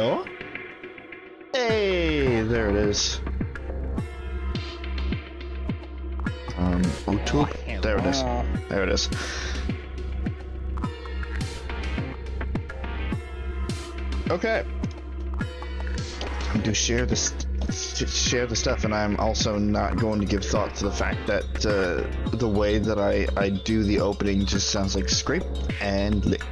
No? Hey, there it is. YouTube. There it is. There it is. Okay. I do share the stuff, and I'm also not going to give thought to the fact that the way that I do the opening just sounds like scrape and lick.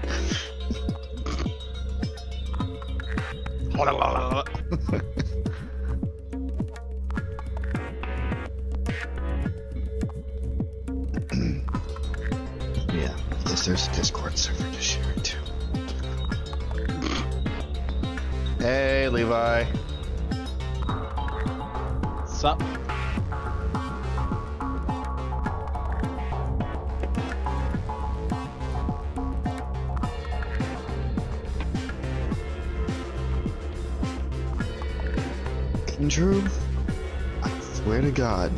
Yeah, I guess there's a Discord server to share it to. Hey, Levi. Sup? Andrew, I swear to God,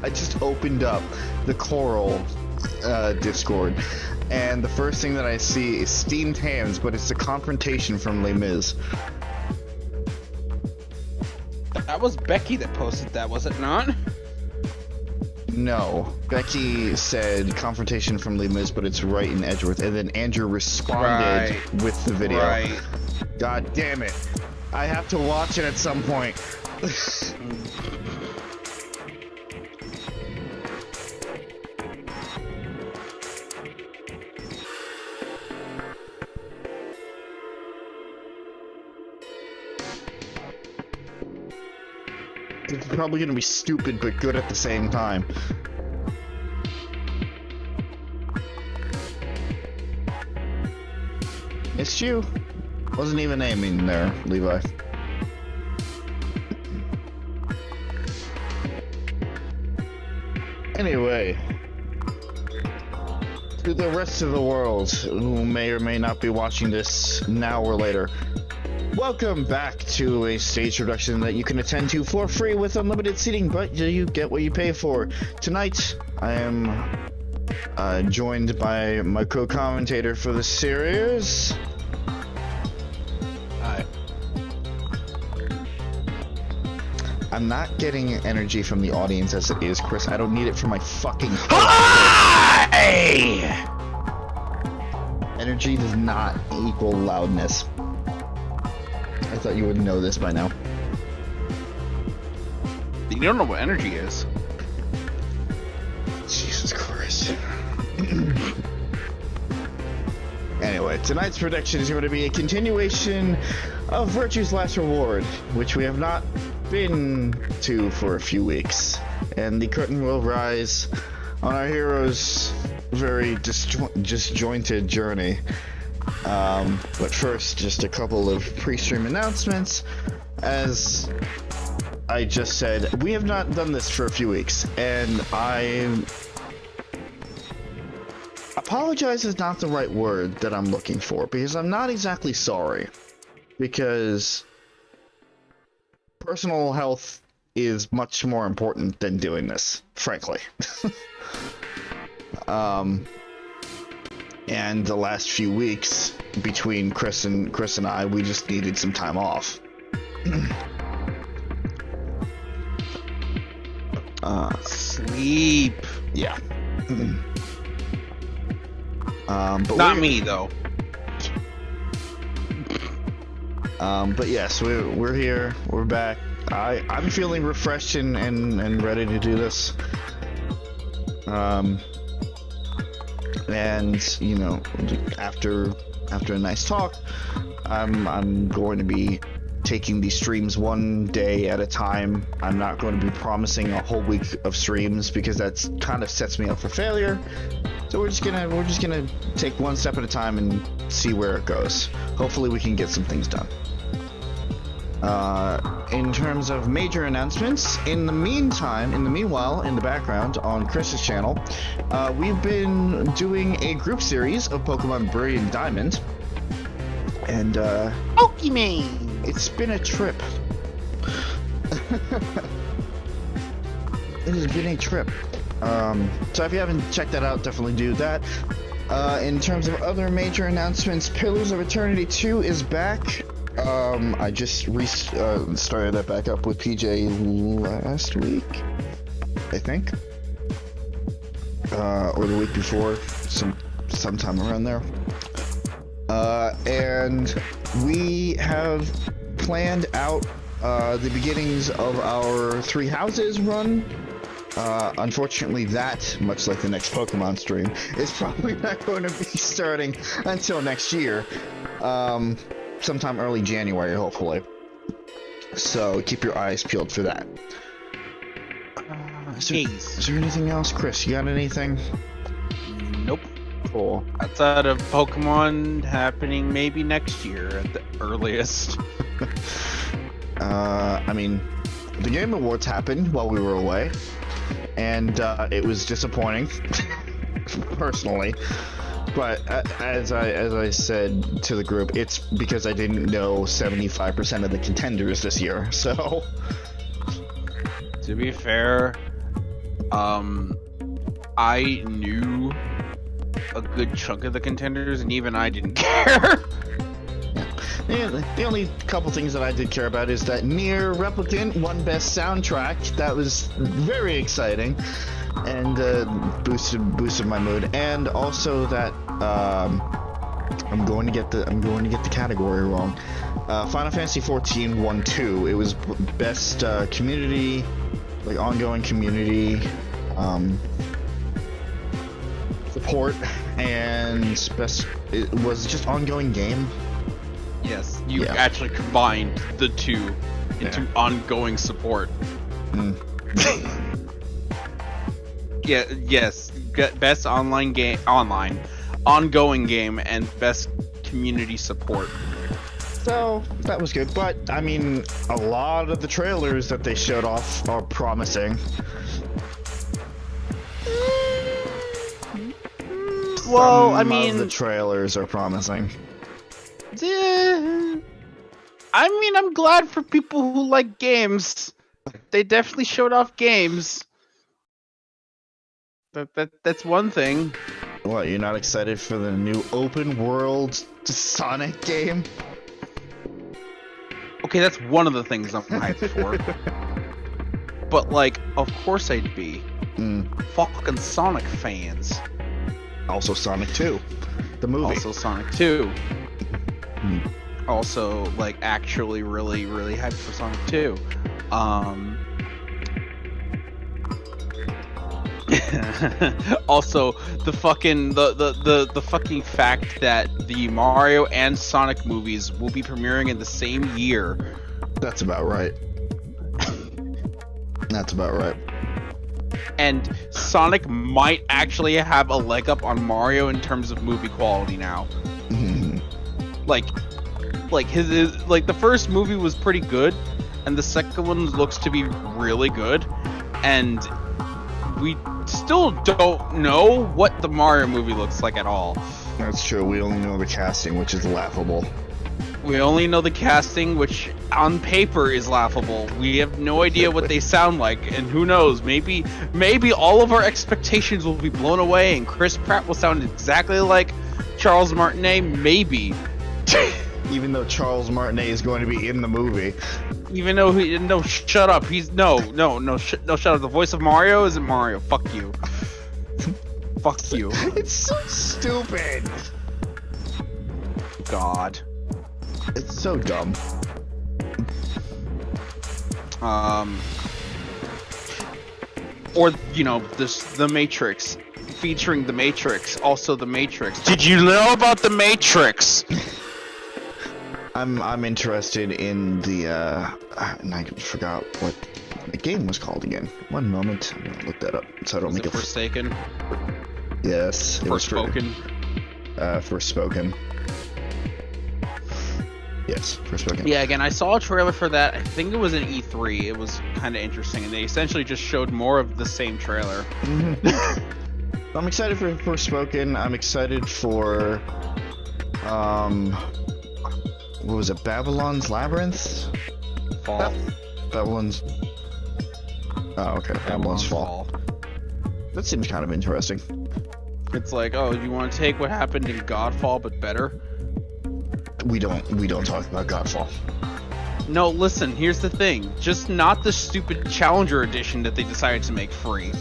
I just opened up the Coral Discord, and the first thing that I see is steamed hams, but it's a confrontation from Les Mis. That was Becky that posted that, was it not? No, Becky said confrontation from Les Mis, but it's right in Edgeworth, and then Andrew responded with the video. Right. God damn it. I have to watch it at some point. It's probably gonna be stupid but good at the same time. It's you. Wasn't even aiming there, Levi. Anyway, to the rest of the world who may or may not be watching this now or later, welcome back to a stage production that you can attend to for free with unlimited seating, but you get what you pay for. Tonight, I am joined by my co-commentator for the series. Hi. I'm not getting energy from the audience as it is, Chris. I don't need it from my fucking Hi! Energy does not equal loudness. I thought you would know this by now. You don't know what energy is. Jesus Christ. Anyway, tonight's prediction is going to be a continuation of Virtue's Last Reward, which we have not been to for a few weeks. And the curtain will rise on our hero's very disjointed journey. But first, just a couple of pre-stream announcements. As I just said, we have not done this for a few weeks, and apologize is not the right word that I'm looking for, because I'm not exactly sorry, because personal health is much more important than doing this, frankly. And the last few weeks between Chris and I, we just needed some time off. Sleep. Yeah. But Not me though. But yes, we're here. We're back. I'm feeling refreshed and ready to do this. And you know, after a nice talk, I'm going to be taking these streams one day at a time. I'm not going to be promising a whole week of streams because that's kind of sets me up for failure. So we're just gonna take one step at a time and see where it goes. Hopefully we can get some things done. In terms of major announcements, in the meanwhile, in the background on Chris's channel, we've been doing a group series of Pokemon Brilliant Diamond, and Pokemon! It's been a trip. It has been a trip. So if you haven't checked that out, definitely do that. In terms of other major announcements, Pillars of Eternity 2 is back. I just started that back up with PJ last week, I think. Or the week before, sometime around there. And we have planned out the beginnings of our Three Houses run. Unfortunately, that, much like the next Pokemon stream, is probably not going to be starting until next year. Sometime early January, hopefully. So keep your eyes peeled for that. Is there anything else, Chris? You got anything? Nope. Cool. Outside of Pokemon happening maybe next year at the earliest. I mean, the Game Awards happened while we were away, and it was disappointing, personally. But as I said to the group, it's because I didn't know 75% of the contenders this year. So, to be fair, I knew a good chunk of the contenders, and even I didn't care. Yeah, the only couple things that I did care about is that Nier Replicant won Best Soundtrack. That was very exciting, and boosted my mood. And also that I'm going to get the category wrong. Final Fantasy XIV won 2. It was Best Community, like ongoing community support, and best. It was just ongoing game. Yes, you actually combined the two into ongoing support. Yes, best ongoing game, and best community support. So that was good, but I mean, a lot of the trailers that they showed off are promising. Well, Some of the trailers are promising. I mean, I'm glad for people who like games. They definitely showed off games. That's one thing. What, you're not excited for the new open world Sonic game? Okay, that's one of the things I'm hyped for. But like, of course I'd be. Fucking Sonic fans. Also Sonic 2, the movie. Also Sonic 2. Also, like, actually really, really hyped for Sonic 2. Also, the fucking fact that the Mario and Sonic movies will be premiering in the same year. That's about right. That's about right. And Sonic might actually have a leg up on Mario in terms of movie quality now. Like the first movie was pretty good, and the second one looks to be really good, and we still don't know what the Mario movie looks like at all. That's true. We only know the casting, which is laughable. We only know the casting, which on paper is laughable. We have no idea what they sound like, and who knows? Maybe all of our expectations will be blown away, and Chris Pratt will sound exactly like Charles Martinet. Maybe. Even though Charles Martinet is going to be in the movie. Even though shut up. He's shut up. The voice of Mario isn't Mario. Fuck you. Fuck you. It's so stupid. God. It's so dumb. Or the Matrix, featuring the Matrix. Also, the Matrix. Did you know about the Matrix? I'm interested in the and I forgot what the game was called again. One moment, I'm gonna look that up so I don't make it. Forsaken. Yes. Forspoken. Forspoken. Yes, Forspoken. Yeah, again, I saw a trailer for that. I think it was an E3. It was kind of interesting, and they essentially just showed more of the same trailer. I'm excited for Forspoken. I'm excited for what was it? Babylon's Labyrinth? Fall. Babylon's. Oh, okay. Babylon's Fall. That seems kind of interesting. It's like, oh, you want to take what happened in Godfall but better? We don't talk about Godfall. No, listen, here's the thing. Just not the stupid Challenger edition that they decided to make free.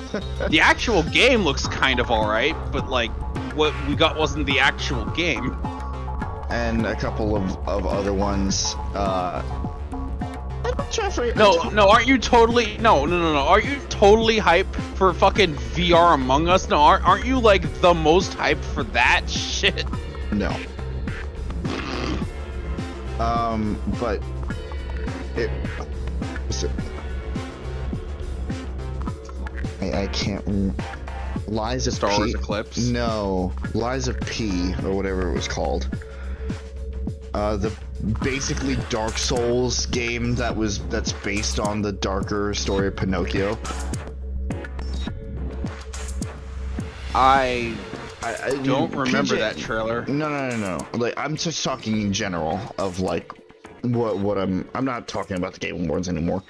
The actual game looks kind of alright, but like, what we got wasn't the actual game. And a couple of other ones. No, aren't you totally... No. Aren't you totally hyped for fucking VR Among Us? No, aren't you like the most hyped for that shit? No. But... I can't... Lies of Star Wars P... Eclipse? No. Lies of P, or whatever it was called. The basically Dark Souls game that's based on the darker story of Pinocchio. I don't remember that trailer. No. Like, I'm just talking in general of like what I'm not talking about the Game Awards anymore.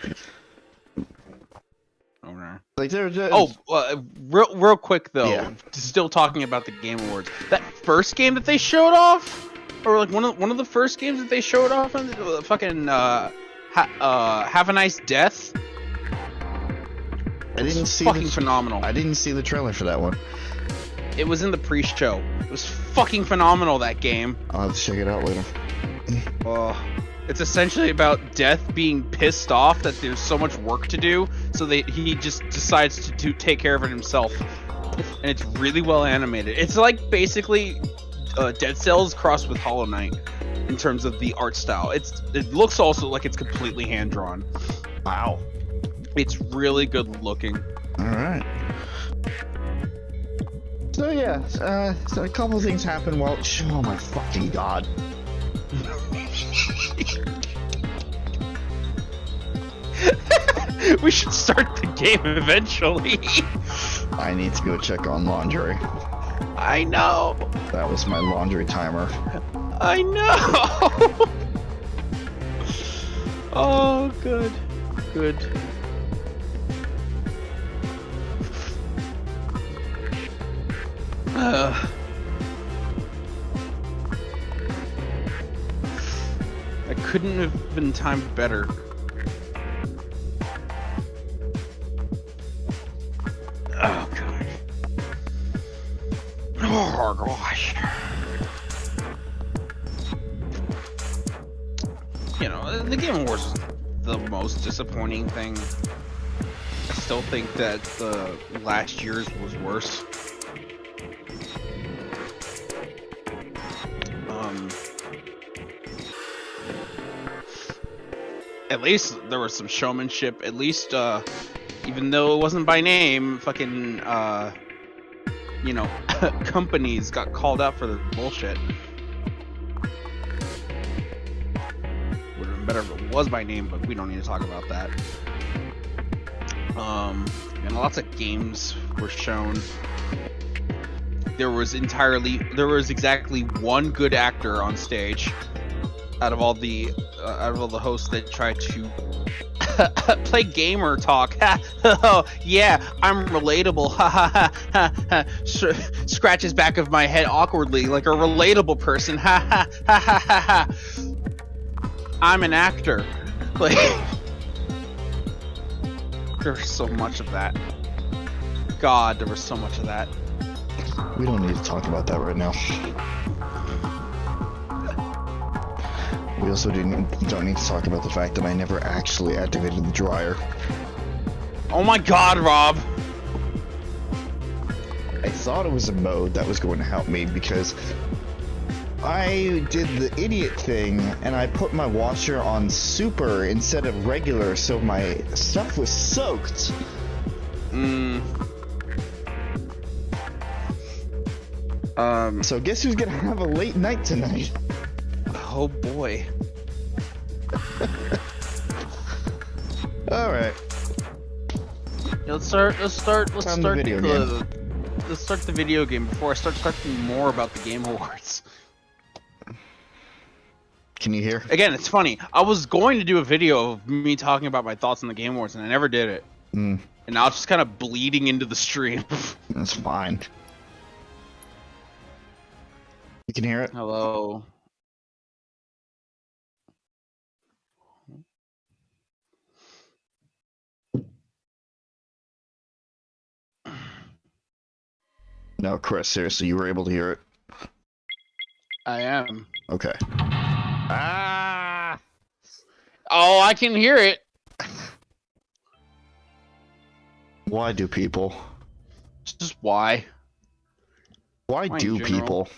Okay. Like there's real quick though. Yeah. Still talking about the Game Awards. That first game that they showed off, or like one of the first games that they showed off, on fucking Have a Nice Death. I didn't see fucking phenomenal. I didn't see the trailer for that one. It was in the pre-show. It was fucking phenomenal, that game. I'll have to check it out later. It's essentially about Death being pissed off that there's so much work to do, so he just decides to take care of it himself. And it's really well animated. It's like basically Dead Cells crossed with Hollow Knight in terms of the art style. It looks also like it's completely hand-drawn. Wow. It's really good looking. Alright. So yeah, so a couple of things happened while... Oh my fucking god. We should start the game eventually. I need to go check on laundry. I know. That was my laundry timer. I know. Oh, good. Good. I couldn't have been timed better. Oh god. Oh gosh. You know, the Game Awards was the most disappointing thing. I still think that the last year's was worse. At least there was some showmanship. At least, even though it wasn't by name, fucking, you know, companies got called out for their bullshit. Would have been better if it was by name, but we don't need to talk about that. And lots of games were shown. There was exactly one good actor on stage out of all the hosts that tried to play gamer talk. Oh yeah, I'm relatable. Scratches back of my head awkwardly like a relatable person. I'm an actor. Like, there's so much of that. God, there was so much of that. We don't need to talk about that right now. We also don't need to talk about the fact that I never actually activated the dryer. Oh my god, Rob! I thought it was a mode that was going to help me because I did the idiot thing and I put my washer on super instead of regular, so my stuff was soaked. So guess who's gonna have a late night tonight? Oh boy. All right. Let's start the video game before I start talking more about the Game Awards. Can you hear? Again, it's funny. I was going to do a video of me talking about my thoughts on the Game Awards, and I never did it. And now it's just kind of bleeding into the stream. That's fine. You can hear it? Hello. No, Chris, seriously, you were able to hear it? I am. Okay. Ah! Oh, I can hear it. Why do people? Just why? Why Why in do general? people?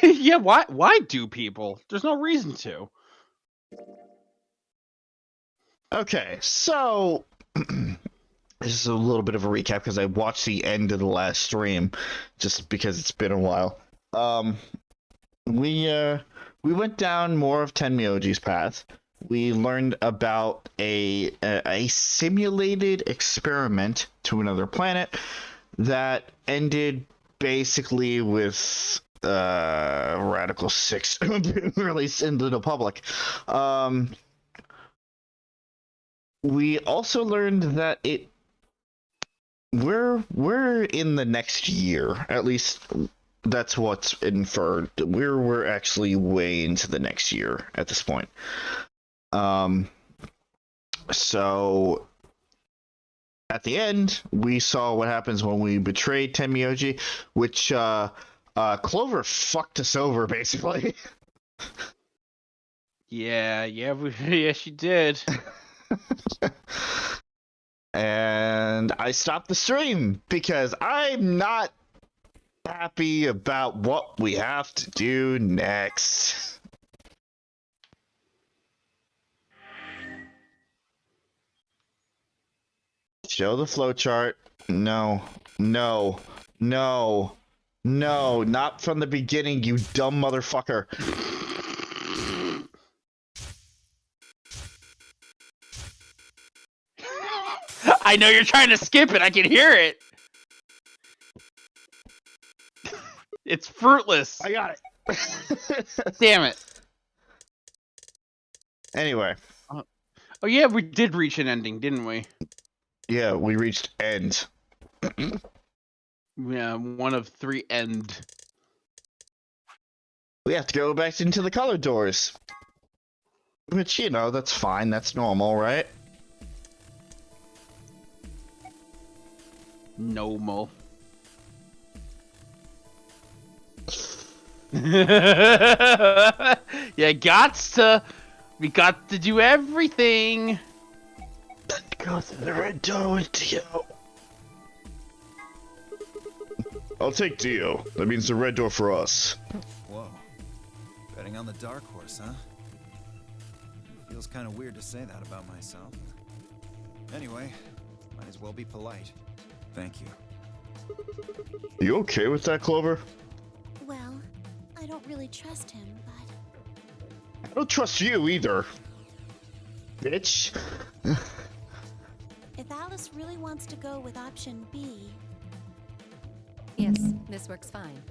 Yeah, why do people? There's no reason to. Okay, so this is a little bit of a recap because I watched the end of the last stream just because it's been a while. We went down more of Tenmyoji's path. We learned about a simulated experiment to another planet that ended basically with Radical 6 being released into the public. We also learned that we're in the next year. At least that's what's inferred. We're actually way into the next year at this point. So at the end, we saw what happens when we betrayed Tenmyoji, which Clover fucked us over basically. Yeah, she did. And I stopped the stream because I'm not happy about what we have to do next. Show the flowchart. No, not from the beginning, you dumb motherfucker. I know you're trying to skip it. I can hear it. It's fruitless. I got it. Damn it. Anyway. Oh yeah, we did reach an ending, didn't we? Yeah, we reached end. Yeah, one of 3 end. We have to go back into the color doors. Which, you know, that's fine. That's normal, right? Normal. Yeah, we got to do everything. Go through the red door with Dio. I'll take Dio. That means the red door for us. Whoa. Betting on the dark horse, huh? Feels kind of weird to say that about myself. Anyway, might as well be polite. Thank you. Are you okay with that, Clover? Well, I don't really trust him, but... I don't trust you either. Bitch. if Alice really wants to go with option B... Yes, this works fine.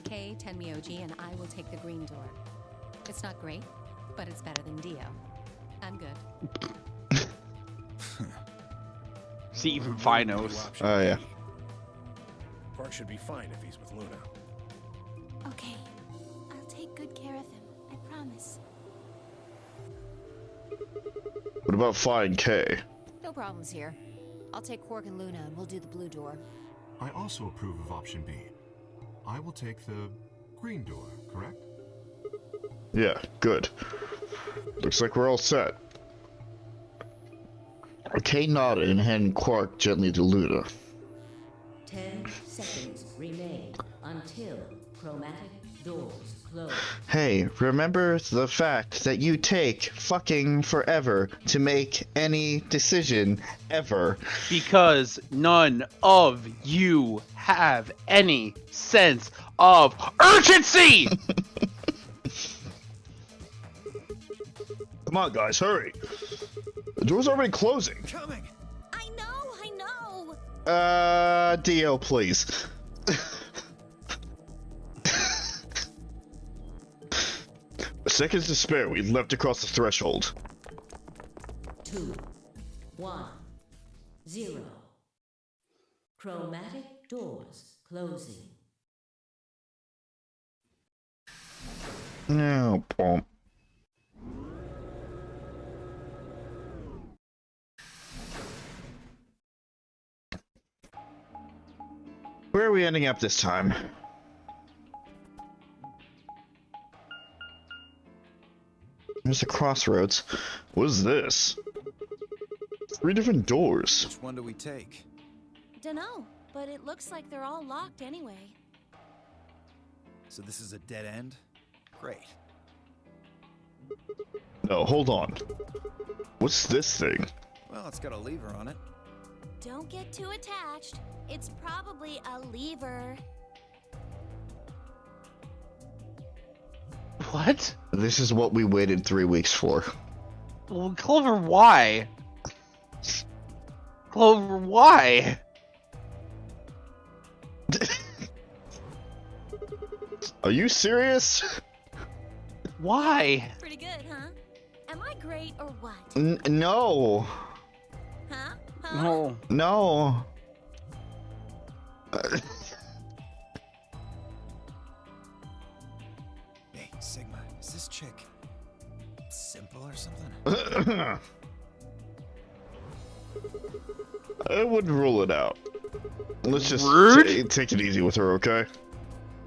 Kay, Tenmyoji, and I will take the green door. It's not great, but it's better than Dio. I'm good. See, even Vi knows. Oh, yeah. Quark should be fine if he's with Luna. Okay, I'll take good care of him, I promise. What about Fine K? No problems here. I'll take Quark and Luna and we'll do the blue door. I also approve of option B. I will take the green door, correct? Yeah, good. Looks like we're all set. K nodded and handed Quark gently to Luna. 10 seconds remain until chromatic doors close. Hey, remember the fact that you take fucking forever to make any decision ever. Because none of you have any sense of urgency! Come on, guys, hurry. The door's already closing. Coming! I know! Dio, please. Seconds to spare. We leapt across the threshold. 2, 1, 0. Chromatic doors closing. No, boom. Where are we ending up this time? There's a crossroads. What is this? 3 different doors. Which one do we take? Dunno, but it looks like they're all locked anyway. So this is a dead end? Great. No, hold on. What's this thing? Well, it's got a lever on it. Don't get too attached. It's probably a lever. What? This is what we waited 3 weeks for. Well, Clover, why? Clover, why? Are you serious? Why? Pretty good, huh? Am I great or what? No. Huh? No. No. Hey, Sigma, is this chick simple or something? I wouldn't rule it out. Let's just Rude? take it easy with her, okay?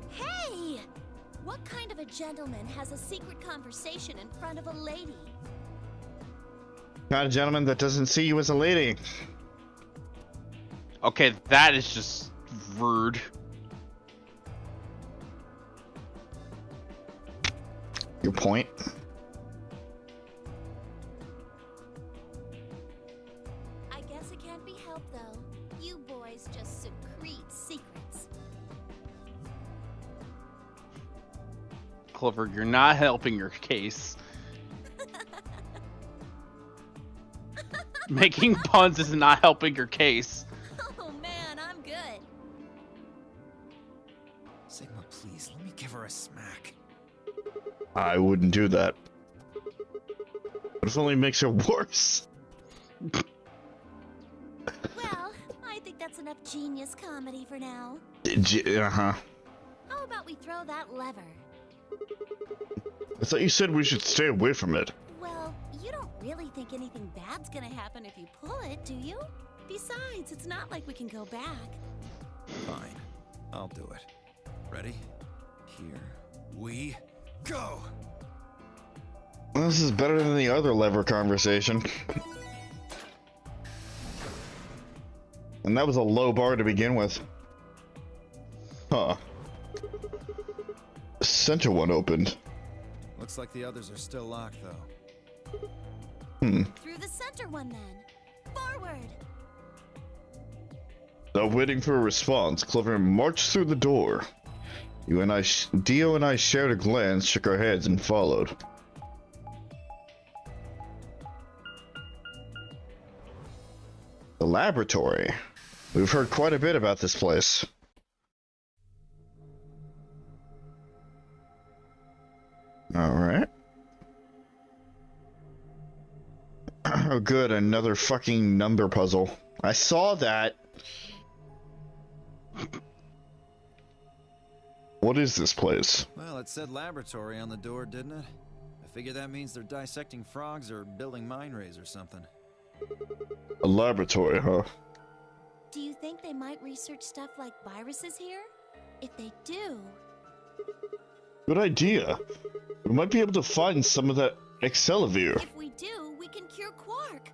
Hey! What kind of a gentleman has a secret conversation in front of a lady? Not a gentleman that doesn't see you as a lady. Okay, that is just rude. Your point? I guess it can't be helped though. You boys just secrete secrets. Clover, you're not helping your case. Making puns is not helping your case. Oh man, I'm good. Sigma, please, let me give her a smack. I wouldn't do that. It only makes it worse. Well, I think that's enough genius comedy for now. Uh-huh. How about we throw that lever? I thought you said we should stay away from it. Well, you don't really think anything bad's gonna happen if you pull it, do you? Besides, it's not like we can go back. Fine, I'll do it. Ready? Here we go! Well, this is better than the other lever conversation. And that was a low bar to begin with. Huh. Center one opened. Looks like the others are still locked, though. Through the center one then. Forward! Without waiting for a response, Clover marched through the door. Dio and I shared a glance, shook our heads, and followed. The laboratory. We've heard quite a bit about this place. Alright. Oh good, another fucking number puzzle. I saw that. What is this place? Well, it said laboratory on the door, didn't it? I figure that means they're dissecting frogs or building mine rays or something. A laboratory, huh? Do you think they might research stuff like viruses here? If they do... Good idea. We might be able to find some of that Excelivir. If we do, we can cure Quark.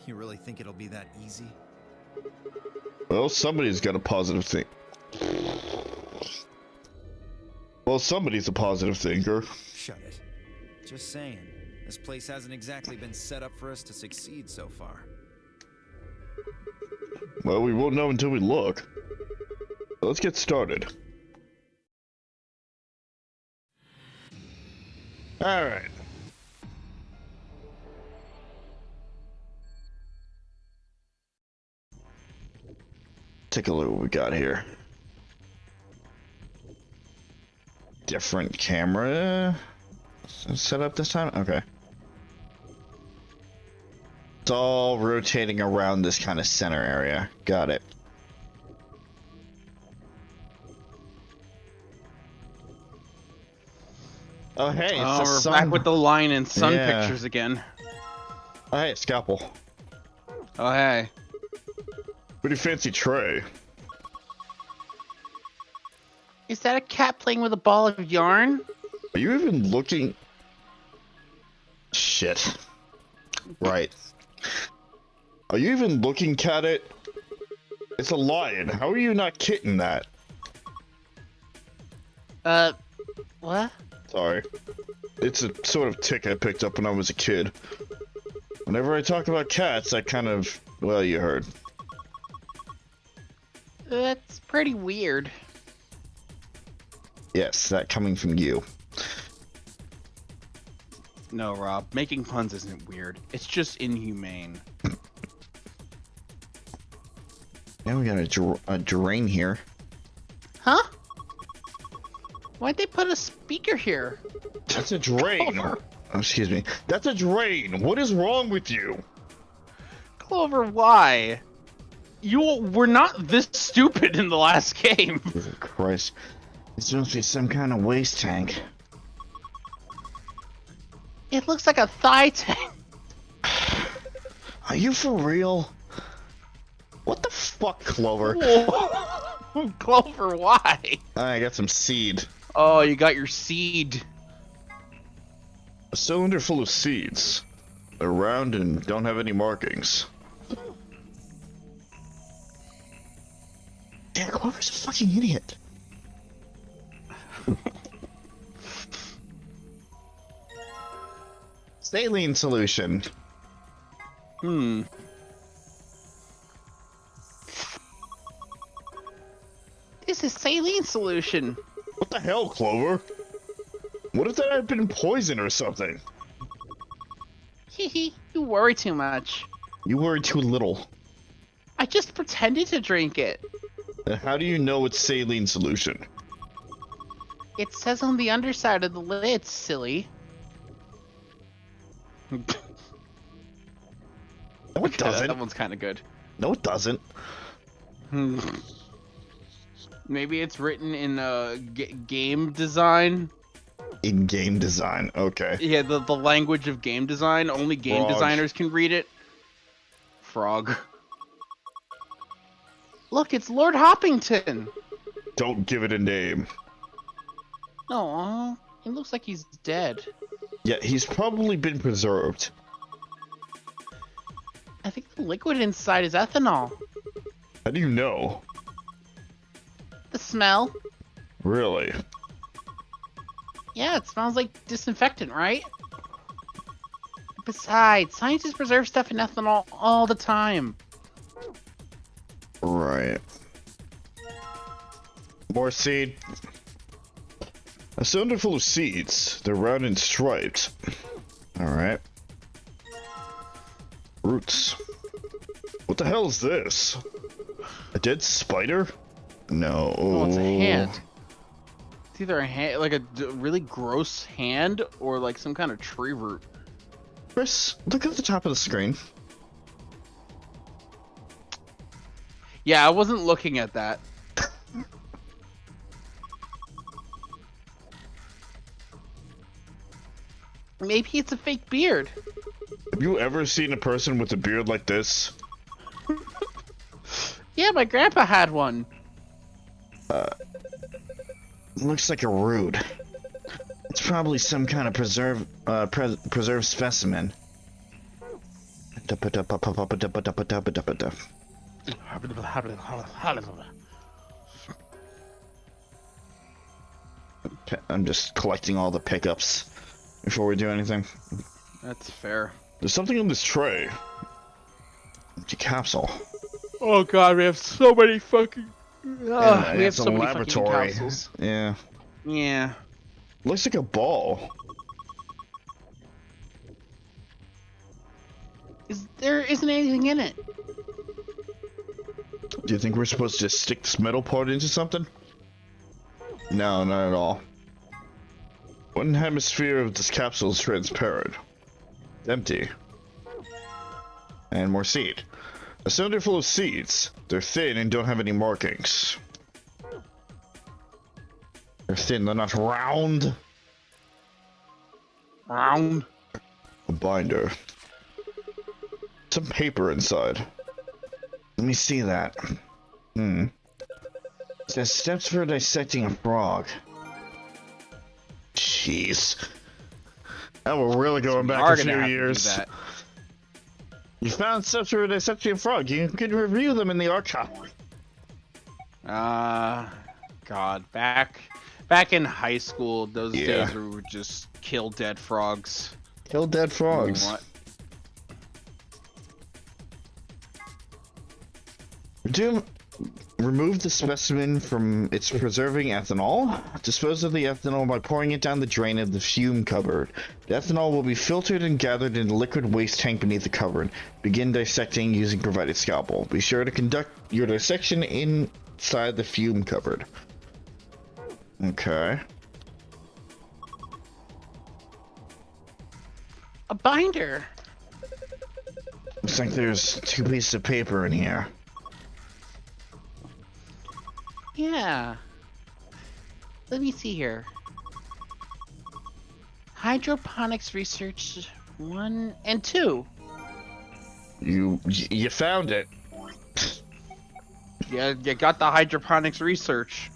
You really think it'll be that easy? Well, somebody's got a positive thing. Well, somebody's a positive thinker. Shut it. Just saying. This place hasn't exactly been set up for us to succeed so far. Well, we won't know until we look. Let's get started. Alright. Take a look at what we got here. Different camera set up this time? Okay. It's all rotating around this kind of center area. Got it. Oh, hey, it's the Oh, we're sun. back with the line and sun Yeah. pictures again. Oh, hey, scalpel. Oh, hey. Pretty fancy tray. Is that a cat playing with a ball of yarn? Are you even looking? Shit. Right. Are you even looking at it? It's a lion. How are you not kitting that? What? Sorry. It's a sort of tick I picked up when I was a kid. Whenever I talk about cats, I kind of... Well, you heard. That's pretty weird. Yes, that coming from you. No, Rob. Making puns isn't weird. It's just inhumane. Now we got a drain here. Huh? Why'd they put a speaker here? That's a drain. Clover. Oh, excuse me. That's a drain. What is wrong with you? Clover, why? You were not this stupid in the last game. Jesus Christ. This must be some kind of waste tank. It looks like a thigh tank. Are you for real? What the fuck, Clover? Whoa. Clover, why? I got some seed. Oh, you got your seed. A cylinder full of seeds. They're round and don't have any markings. Damn, Clover's a fucking idiot. Saline solution. This is saline solution. What the hell, Clover? What if that had been poison or something? Hee you worry too much. You worry too little. I just pretended to drink it. Then how do you know it's saline solution? It says on the underside of the lid, silly. No, it doesn't. That one's kind of good. No, it doesn't. Maybe it's written in game design. In game design, okay. Yeah, the language of game design. Only game Frog. designers can read it. Frog. Look, it's Lord Hoppington. Don't give it a name. Oh, he looks like he's dead. Yeah, he's probably been preserved. I think the liquid inside is ethanol. How do you know? The smell. Really? Yeah, it smells like disinfectant, right? Besides, scientists preserve stuff in ethanol all the time. Right. More seed. A cylinder full of seeds. They're round and striped. Alright. Roots. What the hell is this? A dead spider? No. Oh, it's a hand. It's either a hand, like a really gross hand, or like some kind of tree root. Chris, look at the top of the screen. Yeah, I wasn't looking at that. Maybe it's a fake beard. Have you ever seen a person with a beard like this? Yeah, my grandpa had one. Looks like a root. It's probably some kind of preserved specimen. I'm just collecting all the pickups before we do anything. That's fair. There's something in this tray. Empty capsule. Oh god, we have so many fucking... Yeah, we have it's so a many laboratory. fucking capsules. Yeah. Yeah. Looks like a ball. There isn't anything in it. Do you think we're supposed to just stick this metal part into something? No, not at all. One hemisphere of this capsule is transparent. It's empty. And more seed. A cylinder full of seeds. They're thin and don't have any markings. They're thin, they're not round. Round. A binder. Some paper inside. Let me see that. It says steps for dissecting a frog. Jeez. Oh, we're really going back a few years. You found steps for dissecting a frog. You can review them in the archive. God, back in high school, those days where we would just kill dead frogs. Kill dead frogs. What? Remove the specimen from its preserving ethanol. Dispose of the ethanol by pouring it down the drain of the fume cupboard. The ethanol will be filtered and gathered in a liquid waste tank beneath the cupboard. Begin dissecting using provided scalpel. Be sure to conduct your dissection inside the fume cupboard. Okay. A binder. Looks like there's 2 pieces of paper in here. Yeah. Let me see here. Hydroponics research 1 and 2. You found it. Yeah, you got the hydroponics research.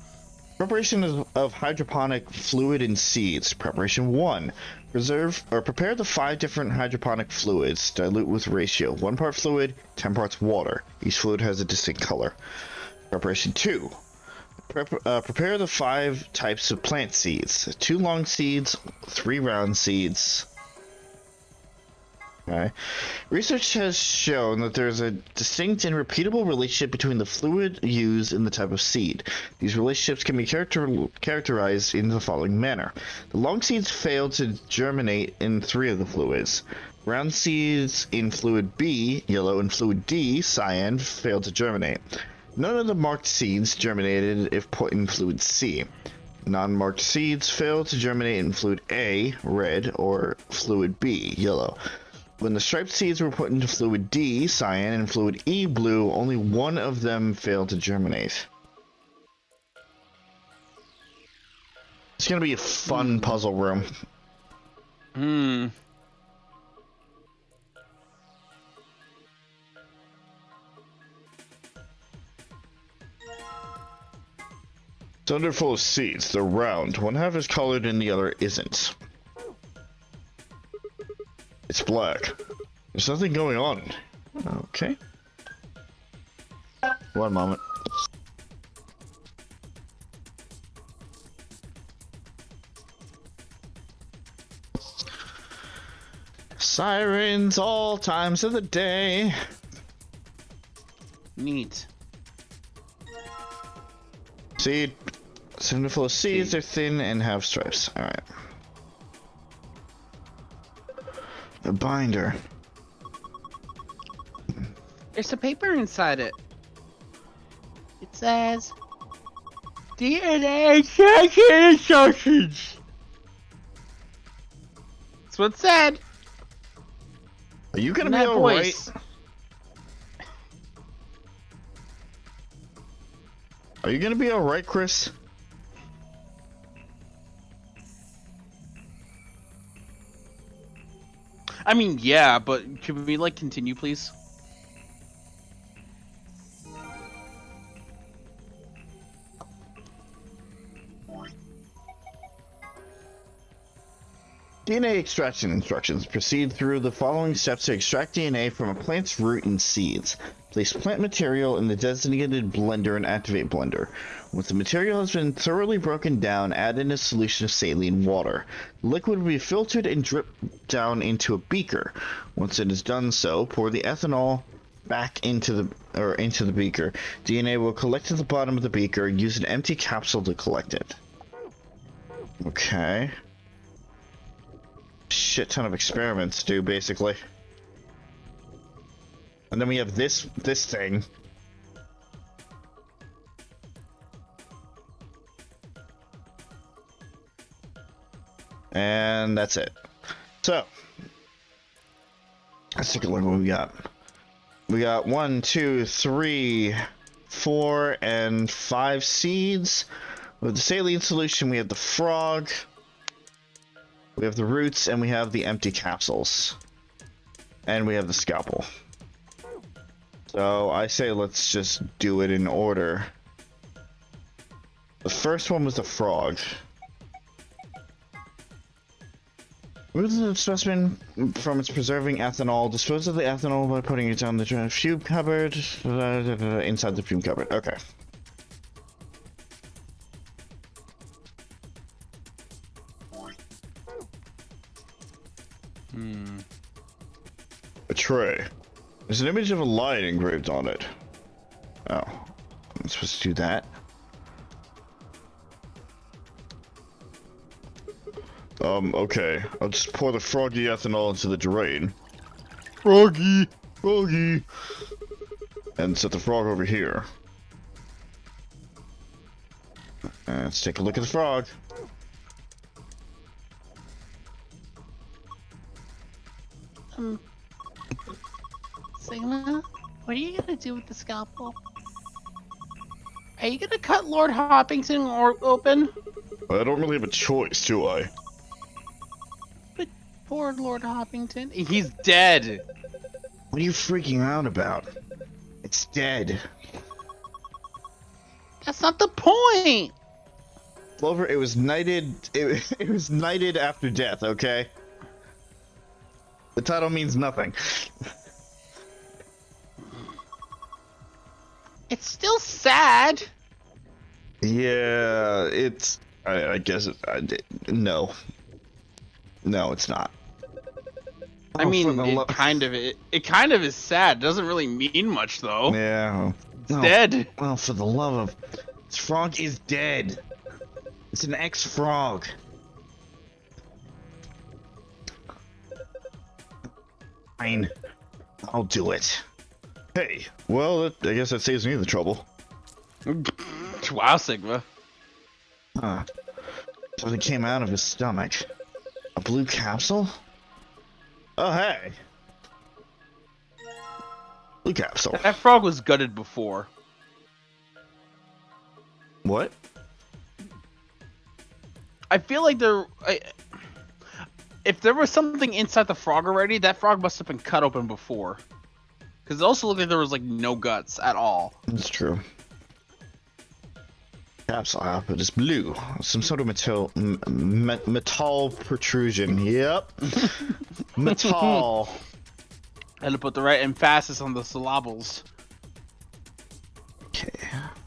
Preparation of hydroponic fluid and seeds. Preparation 1. Prepare the 5 different hydroponic fluids. Dilute with ratio 1 part fluid, 10 parts water. Each fluid has a distinct color. Preparation 2. Prepare the 5 types of plant seeds. 2 long seeds, 3 round seeds. Okay. Research has shown that there is a distinct and repeatable relationship between the fluid used and the type of seed. These relationships can be characterized in the following manner. The long seeds fail to germinate in 3 of the fluids. Round seeds in fluid B, yellow, and fluid D, cyan, fail to germinate. None of the marked seeds germinated if put in fluid C. Non-marked seeds fail to germinate in fluid A, red, or fluid B, yellow. When the striped seeds were put into fluid D, cyan, and fluid E, blue, only 1 of them failed to germinate. It's gonna be a fun puzzle room. It's under full of seeds. They're round. One half is colored and the other isn't. It's black. There's nothing going on. Okay. One moment. Sirens all times of the day. Neat. Seed. Cylinder full of seeds. They're thin and have stripes. Alright. A binder. There's some paper inside it. It says DNA checking instructions. That's what it said. Are you gonna be alright? Are you gonna be alright, Chris? I mean, yeah, but can we, like, continue, please? DNA extraction instructions. Proceed through the following steps to extract DNA from a plant's root and seeds. Place plant material in the designated blender and activate blender. Once the material has been thoroughly broken down, add in a solution of saline water. The liquid will be filtered and dripped down into a beaker. Once it is done so, pour the ethanol back into the beaker. DNA will collect at the bottom of the beaker. Use an empty capsule to collect it. Okay. Shit ton of experiments to do, basically. And then we have this thing. And that's it. So let's take a look at what we got. We got 1, 2, 3, 4, and 5 seeds. With the saline solution, we have the frog. We have the roots, and we have the empty capsules. And we have the scalpel. So I say let's just do it in order. The first one was the frog. Remove the specimen from its preserving ethanol. Dispose of the ethanol by putting it on the fume cupboard. Inside the fume cupboard. Okay. A tray. There's an image of a lion engraved on it. Oh. I'm supposed to do that. Okay. I'll just pour the froggy ethanol into the drain. Froggy! Froggy! And set the frog over here. Let's take a look at the frog. Sigma, what are you gonna do with the scalpel? Are you gonna cut Lord Hoppington open? I don't really have a choice, do I? But poor Lord Hoppington. He's dead. What are you freaking out about? It's dead. That's not the point. Clover, it was knighted. It was knighted after death. Okay. The title means nothing. It's still sad. Yeah, it's. I guess it. No. No, it's not. I mean, it kind of is sad. It doesn't really mean much though. Yeah. It's dead. Well, for the love of, this frog is dead. It's an ex-frog. Fine. I'll do it. Hey, well, I guess that saves me the trouble. Wow, Sigma. Huh. Something came out of his stomach. A blue capsule? Oh, hey. Blue capsule. That frog was gutted before. What? I feel like if there was something inside the frog already, that frog must have been cut open before. Because it also looked like there was like no guts at all. That's true. Capsule output is blue. Some sort of metal protrusion. Yep. Metal. Had to put the right emphasis on the syllables. Okay,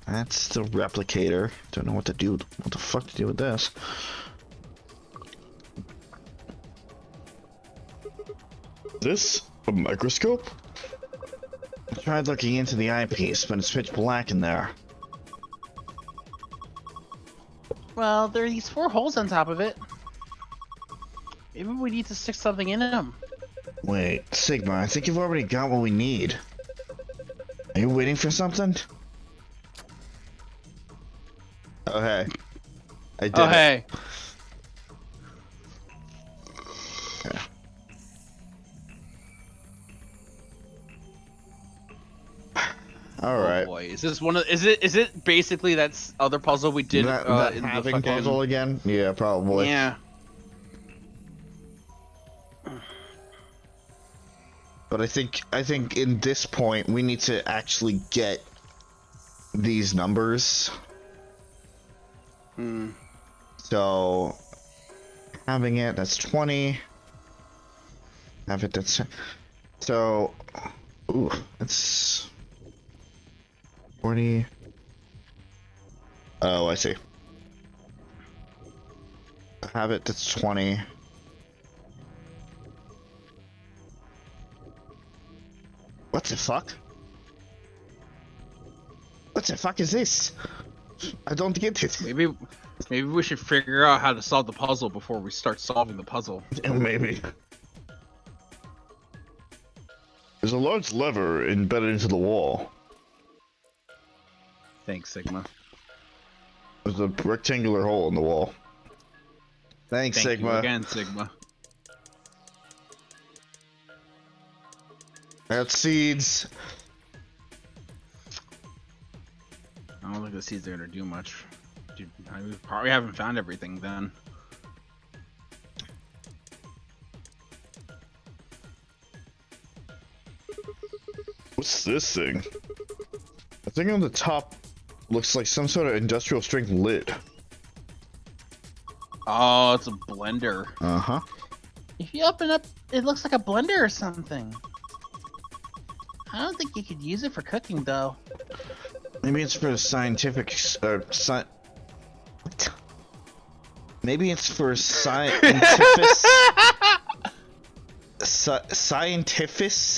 that's the replicator. Don't know what to do. What the fuck to do with this? This a microscope? I tried looking into the eyepiece, but it's pitch black in there. Well, there are these 4 holes on top of it. Maybe we need to stick something in them. Wait, Sigma, I think you've already got what we need. Are you waiting for something? Oh, hey. I did hey. Okay. All right. Oh boy, is this one of? Is it basically that other puzzle we did That in having the fucking puzzle again? Yeah, probably. Yeah. But I think in this point we need to actually get these numbers. So having it, that's 20. Have it, that's so. Ooh, that's 40. Oh, I see. Have it, that's 20. What the fuck? What the fuck is this? I don't get it. Maybe we should figure out how to solve the puzzle before we start solving the puzzle. Maybe. There's a large lever embedded into the wall. Thanks, Sigma. There's a rectangular hole in the wall. Thanks, Thank Sigma. you again, Sigma. I got seeds. I don't think the seeds are gonna do much. Dude, we probably haven't found everything then. What's this thing? The thing on the top looks like some sort of industrial strength lid. Oh, it's a blender. Uh-huh. If you open up, it looks like a blender or something. I don't think you could use it for cooking, though. Maybe it's for scientific, what? Maybe it's for scientific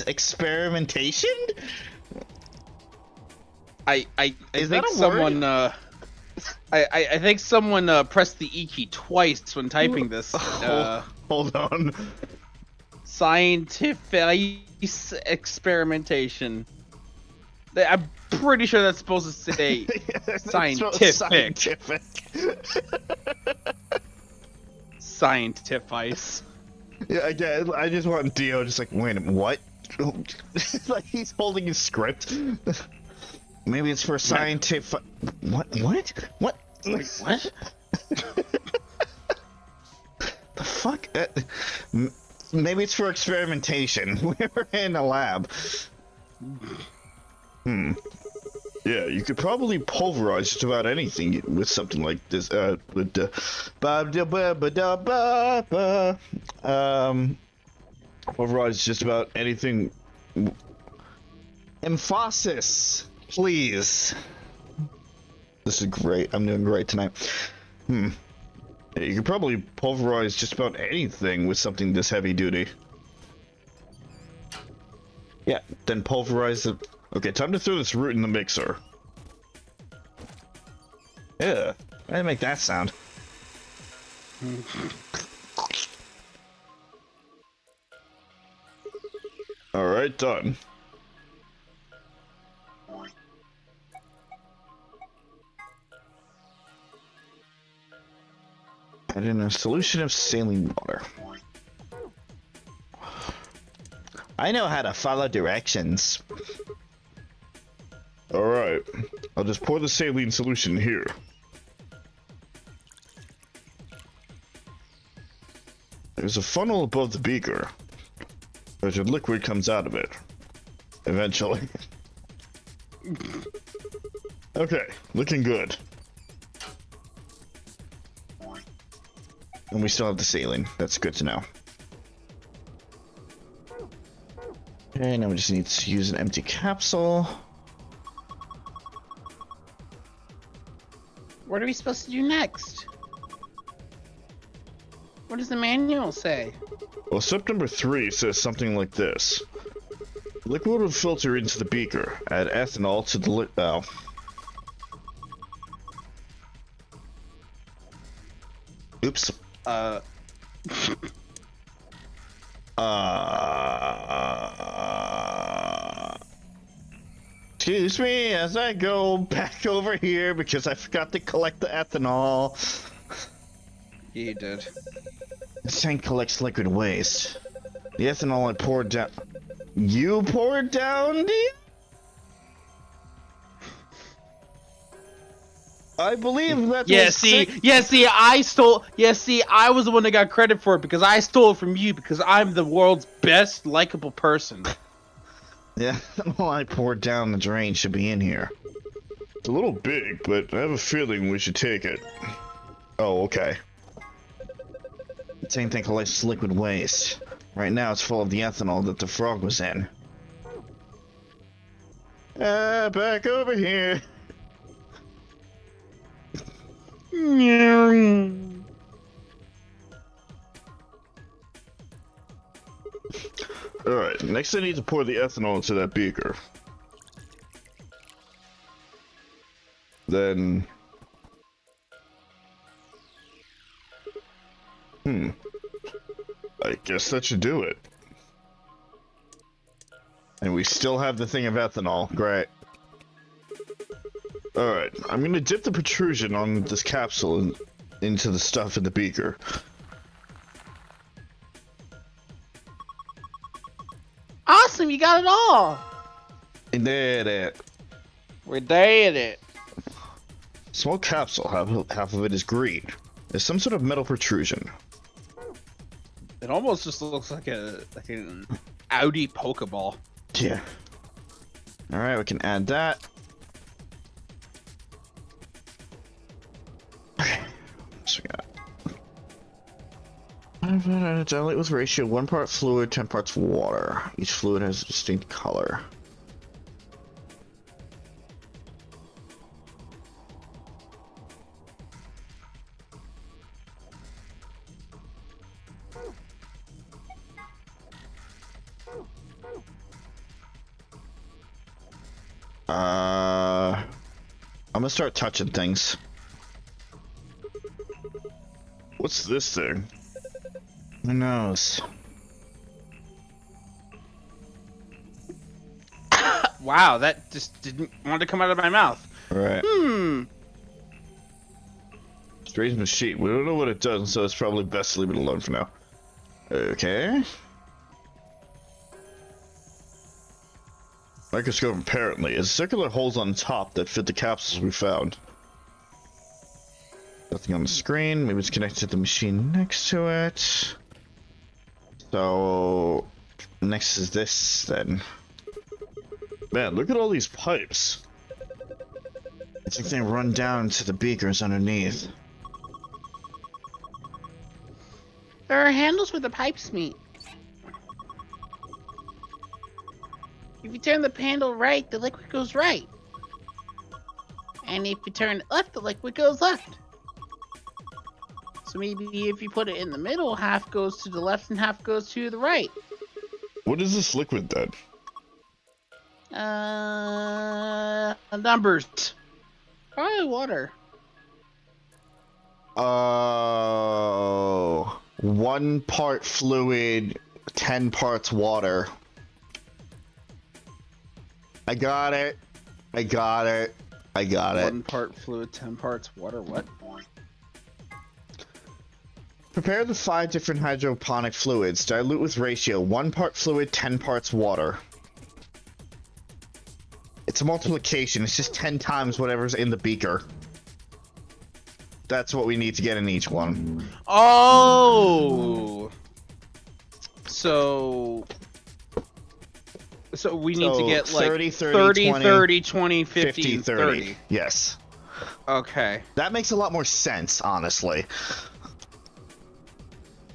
experimentation? I Is think that a someone I think someone pressed the E key twice when typing this. Hold on. Scientific experimentation. I'm pretty sure that's supposed to say scientific. Scientific. Yeah, again, I just want Dio just like, wait a minute, what? Like he's holding his script. Maybe it's for scientific. What? Wait, what? The fuck? Maybe it's for experimentation. We're in a lab. Yeah, you could probably pulverize just about anything with something like this. Pulverize just about anything. Emphasis, please. This is great. I'm doing great tonight. Yeah, you could probably pulverize just about anything with something this heavy duty. Yeah, then pulverize it. Okay, time to throw this root in the mixer. Yeah, I didn't make that sound. Alright, done. Add in a solution of saline water. I know how to follow directions. Alright, I'll just pour the saline solution here. There's a funnel above the beaker. There's a liquid comes out of it. Eventually. Okay, looking good. And we still have the saline. That's good to know. Okay, now we just need to use an empty capsule. What are we supposed to do next? What does the manual say? Well, step number 3 says something like this. Liquid will filter into the beaker. Add ethanol to the Oops. Excuse me as I go back over here because I forgot to collect the ethanol. You did. This tank collects liquid waste. The ethanol I poured down. You poured down, Dio? I believe that. I was the one that got credit for it because I stole it from you because I'm the world's best likable person. Yeah, ethanol I poured down the drain should be in here. It's a little big, but I have a feeling we should take it. Oh, okay. The same thing collects liquid waste. Right now it's full of the ethanol that the frog was in. Back over here. Alright, next I need to pour the ethanol into that beaker. Then... I guess that should do it. And we still have the thing of ethanol. Great. Alright, I'm gonna dip the protrusion on this capsule into the stuff in the beaker. Awesome, you got it all! We did it. We did it. Small capsule, half of it is green. There's some sort of metal protrusion. It almost just looks like an Audi Pokeball. Yeah. Alright, we can add that. Okay. So we got dilate with ratio 1 part fluid, 10 parts water. Each fluid has a distinct color. I'm gonna start touching things. What's this thing? Who knows? Wow, that just didn't want to come out of my mouth. Right. Strange machine. We don't know what it does, so it's probably best to leave it alone for now. Okay. Microscope apparently is circular holes on top that fit the capsules we found. Nothing on the screen. Maybe it's connected to the machine next to it. So next is this then. Man, look at all these pipes. I think they run down to the beakers underneath. There are handles where the pipes meet. If you turn the handle right, the liquid goes right. And if you turn it left, the liquid goes left. So maybe if you put it in the middle, half goes to the left and half goes to the right. What is this liquid then? Numbers. Probably water. Oh, 1 part fluid, 10 parts water. I got it. I got it. I got it. 1 part fluid, 10 parts water. What? Prepare the 5 different hydroponic fluids. Dilute with ratio 1 part fluid, 10 parts water. It's a multiplication. It's just 10 times whatever's in the beaker. That's what we need to get in each one. Oh! So we need to get like 30, 30, 20, 30, 20, 50, and 30. Yes. Okay. That makes a lot more sense, honestly.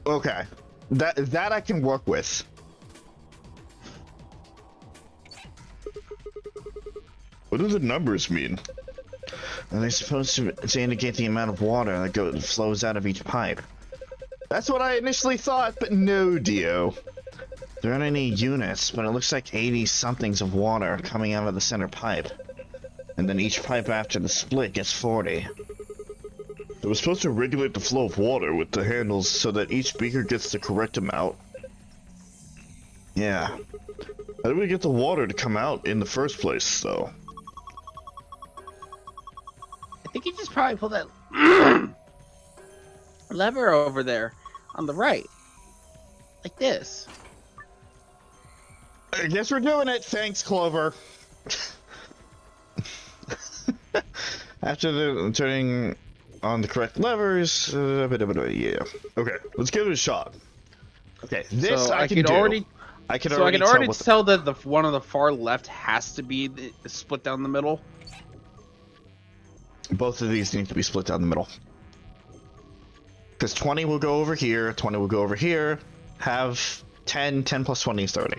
Okay. That I can work with. What do the numbers mean? Are they supposed to indicate the amount of water that flows out of each pipe? That's what I initially thought, but no, Dio. There aren't any units, but it looks like 80 somethings of water coming out of the center pipe. And then each pipe after the split gets 40. It was supposed to regulate the flow of water with the handles so that each beaker gets the correct amount. Yeah. How did we get the water to come out in the first place, though? I think you just probably pull that lever over there on the right. Like this. I guess we're doing it. Thanks, Clover. After turning on the correct levers, yeah. Okay, let's give it a shot. Okay, this so I can do. I can already tell that the one on the far left has to be split down the middle. Both of these need to be split down the middle. Because 20 will go over here, 20 will go over here. Have 10 plus 20 is 30.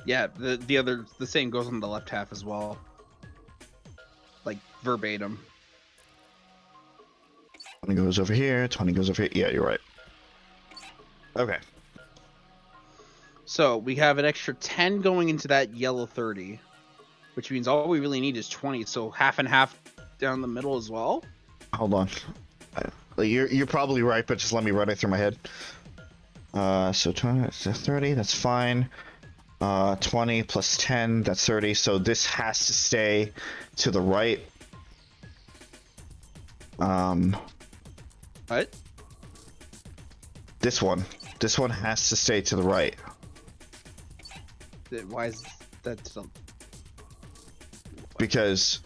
Yeah, the same goes on the left half as well. Like verbatim. 20 goes over here, 20 goes over here. Yeah, you're right. Okay. So we have an extra 10 going into that yellow 30, which means all we really need is 20. So half and half down the middle as well. Hold on. You're probably right, but just let me run it through my head. So 20, that's 30. That's fine. 20 plus 10. That's 30. So this has to stay to the right. What? This one has to stay to the right. Why is that? Because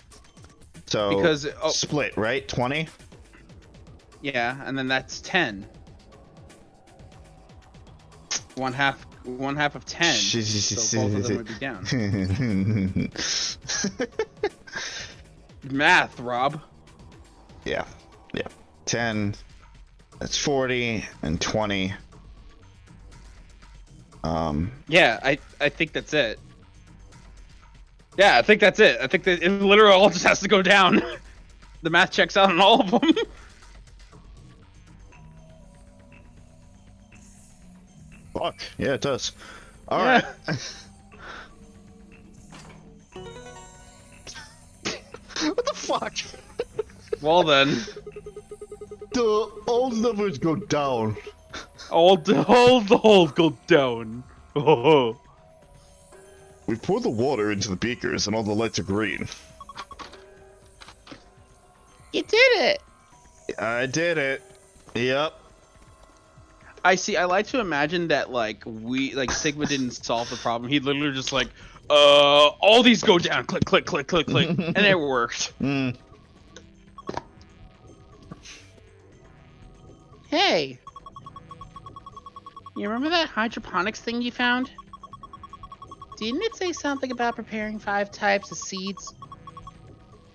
split, right? 20. Yeah, and then that's 10. One half 1/2 of 10. So both of them would be down. Math, Rob. Yeah. 10. That's 40 and 20. Yeah, I think that's it. Yeah, I think that's it. I think that it literally all just has to go down. The math checks out on all of them. Fuck. Yeah, it does. All right. What the fuck? Well then. All numbers go down. All the holes go down. Oh. We pour the water into the beakers and all the lights are green. You did it. I did it. Yep. I see. I like to imagine that Sigma didn't solve the problem. He literally just all these go down. Click, click, click, click, click, and it worked. Hey, you remember that hydroponics thing you found? Didn't it say something about preparing 5 types of seeds?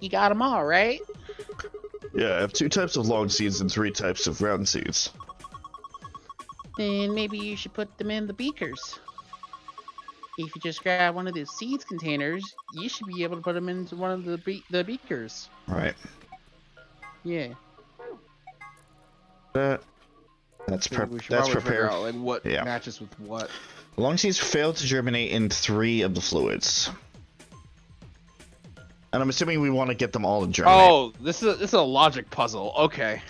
You got them all, right? Yeah, I have 2 types of long seeds and 3 types of round seeds. Then maybe you should put them in the beakers. If you just grab one of the seeds containers, you should be able to put them into one of the beakers. Right. Yeah. That's prepared. prepared. What matches with what. Long seeds fail to germinate in 3 of the fluids. And I'm assuming we want to get them all to germinate. Oh, this is a logic puzzle. Okay.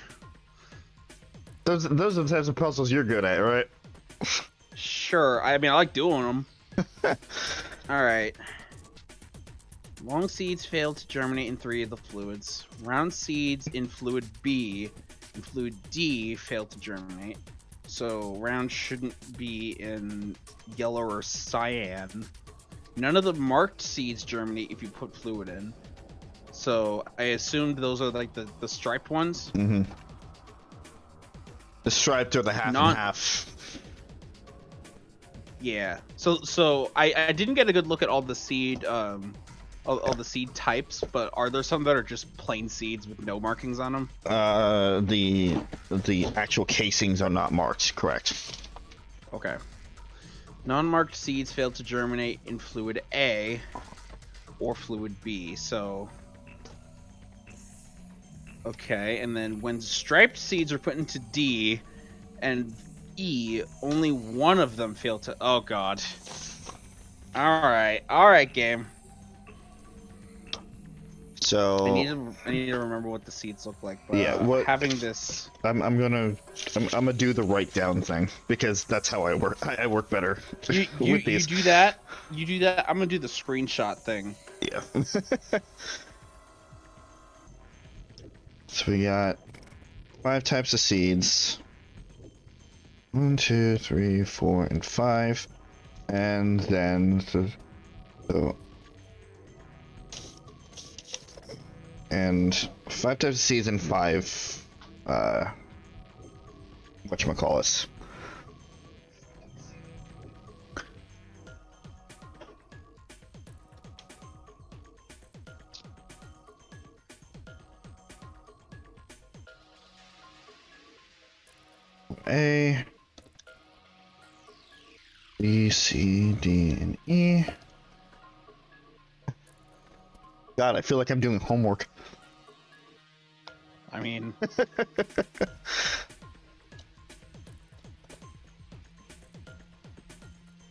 Those are the types of puzzles you're good at, right? Sure. I mean, I like doing them. All right. Long seeds fail to germinate in 3 of the fluids. Round seeds in fluid B and fluid D fail to germinate. So round shouldn't be in yellow or cyan. None of the marked seeds germinate if you put fluid in. So I assumed those are like the striped ones. Mm-hmm. The striped or the half and half. Yeah. So I didn't get a good look at all the seed all the seed types, but are there some that are just plain seeds with no markings on them? The actual casings are not marked, correct. Okay. Non-marked seeds fail to germinate in fluid A or fluid B, so... Okay, and then when striped seeds are put into D and E, only one of them fail to... Oh, God. Alright, game. So... I need to remember what the seeds look like, but yeah, having this... I'm gonna do the write down thing, because that's how I work. I work better with these. You do that, I'm gonna do the screenshot thing. Yeah. So we got 5 types of seeds. 1, 2, 3, 4, and 5. And then and 5 types of seeds and 5 whatchamacallit. A, B, C, D, and E. God, I feel like I'm doing homework. I mean...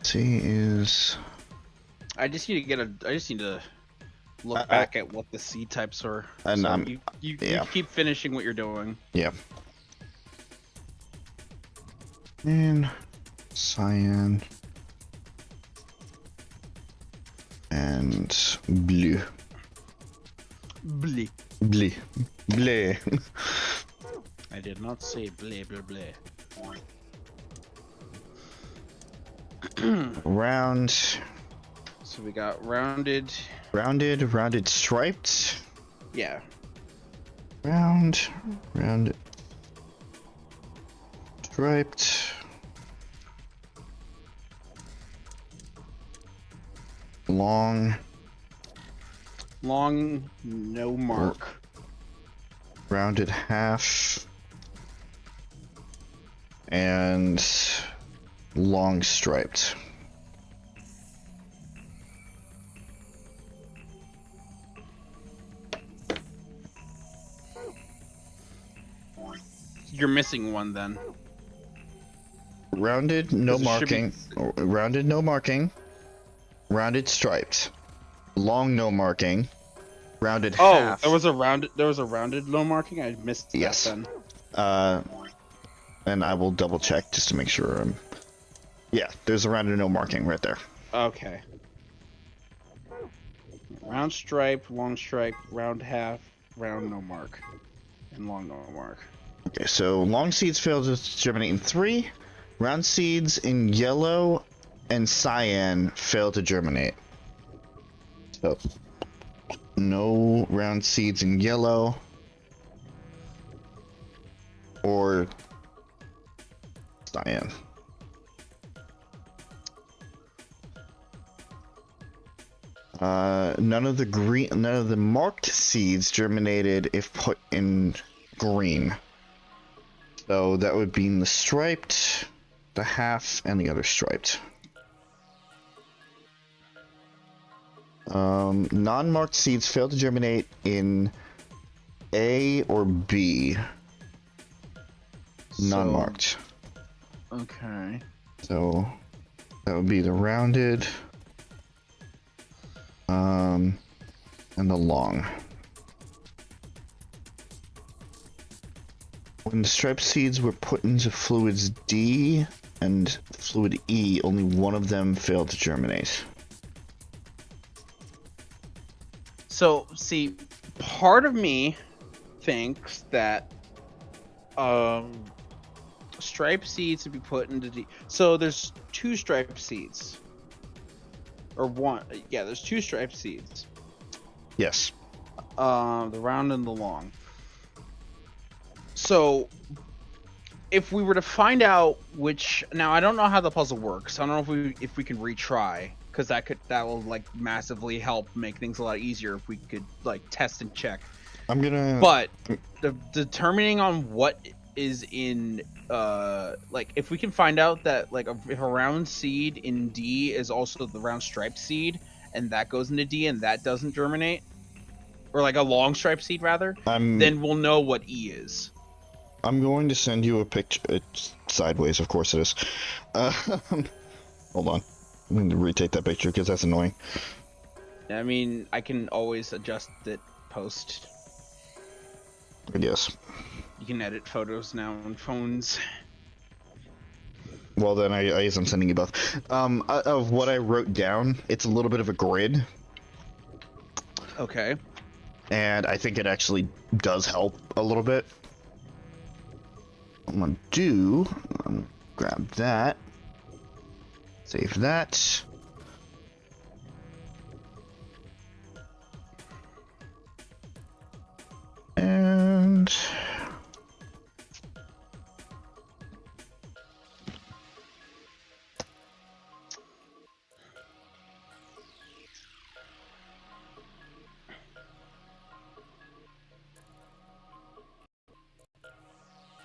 C is... I just need to look back at what the seed types are. And so you keep finishing what you're doing. Yeah. And cyan and blue. Bleh. Bleh. Bleh. I did not say bleh bleh bleh. Round. So we got rounded, striped. Yeah. Rounded, striped. long, no mark. rounded half, and long striped. You're missing one then. Rounded, no 'Cause it should be- marking. Rounded, no marking. Rounded, striped. Long, no marking. Rounded Oh, half. there was a rounded no marking. I missed that Yes. then. And I will double check just to make sure. Yeah, there's a rounded, no marking right there. Okay. Round stripe, long stripe, round half, round no mark, and long no mark. Okay, so long seeds fail to germinate in 3. Round seeds in yellow and cyan fail to germinate. So, no round seeds in yellow or cyan. None of the marked seeds germinated if put in green. So that would be the striped, the half, and the other striped. Non-marked seeds fail to germinate in A or B. Non-marked. Okay. So that would be the rounded, and the long. When the striped seeds were put into fluids D and fluid E, only one of them failed to germinate. So, see, part of me thinks that striped seeds to be put into D. So there's 2 striped seeds. Or one. Yeah, there's 2 striped seeds. Yes. The round and the long. So, if we were to find out which, now I don't know how the puzzle works. I don't know if we can retry, because that will like massively help make things a lot easier if we could like test and check. I'm gonna. But determining on what is in like if we can find out that like if a round seed in D is also the round striped seed and that goes into D and that doesn't germinate, or like a long striped seed rather, then we'll know what E is. I'm going to send you a picture. It's sideways, of course it is. Hold on. I'm going to retake that picture because that's annoying. I mean, I can always adjust it post. I guess. You can edit photos now on phones. Well, then I guess I'm sending you both. Of what I wrote down, it's a little bit of a grid. Okay. And I think it actually does help a little bit. I'm gonna grab that. Save that. And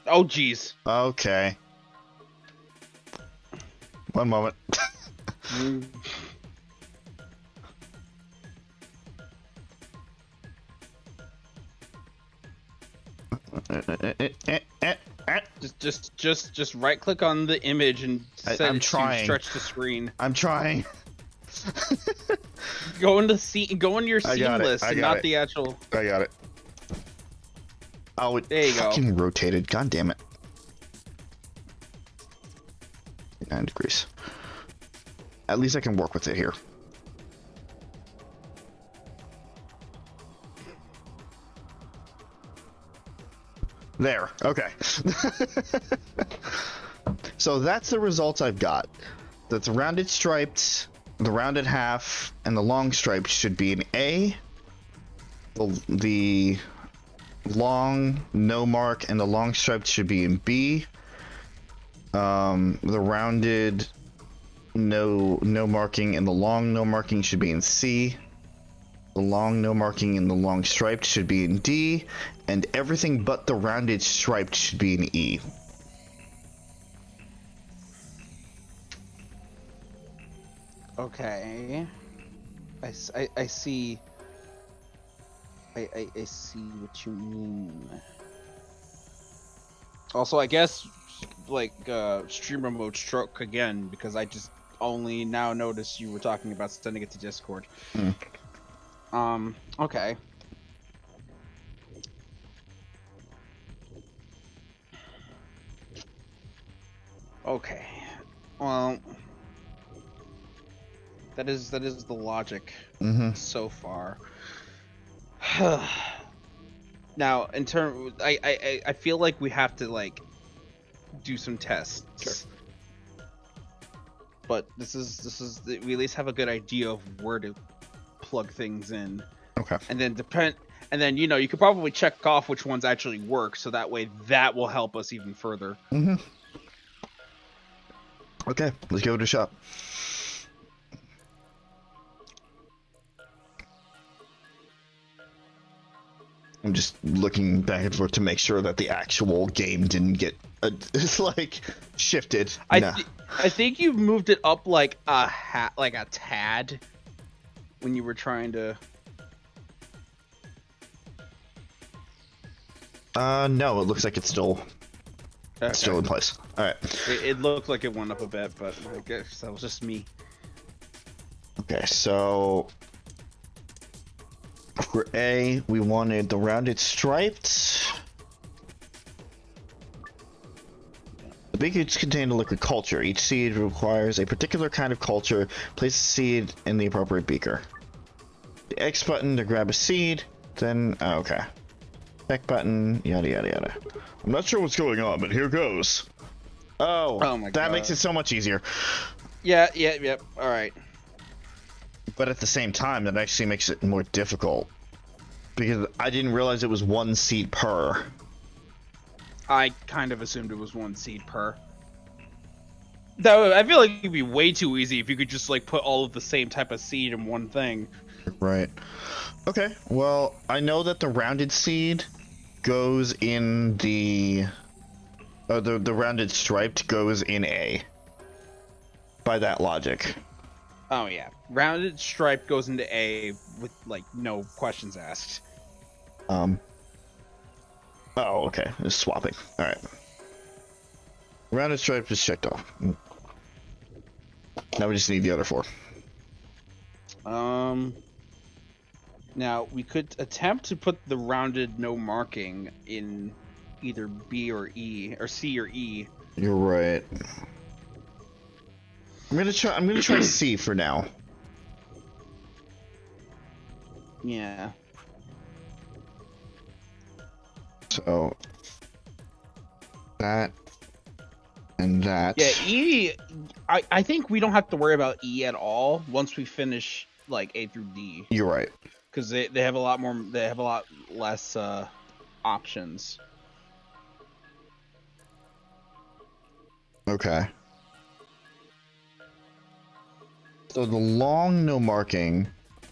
oh, geez. okay. One moment. Just right click on the image and set I'm it to trying. stretch the screen. I'm trying. Go into your scene got it. list I and got not it. the actual. I got it. Oh, it There you go. fucking rotated. God damn it. 9 degrees. At least I can work with it here. There. Okay. So that's the results I've got. That the rounded stripes, the rounded half, and the long stripes should be an A. The long no mark and the long stripes should be in B. The rounded no marking, and the long no marking should be in C. The long no marking and the long striped should be in D, and everything but the rounded striped should be in E. Okay. I see. I see what you mean. Also, I guess, like, streamer mode stroke again, because I just only now noticed you were talking about sending it to Discord. Okay. Okay. Well, that is the logic so far. Now, in turn, I feel like we have to like do some tests. Sure. But this is we at least have a good idea of where to plug things in. Okay. And then you know, you could probably check off which ones actually work, so that way that will help us even further. Okay, let's go to the shop. I'm just looking back and forth to make sure that the actual game didn't get it's like shifted. I think you moved it up like a tad when you were trying to. No, it looks like it's still in place. All right. It looked like it went up a bit, but I guess that was just me. Okay, so for A, we wanted the rounded striped. The beakers contain a liquid culture. Each seed requires a particular kind of culture. Place the seed in the appropriate beaker. The X button to grab a seed, then okay. Back button, yada yada yada. I'm not sure what's going on, but here goes. Oh my God. That makes it so much easier. Yeah. All right. But at the same time, that actually makes it more difficult. Because I didn't realize it was one seed per. I kind of assumed it was one seed per. Though I feel like it'd be way too easy if you could just like put all of the same type of seed in one thing. Right. Okay. Well, I know that the rounded seed goes in the rounded striped goes in A. By that logic. Oh yeah, rounded stripe goes into A with like no questions asked. Oh, okay. It's swapping. All right. Rounded stripe is checked off. Now we just need the other four. Now we could attempt to put the rounded no marking in either B or E or C or E. You're right. I'm gonna try C for now. Yeah. So that and that. Yeah, E. I think we don't have to worry about E at all once we finish like A through D. You're right. Because they have a lot more. They have a lot less options. Okay. So the long no marking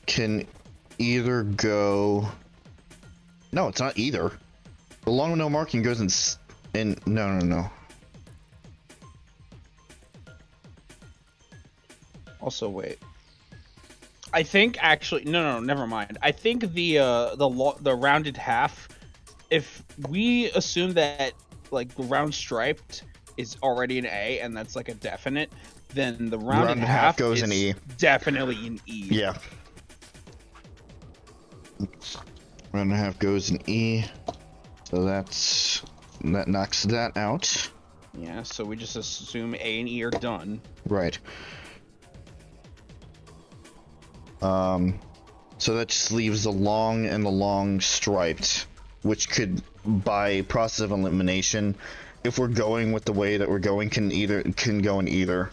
can either go. No, it's not either. The long no marking goes in. No. Also, wait. I think actually no, never mind. I think the rounded half. If we assume that like the round striped is already an A and that's like a definite, then the rounded half goes is in E. Definitely in E. Yeah. Rounded half goes in E. So that knocks that out. Yeah, so we just assume A and E are done. Right. So that just leaves the long and the long striped, which could, by process of elimination, if we're going with the way that we're going, can go in either.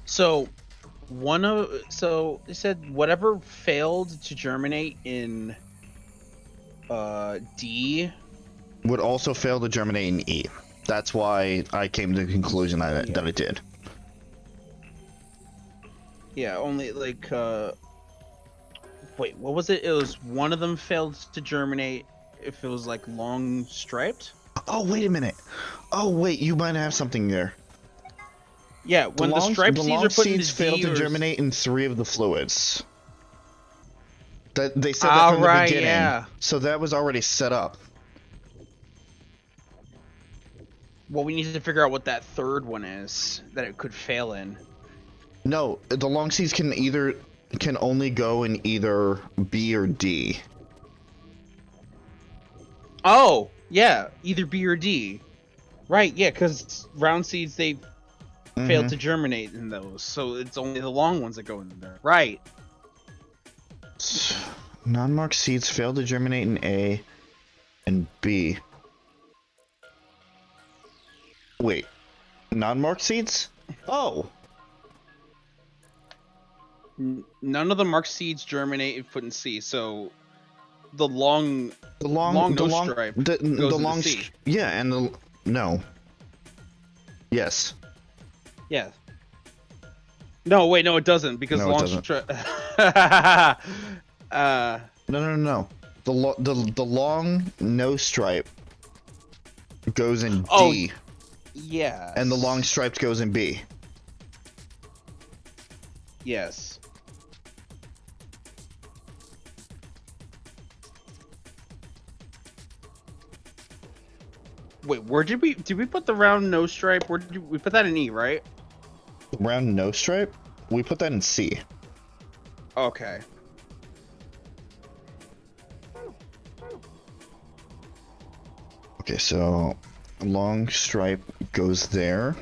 So they said whatever failed to germinate in D would also fail to germinate in E. That's why I came to the conclusion that I did. Yeah, only like wait, what was it? It was one of them failed to germinate if it was like long striped. Oh, wait a minute. Oh, wait, you might have something there. Yeah, when the striped the seeds long are put seeds into fail D to or germinate in 3 of the fluids. That they said that from the beginning. Yeah. So that was already set up. Well, we need to figure out what that third one is that it could fail in. No, the long seeds can only go in either B or D. Oh, yeah, either B or D. Right, yeah, because round seeds, they fail to germinate in those, so it's only the long ones that go in there. Right. Non-marked seeds fail to germinate in A and B. Wait, non-marked seeds? Oh. None of the marked seeds germinate if put in C, so the long stripe goes into C. Yeah, and no. Yes. Yeah. No, wait, no, it doesn't because No, it long doesn't. stripe. No. The long no stripe goes in Oh, D. Yeah. And the long striped goes in B. Yes. Wait, where did we put the round no stripe? Where did we put that in E, right? Round no stripe? We put that in C. Okay. Okay, so long stripe goes there.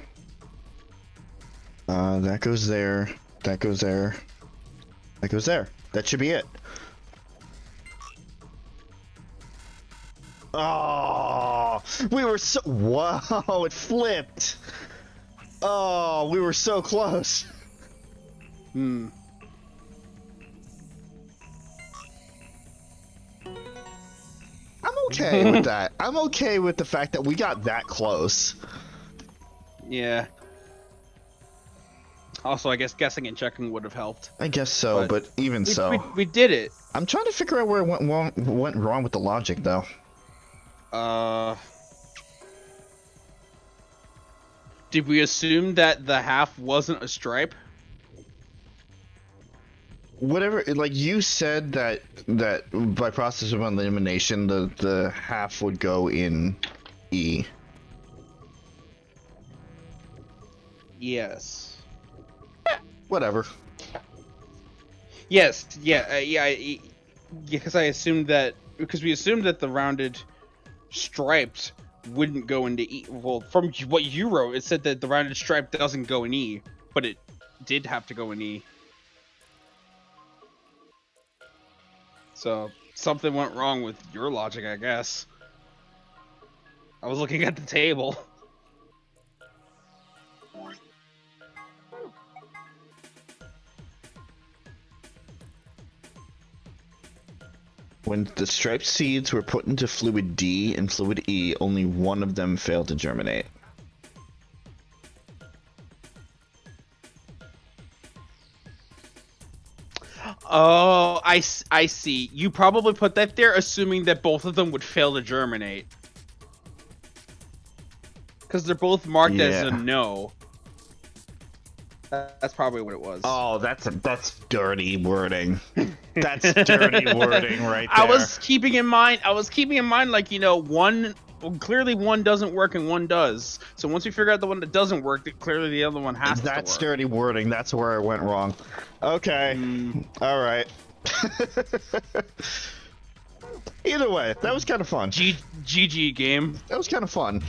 That goes there. That goes there. That goes there. That should be it. Oh, we were so... Wow, it flipped. Oh, we were so close. Hmm. I'm okay with that. I'm okay with the fact that we got that close. Yeah. Also, I guess guessing and checking would have helped. I guess so, but even so. We did it. I'm trying to figure out where it went wrong with the logic, though. Did we assume that the half wasn't a stripe? Whatever, like you said that by process of elimination, the half would go in E. Yes. Whatever. Yes. Yeah. Because I assumed that because we assumed that the rounded stripes wouldn't go into E. Well, from what you wrote, it said that the rounded stripe doesn't go in E, but it did have to go in E. So something went wrong with your logic, I guess. I was looking at the table. When the striped seeds were put into fluid D and fluid E, only one of them failed to germinate. Oh, I see. You probably put that there assuming that both of them would fail to germinate. Because they're both marked as a no. That's probably what it was. Oh, that's dirty wording. That's dirty wording right there. I was keeping in mind like, you know, one clearly one doesn't work and one does. So once we figure out the one that doesn't work, clearly the other one has to work. That's dirty wording. That's where I went wrong. Okay. All right. Either way, that was kind of fun. GG game. That was kind of fun.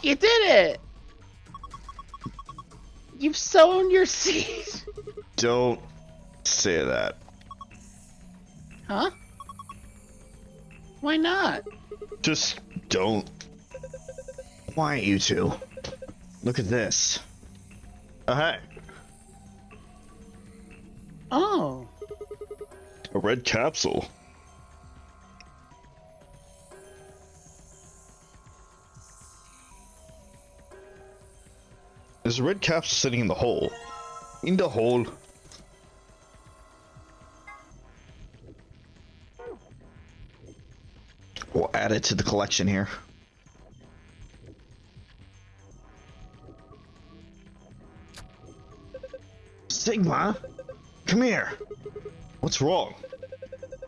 You did it! You've sown your seed! Don't say that. Huh? Why not? Just don't. Why, you two? Look at this. Oh, hey. Oh. A red capsule. There's a red capsule sitting in the hole. In the hole. We'll add it to the collection here. Sigma? Come here. What's wrong?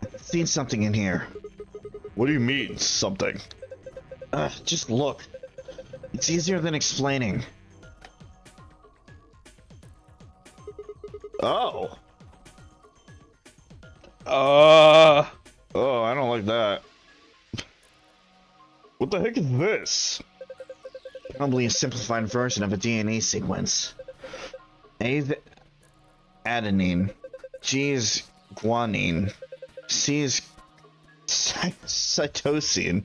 I've seen something in here. What do you mean, something? Just look. It's easier than explaining. Oh. Oh, I don't like that. What the heck is this? Probably a simplified version of a DNA sequence. A is adenine, G is guanine, C is cytosine.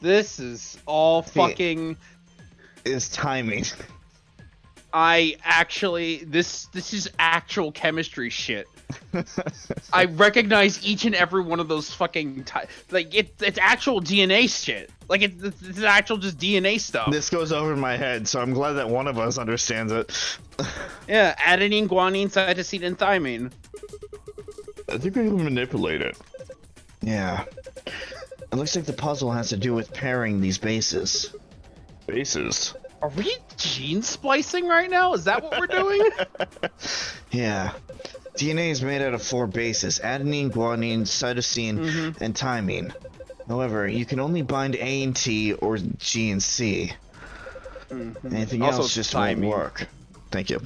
This is all fucking... Is timing. I actually... This is actual chemistry shit. I recognize each and every one of those fucking... Like, it's actual DNA shit. Like, it's actual just DNA stuff. This goes over my head, so I'm glad that one of us understands it. Yeah, adenine, guanine, cytosine, and thymine. I think we can manipulate it. Yeah. It looks like the puzzle has to do with pairing these bases. Bases? Are we gene splicing right now? Is that what we're doing? Yeah. DNA is made out of 4 bases: adenine, guanine, cytosine, and thymine. However, you can only bind A and T or G and C. Anything Also, else just thymine. won't work. Thank you.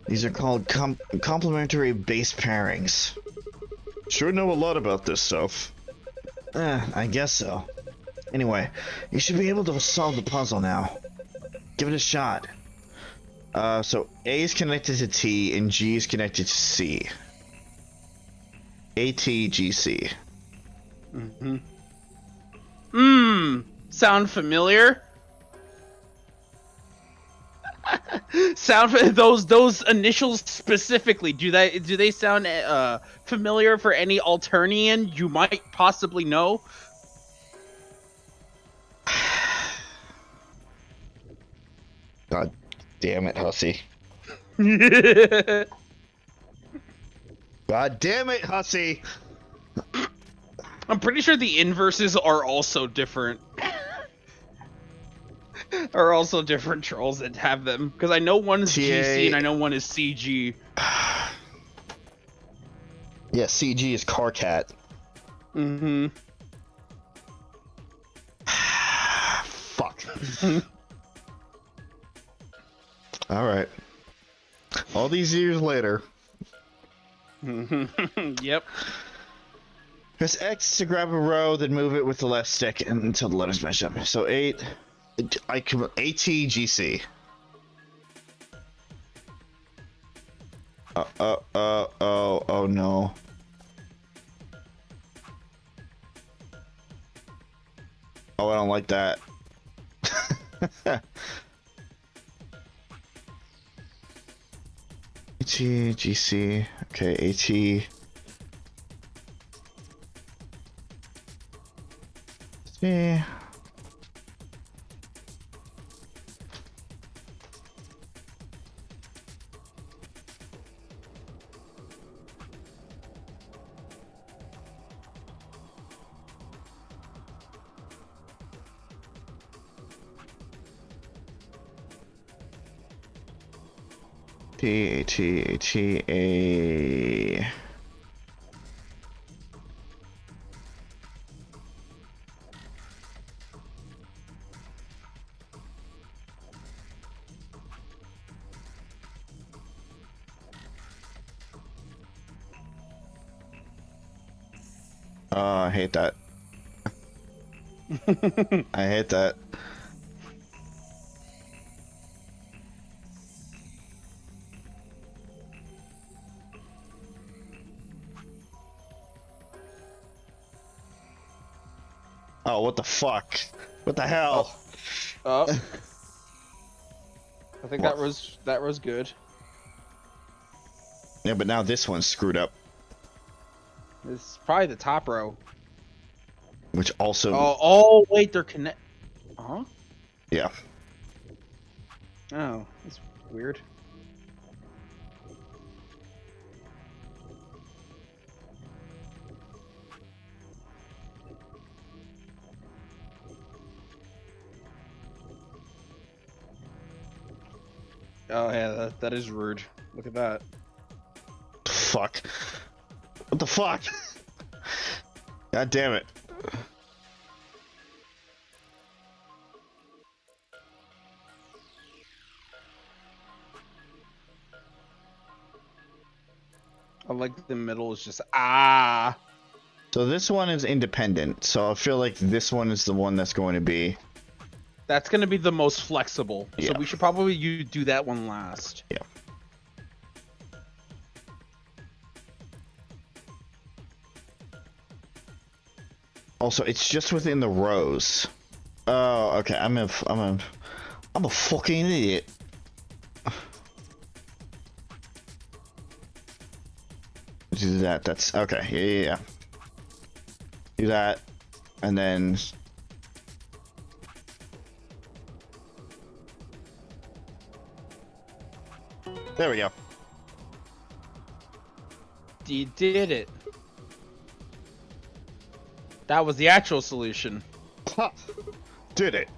These are called complementary base pairings. Sure know a lot about this stuff. I guess so. Anyway, you should be able to solve the puzzle now. Give it a shot. So A is connected to T and G is connected to C. ATGC. Sound familiar? Those initials specifically, do they sound familiar for any Alternian you might possibly know? God damn it, hussy. God damn it, hussy! I'm pretty sure the inverses are also different. Are also different trolls that have them. Because I know one is GC and I know one is CG. Yeah, CG is car cat. Fuck. Alright. All these years later. Yep. Press X to grab a row, then move it with the left stick until the letters match up. So 8... ATGC. Oh no. Oh, I don't like that. ATGC. Okay, AT. See. A. Oh, I hate that. I hate that. Oh, what the fuck? What the hell? Oh. I think that was good. Yeah, but now this one's screwed up. This is probably the top row. Which also... Oh wait, they're connect... Huh? Yeah. Oh, that's weird. Oh yeah, that is rude. Look at that. Fuck. What the fuck? God damn it. I like the middle is just ah. So this one is independent, so I feel like this one is the one that's going to be... That's gonna be the most flexible. Yeah. So we should probably do that one last. Yeah. Also, it's just within the rows. Oh, okay. I'm a fucking idiot. Do that. That's okay. Yeah. Do that, and then. There we go. You did it. That was the actual solution. Ha! Did it.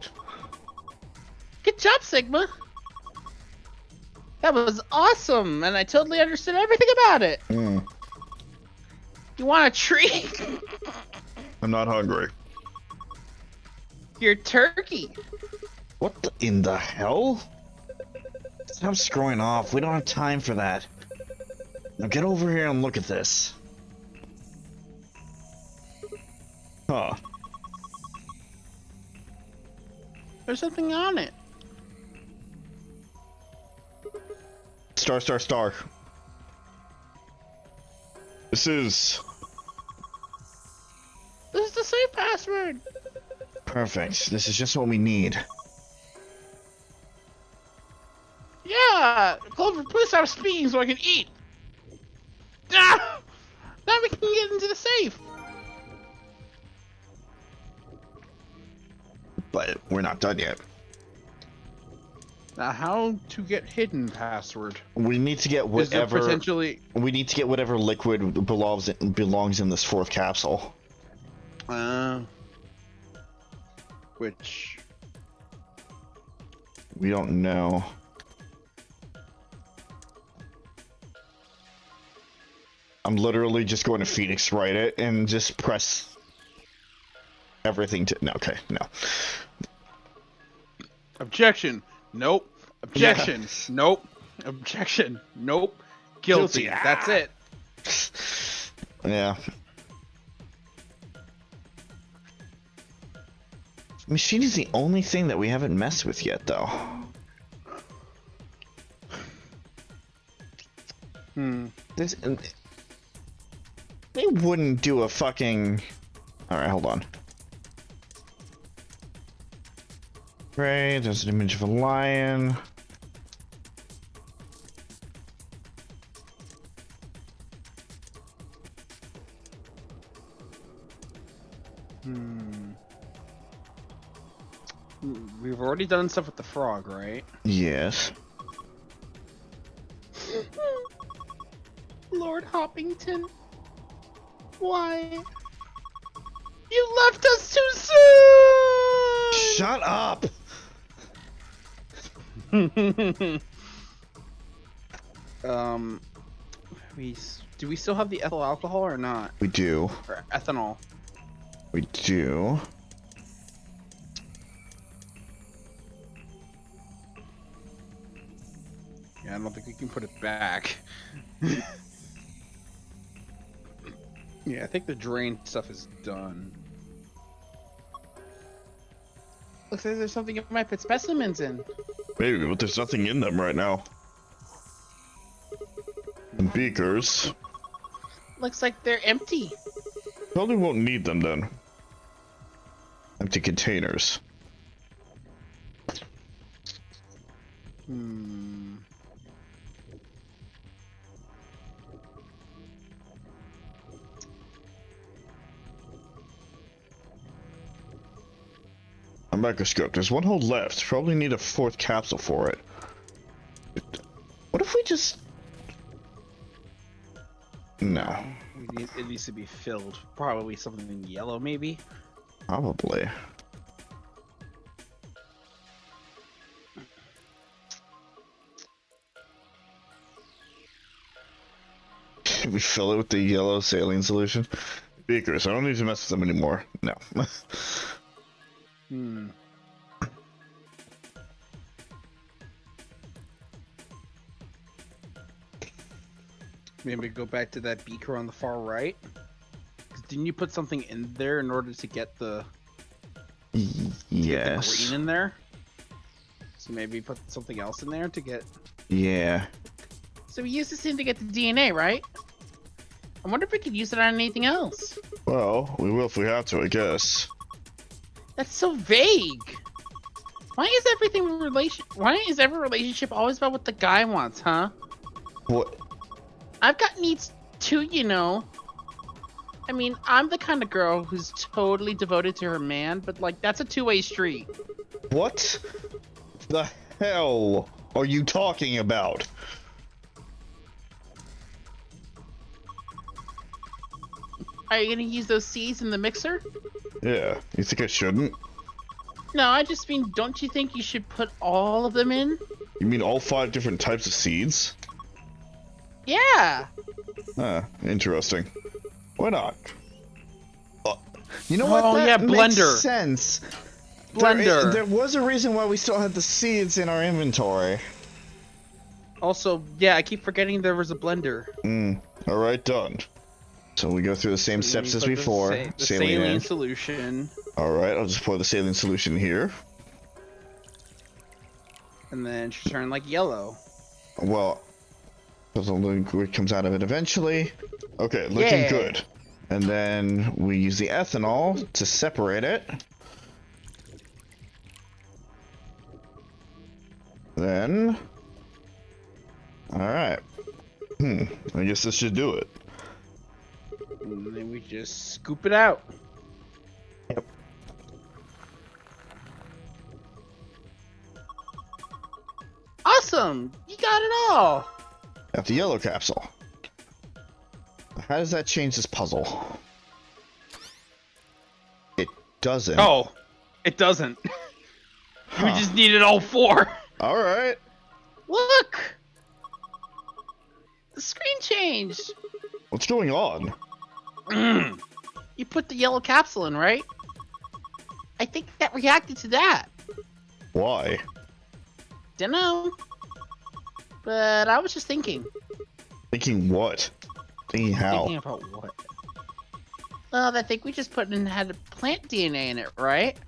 Good job, Sigma. That was awesome, and I totally understood everything about it. Mm. You want a treat? I'm not hungry. Your turkey. What in the hell? Stop screwing off. We don't have time for that. Now get over here and look at this. Huh. There's something on it. Star, star, star. This is This is the safe password. perfect. This is just what we need. Yeah, Clover, please stop speaking so I can eat. Ah! Now we can get into the safe. But we're not done yet. Now, how to get hidden password? We need to get Is there whatever. potentially? We need to get whatever liquid belongs in this fourth capsule. Which? We don't know. I'm literally just going to Phoenix write it and just press everything to. No, okay, no. Objection. Nope. Objection. Nope. Objection. Nope. Guilty. Guilty. That's it. Yeah. Machine is the only thing that we haven't messed with yet, though. This. They wouldn't do a fucking. Alright, hold on. Right, there's an image of a lion. We've already done stuff with the frog, right? Yes. Lord Hoppington. Why? You left us too soon! Shut up! Do we still have the ethyl alcohol or not? We do. Or ethanol? We do. Yeah, I don't think we can put it back. Yeah, I think the drain stuff is done. Looks like there's something you might put specimens in. Maybe, but there's nothing in them right now. And beakers. Looks like they're empty. Probably won't need them then. Empty containers. A microscope. There's one hole left. Probably need a fourth capsule for it. we just... No. It needs to be filled. Probably something in yellow, maybe. Probably. We fill it with the yellow saline solution. Beakers, I don't need to mess with them anymore. No. Maybe go back to that beaker on the far right. 'Cause didn't you put something in there in order to get the Yes. green in there? So maybe put something else in there to get. Yeah. So we use this thing to get the DNA, right? I wonder if we could use it on anything else. Well, we will if we have to, I guess. That's so vague. Why is every relationship always about what the guy wants, huh? What? I've got needs too, you know. I mean, I'm the kind of girl who's totally devoted to her man, but like that's a two-way street. What the hell are you talking about? Are you gonna use those seeds in the mixer? Yeah, you think I shouldn't? No, I just mean, don't you think you should put all of them in? You mean all 5 different types of seeds? Yeah. Huh, interesting. Why not? You know what? Oh, That yeah, makes blender. sense. Blender. There was a reason why we still had the seeds in our inventory. Also, yeah, I keep forgetting there was a blender. Alright, done. So we go through the same steps as before. The saline solution. Alright, I'll just pour the saline solution here. And then it should turn like yellow. Well, the liquid comes out of it eventually. Okay, looking good. And then we use the ethanol to separate it. Then... Alright. I guess this should do it. And then we just scoop it out. Yep. Awesome! You got it all! Got the yellow capsule. How does that change this puzzle? It doesn't. Oh, it doesn't. Huh. We just needed all 4. Alright. Look! The screen changed! What's going on? You put the yellow capsule in, right? I think that reacted to that. Why? Dunno. But I was just thinking. Thinking what? Thinking how? Thinking about what? Well, I think we just had plant DNA in it, right?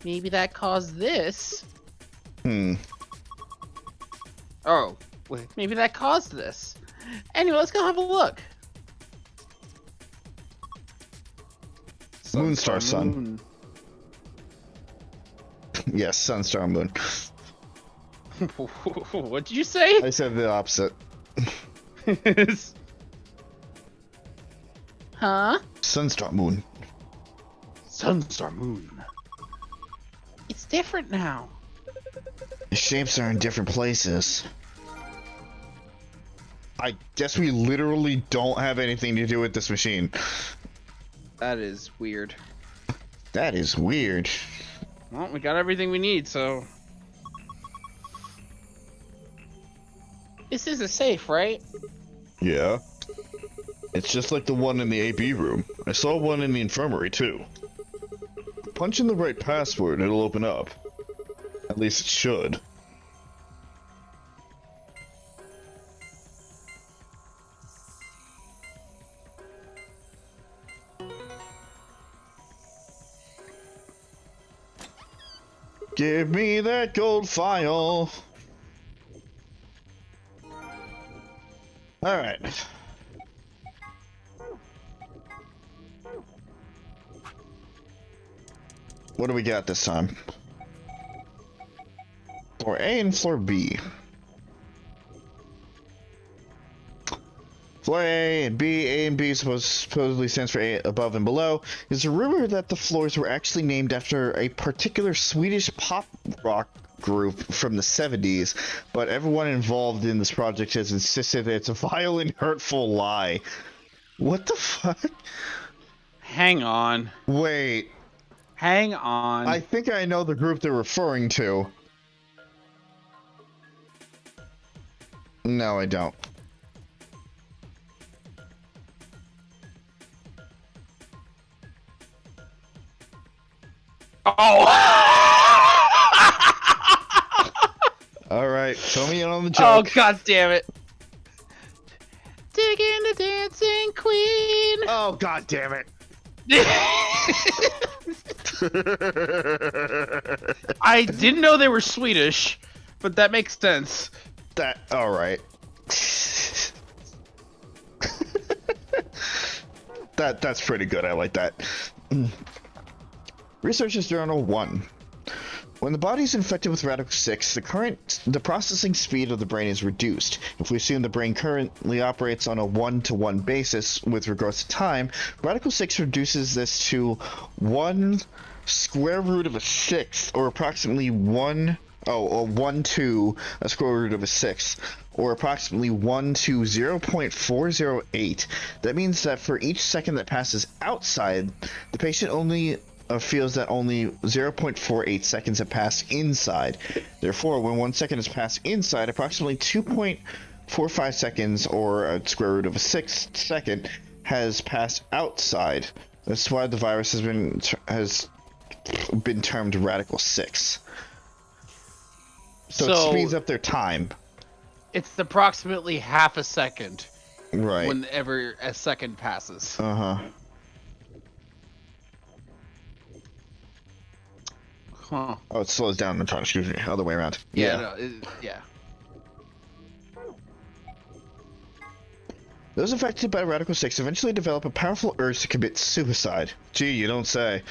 Maybe that caused this. Oh, wait. Maybe that caused this. Anyway, let's go have a look. Moonstar Sun. Yes, Sun Star Moon. What did you say? I said the opposite. Huh? Sunstar Moon. Sunstar Moon. It's different now. The shapes are in different places. I guess we literally don't have anything to do with this machine. That is weird. That is weird. Well, we got everything we need, so... This is a safe, right? Yeah. It's just like the one in the AB room. I saw one in the infirmary, too. Punch in the right password and it'll open up. At least it should. Give me that gold file. Alright. What do we got this time? Floor A and floor B. Floor A and B. A and B supposedly stands for A, above and below. There's a rumor that the floors were actually named after a particular Swedish pop rock group from the 70s, but everyone involved in this project has insisted that it's a vile and hurtful lie. What the fuck? Hang on. Wait. Hang on. I think I know the group they're referring to. No, I don't. Oh! Alright, fill me in on the Oh, joke. god damn it. Digging the dancing queen. Oh, god damn it. I didn't know they were Swedish, but that makes sense. Alright. That's pretty good, I like that. Researchers Journal 1. When the body is infected with Radical 6, the processing speed of the brain is reduced. If we assume the brain currently operates on a 1-to-1 basis with regards to time, Radical 6 reduces this to 1 square root of a sixth, or approximately 1 to a square root of a sixth, or approximately 1 to 0.408. That means that for each second that passes outside, the patient only feels that only 0.48 seconds have passed inside. Therefore, when 1 second has passed inside, approximately 2.45 seconds, or a square root of a sixth second, has passed outside. That's why the virus has been termed Radical 6. So it speeds up their time. It's approximately half a second. Right. Whenever a second passes. Uh-huh. Huh. Oh, it slows down the time. Excuse me. Other way around. Yeah. No, yeah. Those affected by Radical 6 eventually develop a powerful urge to commit suicide. Gee, you don't say.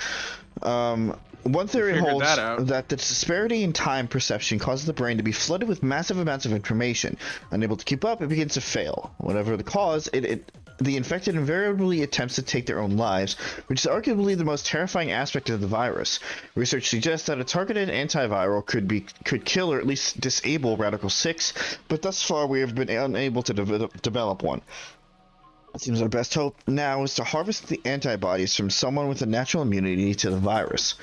One theory holds that the disparity in time perception causes the brain to be flooded with massive amounts of information. Unable to keep up, it begins to fail. Whatever the cause, the infected invariably attempts to take their own lives, which is arguably the most terrifying aspect of the virus. Research suggests that a targeted antiviral could kill or at least disable Radical 6, but thus far we have been unable to develop one. It seems our best hope now is to harvest the antibodies from someone with a natural immunity to the virus.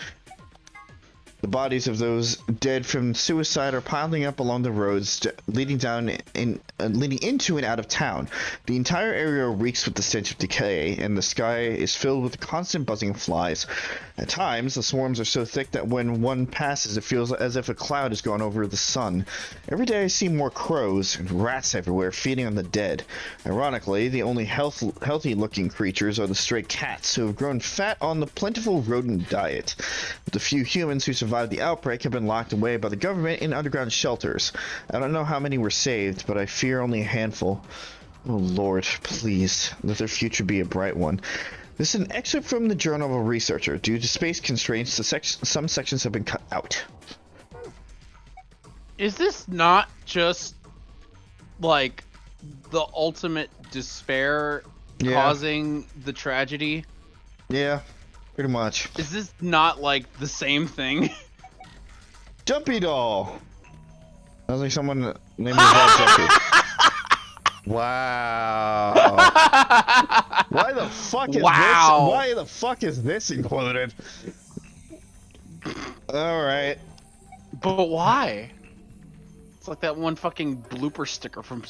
The bodies of those dead from suicide are piling up along the roads leading into and out of town. The entire area reeks with the stench of decay, and the sky is filled with the constant buzzing of flies. At times, the swarms are so thick that when one passes, it feels as if a cloud has gone over the sun. Every day I see more crows and rats everywhere feeding on the dead. Ironically, the only healthy-looking creatures are the stray cats, who have grown fat on the plentiful rodent diet. The few humans who survived the outbreak have been locked away by the government in underground shelters. I don't know how many were saved, but I fear only a handful. Oh Lord, please, let their future be a bright one. This is an excerpt from the Journal of a Researcher. Due to space constraints, some sections have been cut out. Is this not just, like, the ultimate despair causing the tragedy? Yeah, pretty much. Is this not, like, the same thing? Jumpy Doll! Sounds like someone named his Jumpy. Wow. Why the fuck is this? Why the fuck is this included? Alright. But why? It's like that one fucking blooper sticker from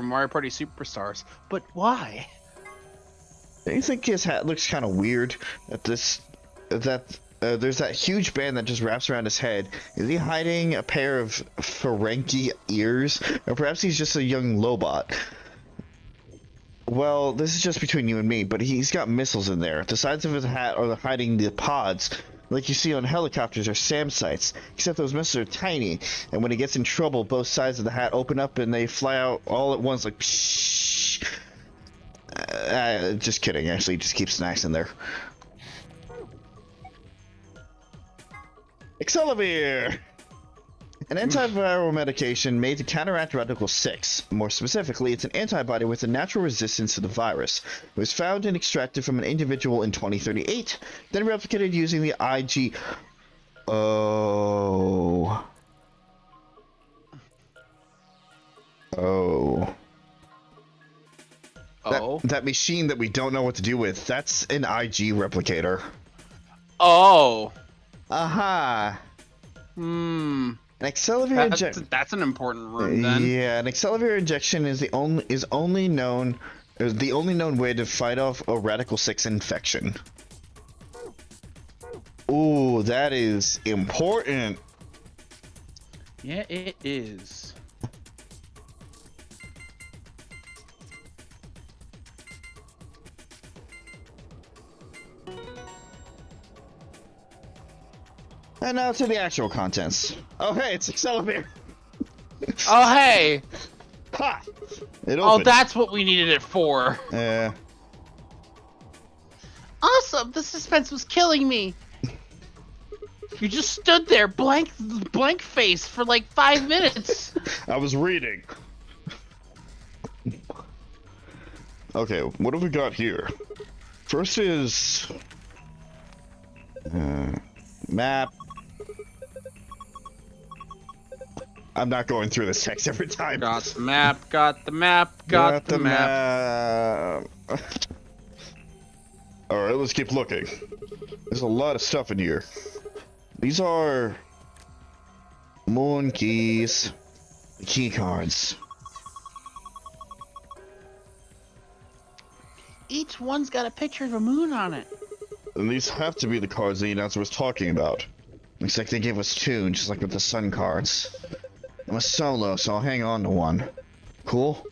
Mario Party Superstars. But why? Do you think his hat looks kind of weird at this? There's that huge band that just wraps around his head. Is he hiding a pair of Ferengi ears? Or perhaps he's just a young Lobot? Well, this is just between you and me, but he's got missiles in there. The sides of his hat are hiding the pods, like you see on helicopters or SAM sites, except those missiles are tiny, and when he gets in trouble, both sides of the hat open up and they fly out all at once like pshh. Just kidding, actually, just keep snacks in there. Excalibur! An antiviral medication made to counteract Radical 6. More specifically, it's an antibody with a natural resistance to the virus. It was found and extracted from an individual in 2038, then replicated using the IG... Oh... Oh. Oh. That machine that we don't know what to do with, that's an IG replicator. Oh. Aha. Hmm. An accelerator injection. That's an important room then. Yeah, an accelerator injection is the only known way to fight off a Radical 6 infection. Ooh, that is important. Yeah, it is. And now to the actual contents. Oh, hey, it's accelerator. Oh, hey. Ha! It Oh, opened. that's what we needed it for. Yeah. Awesome. The suspense was killing me. You just stood there, blank face for like 5 minutes. I was reading. Okay, what have we got here? First is map. I'm not going through this text every time. Got the map, got the map, got the map. Alright, let's keep looking. There's a lot of stuff in here. These are moon keys, key cards. Each one's got a picture of a moon on it. And these have to be the cards the announcer was talking about. Looks like they gave us two, just like with the sun cards. I'm a solo, so I'll hang on to one. Cool?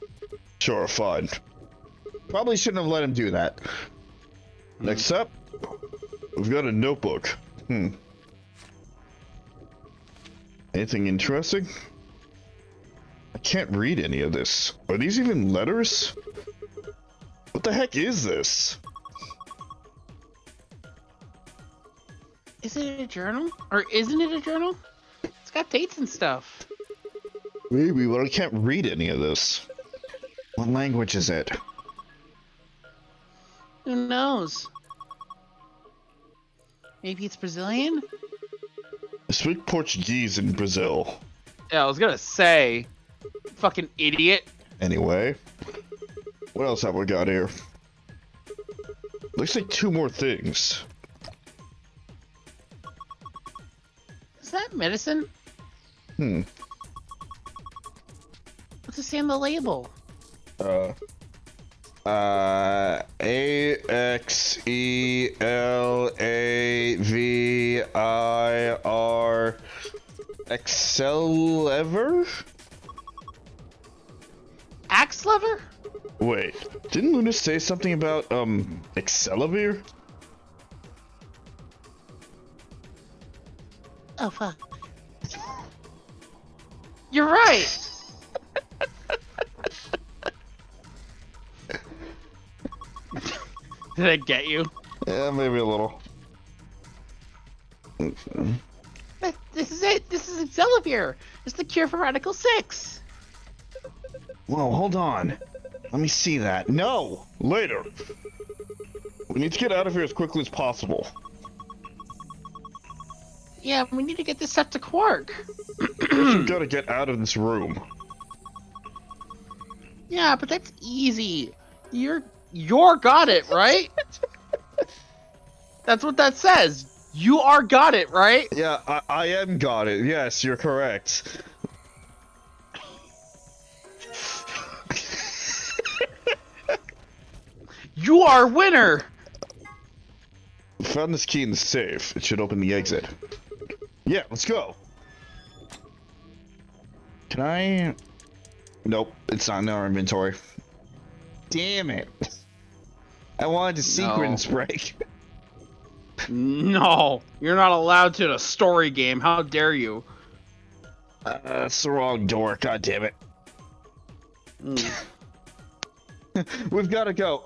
Sure, fine. Probably shouldn't have let him do that. Next up, we've got a notebook. Anything interesting? I can't read any of this. Are these even letters? What the heck is this? Is it a journal? Or isn't it a journal? It's got dates and stuff. Maybe, but I can't read any of this. What language is it? Who knows? Maybe it's Brazilian? I speak Portuguese in Brazil. Yeah, I was gonna say. Fucking idiot. Anyway. What else have we got here? Looks like two more things. Is that medicine? What's it say on the label? AXELAVIR Excel lever? Axe lever? Wait, didn't Luna say something about Excalibur? Oh fuck. You're right! Did I get you? Yeah, maybe a little. This is it! This is Excalibur! It's the cure for Radical 6! Whoa, hold on. Let me see that. No! Later! We need to get out of here as quickly as possible. Yeah, we need to get this stuff to Quark. We've got to get out of this room. Yeah, but that's easy. You're got it, right? That's what that says. You are got it, right? Yeah, I am got it. Yes, you're correct. You are winner! Found this key in the safe. It should open the exit. Yeah, let's go. Can I... Nope, it's not in our inventory. Damn it. I wanted to sequence break. No, you're not allowed to in a story game. How dare you? That's the wrong door. God damn it. We've got to go.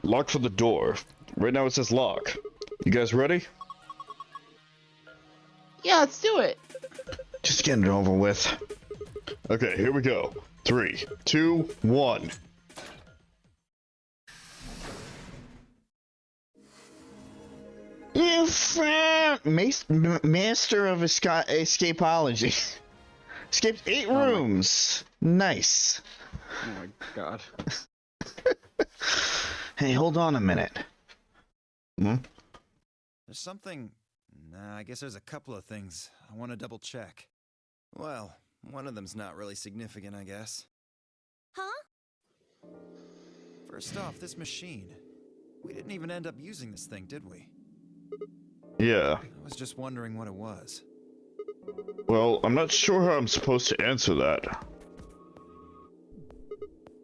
Lock for the door. Right now it says lock. You guys ready? Yeah, let's do it. Just getting it over with. Okay, here we go. 3, 2, 1. Master of escapology. Escaped 8 rooms. Nice. Oh my god. Hey, hold on a minute. Hmm? There's something... Nah, I guess there's a couple of things I want to double check. Well, one of them's not really significant, I guess. Huh? First off, this machine. We didn't even end up using this thing, did we? Yeah. I was just wondering what it was. Well, I'm not sure how I'm supposed to answer that.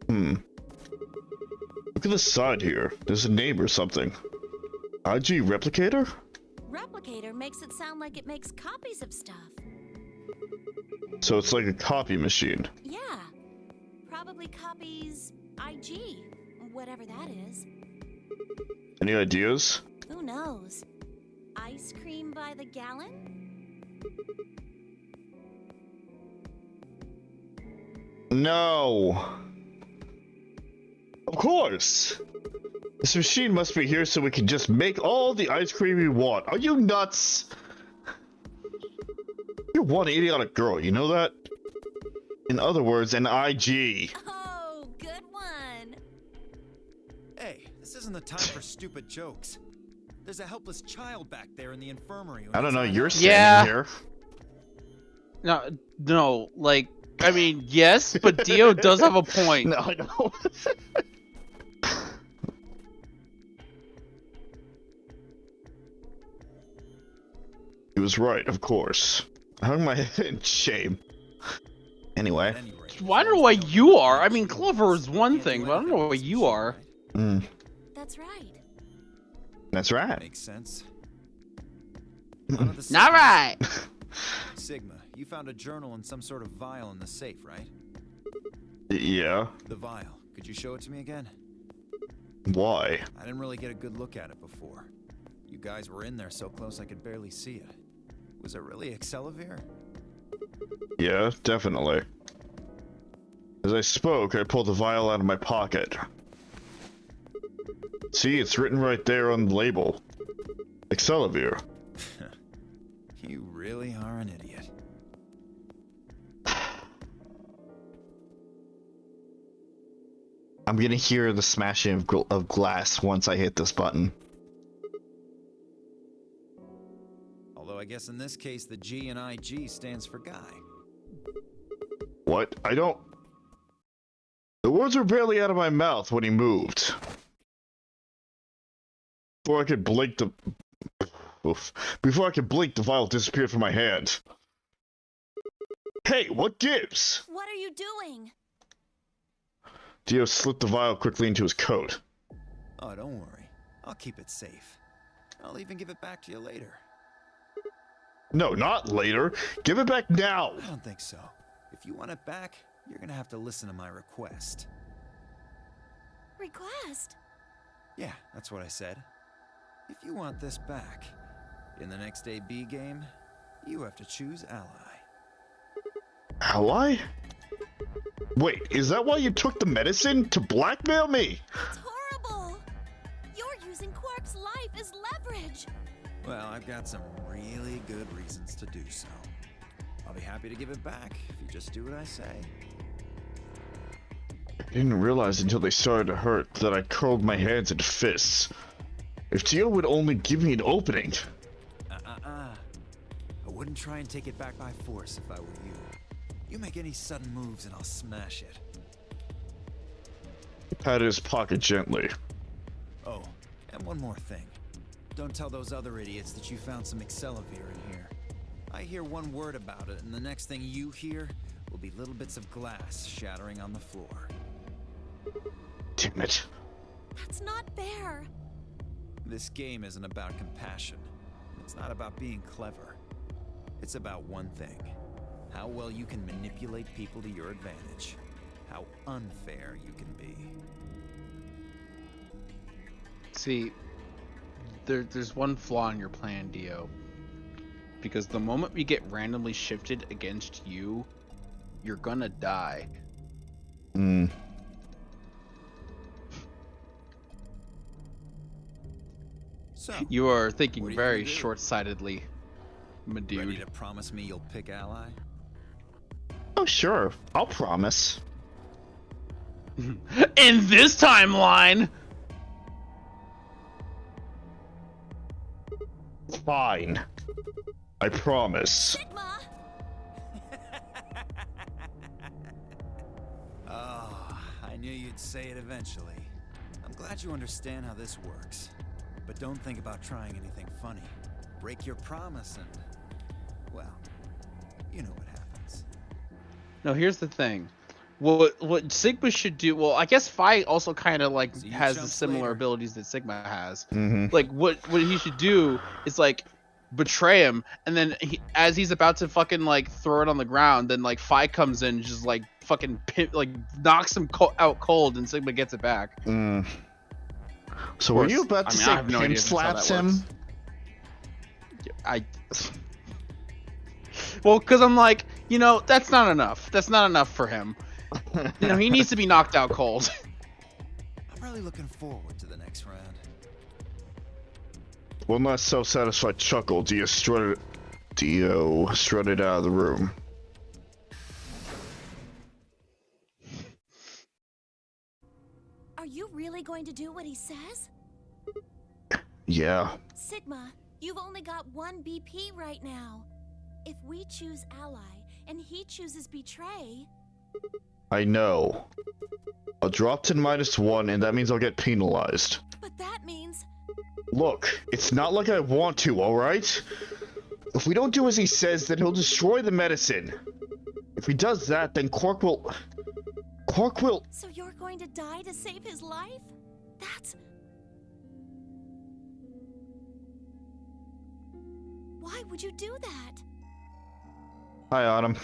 Look at the side here. There's a name or something. IG Replicator? Replicator makes it sound like it makes copies of stuff. So it's like a copy machine. Yeah. Probably copies IG, whatever that is. Any ideas? Who knows? Ice cream by the gallon? No. Of course. This machine must be here so we can just make all the ice cream we want. Are you nuts? You're one idiotic girl, you know that? In other words, an IG. Oh, good one. Hey, this isn't the time for stupid jokes. There's a helpless child back there in the infirmary. I don't know, you're Yeah. standing here. No, like, I mean, yes, but Dio does have a point. No, I know. He was right, of course. I hung my head in shame. Anyway. Well, I don't know why you are. I mean, clever is one thing, but I don't know why you are. That's right. That's right. Makes sense. Not right. Sigma, you found a journal and some sort of vial in the safe, right? Yeah. The vial. Could you show it to me again? Why? I didn't really get a good look at it before. You guys were in there so close I could barely see it. Was it really Excelavir? Yeah, definitely. As I spoke, I pulled the vial out of my pocket. See, it's written right there on the label. Excelavir. You really are an idiot. I'm gonna hear the smashing of glass once I hit this button. Although I guess in this case the G in IG stands for guy. What? I don't... The words were barely out of my mouth when he moved. Before I could blink the... Oof. Before I could blink, the vial disappeared from my hand. Hey, what gives? What are you doing? Dio slipped the vial quickly into his coat. Oh, don't worry. I'll keep it safe. I'll even give it back to you later. No, not later. Give it back now. I don't think so. If you want it back, you're gonna have to listen to my request. Request? Yeah, that's what I said. If you want this back, in the next AB game, you have to choose ally. Ally? Wait, is that why you took the medicine? To blackmail me? It's horrible! You're using Quark's life as leverage! Well, I've got some really good reasons to do so. I'll be happy to give it back if you just do what I say. I didn't realize until they started to hurt that I curled my hands into fists. If Dio would only give me an opening. I wouldn't try and take it back by force if I were you. You make any sudden moves and I'll smash it. He patted his pocket gently. Oh, and one more thing. Don't tell those other idiots that you found some Excelavir in here. I hear one word about it, and the next thing you hear will be little bits of glass shattering on the floor. Damn it. That's not fair. This game isn't about compassion. It's not about being clever. It's about one thing. How well you can manipulate people to your advantage. How unfair you can be. See, there's one flaw in your plan, Dio. Because the moment we get randomly shifted against you, you're gonna die. So, You are thinking what are you very gonna do? short-sightedly, my ready dude. to promise me you'll pick ally? Oh, sure. I'll promise. In this timeline! Fine. I promise. Sigma! Oh, I knew you'd say it eventually. I'm glad you understand how this works. But don't think about trying anything funny. Break your promise and, well, you know what happens. No, here's the thing. What Sigma should do, well, I guess Phi also kind of like See you has the chumps similar later. abilities that Sigma has. Mm-hmm. Like what he should do is like betray him, and then as he's about to fucking like throw it on the ground, then like Phi comes in and just like fucking like knocks him out cold, and Sigma gets it back. Mm. So were you about to I say have no pimp idea if that's how slaps that him? works. Well, because I'm like, that's not enough. That's not enough for him. He needs to be knocked out cold. I'm really looking forward to the next round. One last self-satisfied chuckle, Dio strutted out of the room. Are you really going to do what he says? Yeah. Sigma, you've only got one BP right now. If we choose ally and he chooses betray... I know. I'll drop to -1 and that means I'll get penalized. But that means... Look, it's not like I want to, alright? If we don't do as he says, then he'll destroy the medicine. If he does that, then Quark will... So you're going to die to save his life? That's... Why would you do that? Hi, Autumn.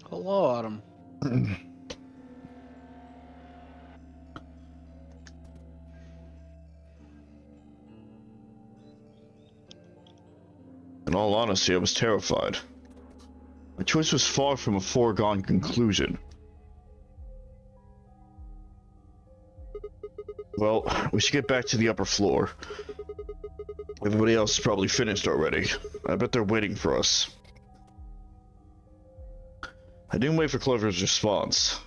Hello, Autumn. In all honesty, I was terrified. My choice was far from a foregone conclusion. Well, we should get back to the upper floor. Everybody else is probably finished already. I bet they're waiting for us. I didn't wait for Clover's response.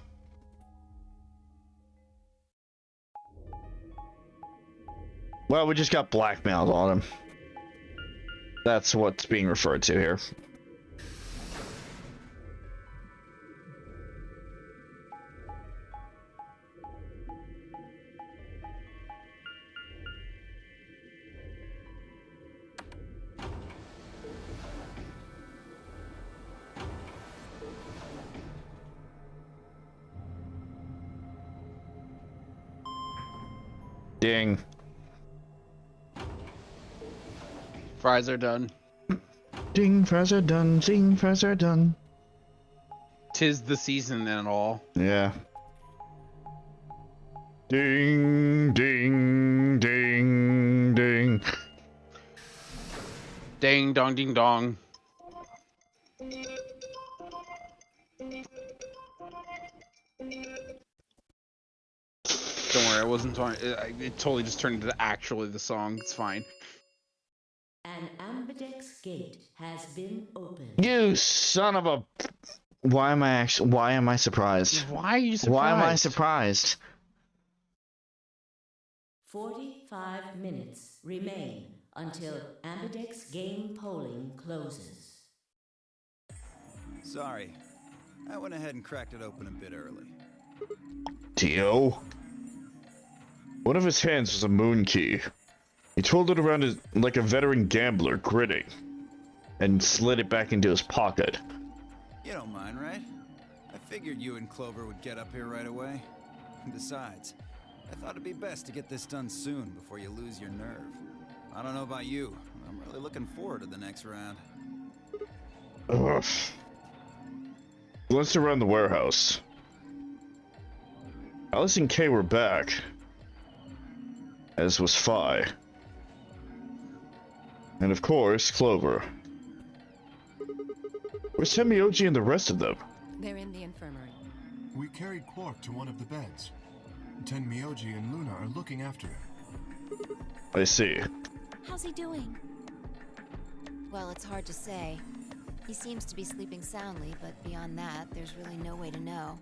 Well, we just got blackmailed on him. That's what's being referred to here. Ding. Fries are done. Ding, fries are done. Ding, fries are done. 'Tis the season and all. Yeah. Ding, ding, ding, ding. Ding dong ding dong. Don't worry, I wasn't talking. It totally just turned into actually the song. It's fine. An ambidex gate has been opened. You son of a... Why am I surprised? Why are you surprised? Why am I surprised? 45 minutes remain until ambidex game polling closes. Sorry. I went ahead and cracked it open a bit early. Dio? One of his hands was a moon key. He twirled it around like a veteran gambler, grinning, and slid it back into his pocket. You don't mind, right? I figured you and Clover would get up here right away. Besides, I thought it'd be best to get this done soon before you lose your nerve. I don't know about you, I'm really looking forward to the next round. Ugh. Glanced around the warehouse. Alice and Kay were back, as was Phi. And of course, Clover. Where's Tenmyoji and the rest of them? They're in the infirmary. We carried Quark to one of the beds. Tenmyoji and Luna are looking after him. I see. How's he doing? Well, it's hard to say. He seems to be sleeping soundly, but beyond that, there's really no way to know.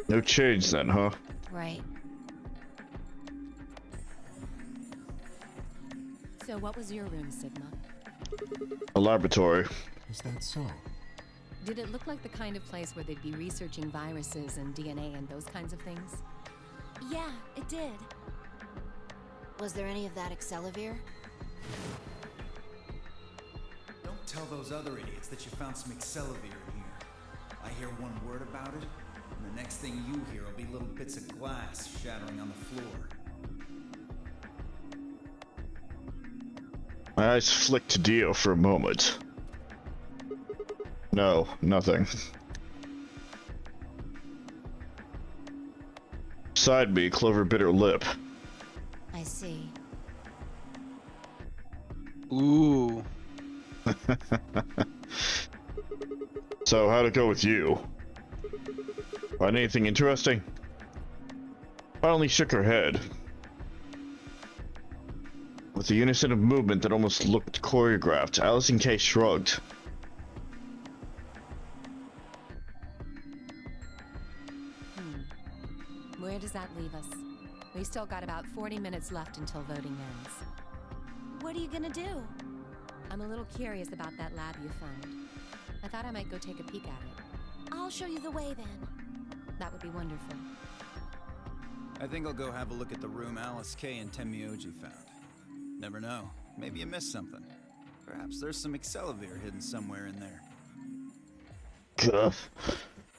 No change then, huh? Right. So what was your room, Sigma? A laboratory. Is that so? Did it look like the kind of place where they'd be researching viruses and DNA and those kinds of things? Yeah, it did. Was there any of that Excelavir? Don't tell those other idiots that you found some Excelavir in here. I hear one word about it, and the next thing you hear will be little bits of glass shattering on the floor. My eyes flicked to Dio for a moment. No, nothing. Beside me, Clover bit her lip. I see. Ooh. So, how'd it go with you? Find anything interesting? Finally shook her head. With a unison of movement that almost looked choreographed, Allison K shrugged. Where does that leave us? We've still got about 40 minutes left until voting ends. What are you gonna do? I'm a little curious about that lab you found. I thought I might go take a peek at it. I'll show you the way then. That would be wonderful. I think I'll go have a look at the room Alice K and Tenmyoji found. Never know. Maybe you missed something. Perhaps there's some Excelavir hidden somewhere in there. Ugh.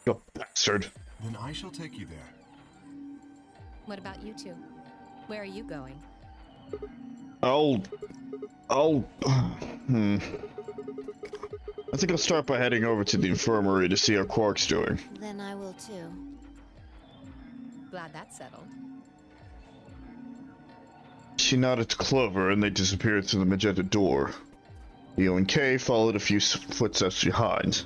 You bastard. Then I shall take you there. What about you two? Where are you going? I think I'll start by heading over to the infirmary to see how Quark's doing. Then I will too. Glad that's settled. She nodded to Clover and they disappeared through the magenta door. Leo and Kay followed a few footsteps behind.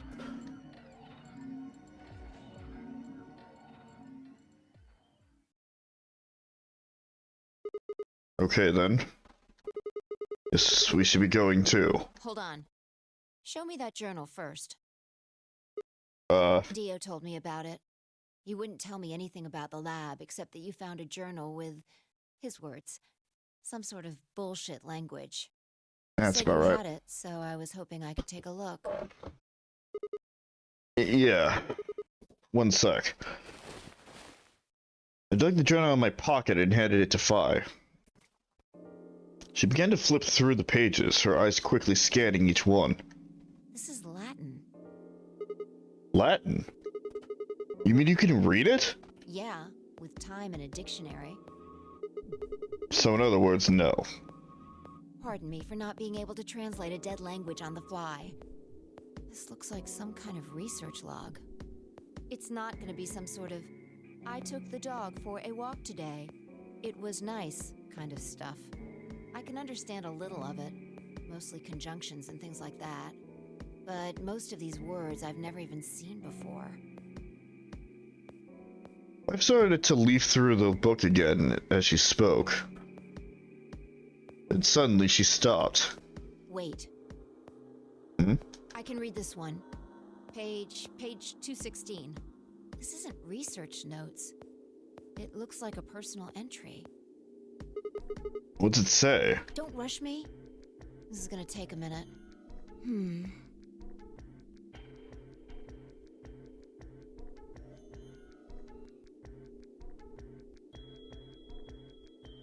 Okay then. Yes, we should be going too. Hold on. Show me that journal first. Dio told me about it. You wouldn't tell me anything about the lab except that you found a journal with, his words, some sort of bullshit language. That's Said about you right. had it, so I was hoping I could take a look. Yeah. One sec. I dug the journal out of my pocket and handed it to Phi. She began to flip through the pages, her eyes quickly scanning each one. This is Latin. Latin? You mean you can read it? Yeah, with time and a dictionary. So in other words, no. Pardon me for not being able to translate a dead language on the fly. This looks like some kind of research log. It's not going to be some sort of, I took the dog for a walk today. It was nice kind of stuff. I can understand a little of it, mostly conjunctions and things like that. But most of these words I've never even seen before. I've started to leaf through the book again as she spoke. And suddenly she stopped. Wait. Hmm? I can read this one. Page 216. This isn't research notes. It looks like a personal entry. What's it say? Don't rush me. This is gonna take a minute.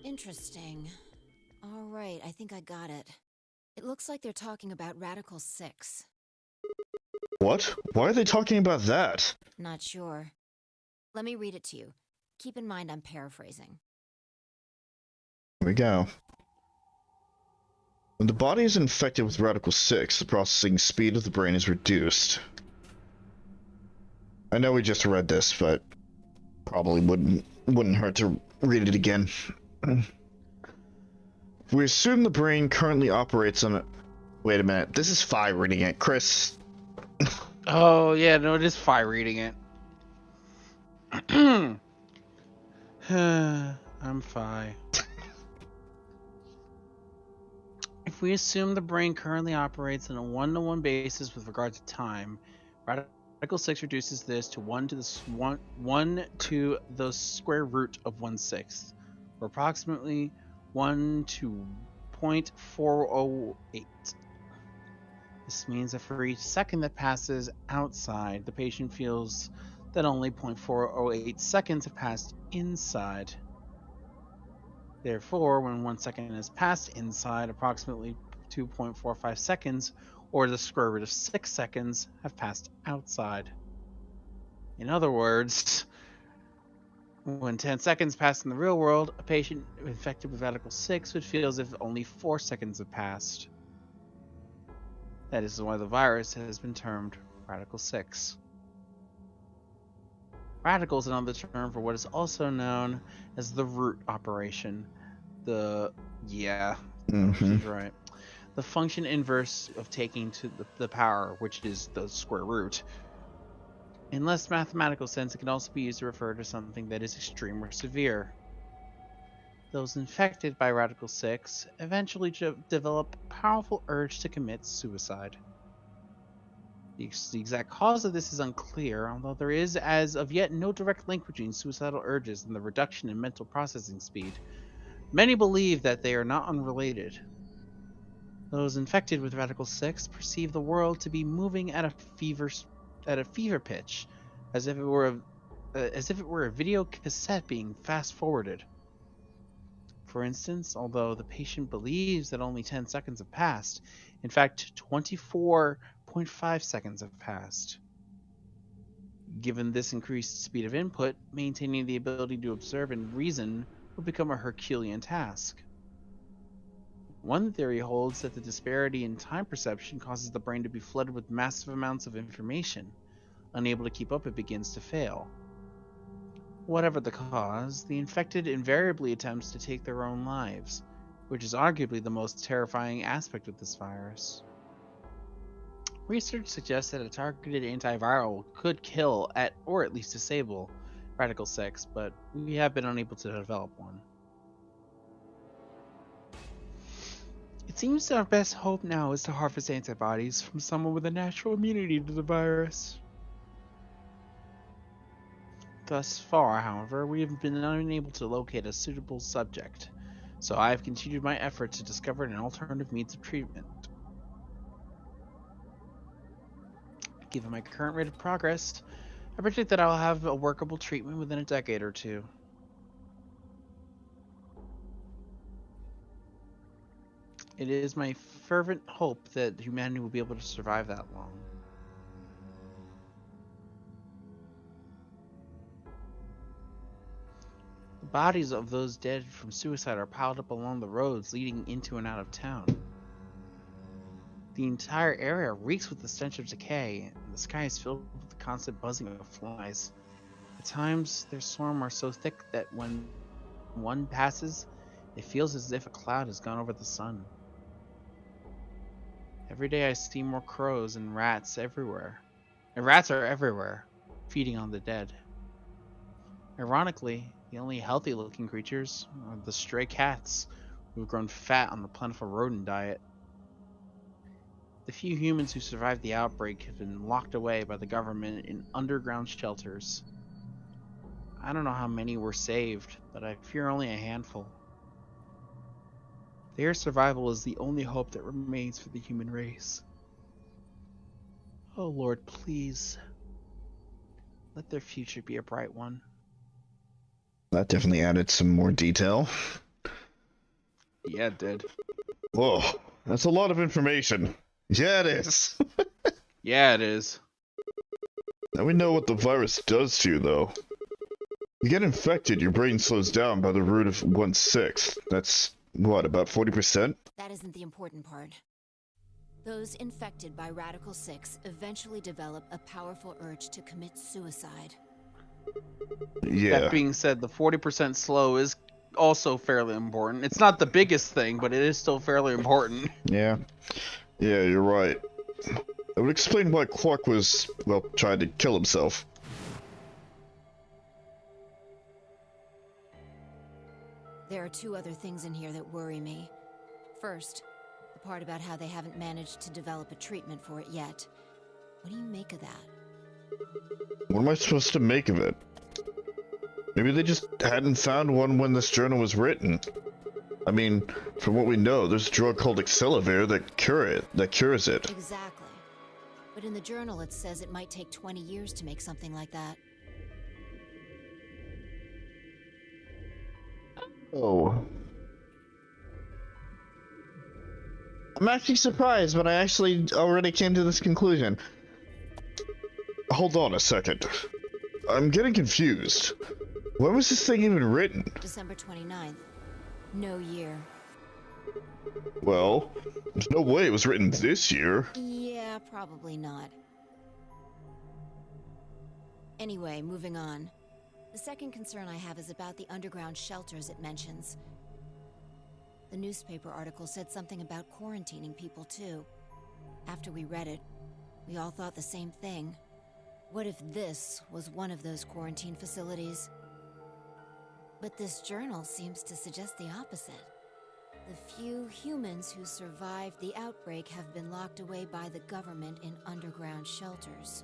Interesting. All right, I think I got it. It looks like they're talking about Radical 6. What? Why are they talking about that? Not sure. Let me read it to you. Keep in mind I'm paraphrasing. Here we go. When the body is infected with Radical 6, the processing speed of the brain is reduced. I know we just read this, but probably wouldn't hurt to read it again. We assume the brain currently operates on a... Wait a minute, this is Phi reading it. Chris... Oh, yeah, no, it is Phi reading it. I'm Phi. we assume the brain currently operates on a one-to-one basis with regard to time, Radical 6 reduces this to 1 to the square root of 1/6, or approximately 1 to 0.408. This means that for each second that passes outside, the patient feels that only 0.408 seconds have passed inside. Therefore, when 1 second has passed inside, approximately 2.45 seconds, or the square root of 6 seconds, have passed outside. In other words, when 10 seconds pass in the real world, a patient infected with Radical 6 would feel as if only 4 seconds have passed. That is why the virus has been termed Radical 6. Radical is another term for what is also known as the root operation. She's right. The function inverse of taking to the power, which is the square root. In less mathematical sense, it can also be used to refer to something that is extreme or severe. Those infected by Radical 6 eventually develop a powerful urge to commit suicide. The exact cause of this is unclear, although there is as of yet no direct link between suicidal urges and the reduction in mental processing speed. Many believe that they are not unrelated. Those infected with Radical 6 perceive the world to be moving at a fever pitch, as if it were a video cassette being fast forwarded. For instance, although the patient believes that only 10 seconds have passed, in fact 24.5 seconds have passed. Given this increased speed of input, maintaining the ability to observe and reason will become a Herculean task. One theory holds that the disparity in time perception causes the brain to be flooded with massive amounts of information. Unable to keep up, it begins to fail. Whatever the cause, the infected invariably attempts to take their own lives, which is arguably the most terrifying aspect of this virus. Research suggests that a targeted antiviral could kill or at least disable Radical 6, but we have been unable to develop one. It seems that our best hope now is to harvest antibodies from someone with a natural immunity to the virus. Thus far, however, we have been unable to locate a suitable subject, so I have continued my effort to discover an alternative means of treatment. Given my current rate of progress, I predict that I'll have a workable treatment within a decade or two. It is my fervent hope that humanity will be able to survive that long. The bodies of those dead from suicide are piled up along the roads leading into and out of town. The entire area reeks with the stench of decay, and the sky is filled with the constant buzzing of flies. At times, their swarm are so thick that when one passes, it feels as if a cloud has gone over the sun. Every day I see more crows and rats everywhere. And rats are everywhere, feeding on the dead. Ironically, the only healthy-looking creatures are the stray cats who have grown fat on the plentiful rodent diet. The few humans who survived the outbreak have been locked away by the government in underground shelters. I don't know how many were saved, but I fear only a handful. Their survival is the only hope that remains for the human race. Oh Lord, please, let their future be a bright one. That definitely added some more detail. Yeah, it did. Whoa, that's a lot of information. Yeah, it is. Yeah, it is. Now we know what the virus does to you, though. You get infected, your brain slows down by the root of 1/6. That's, what, about 40%? That isn't the important part. Those infected by Radical 6 eventually develop a powerful urge to commit suicide. Yeah. That being said, the 40% slow is also fairly important. It's not the biggest thing, but it is still fairly important. Yeah. Yeah, you're right. That would explain why Clark was, well, trying to kill himself. There are two other things in here that worry me. First, the part about how they haven't managed to develop a treatment for it yet. What do you make of that? What am I supposed to make of it? Maybe they just hadn't found one when this journal was written. I mean, from what we know, there's a drug called Accelavir that cures it. Exactly. But in the journal it says it might take 20 years to make something like that. Oh. I'm actually surprised, but I actually already came to this conclusion. Hold on a second. I'm getting confused. When was this thing even written? December 29th. No year. Well, there's no way it was written this year. Yeah, probably not. Anyway, moving on. The second concern I have is about the underground shelters it mentions. The newspaper article said something about quarantining people too. After we read it, we all thought the same thing. What if this was one of those quarantine facilities? But this journal seems to suggest the opposite. The few humans who survived the outbreak have been locked away by the government in underground shelters.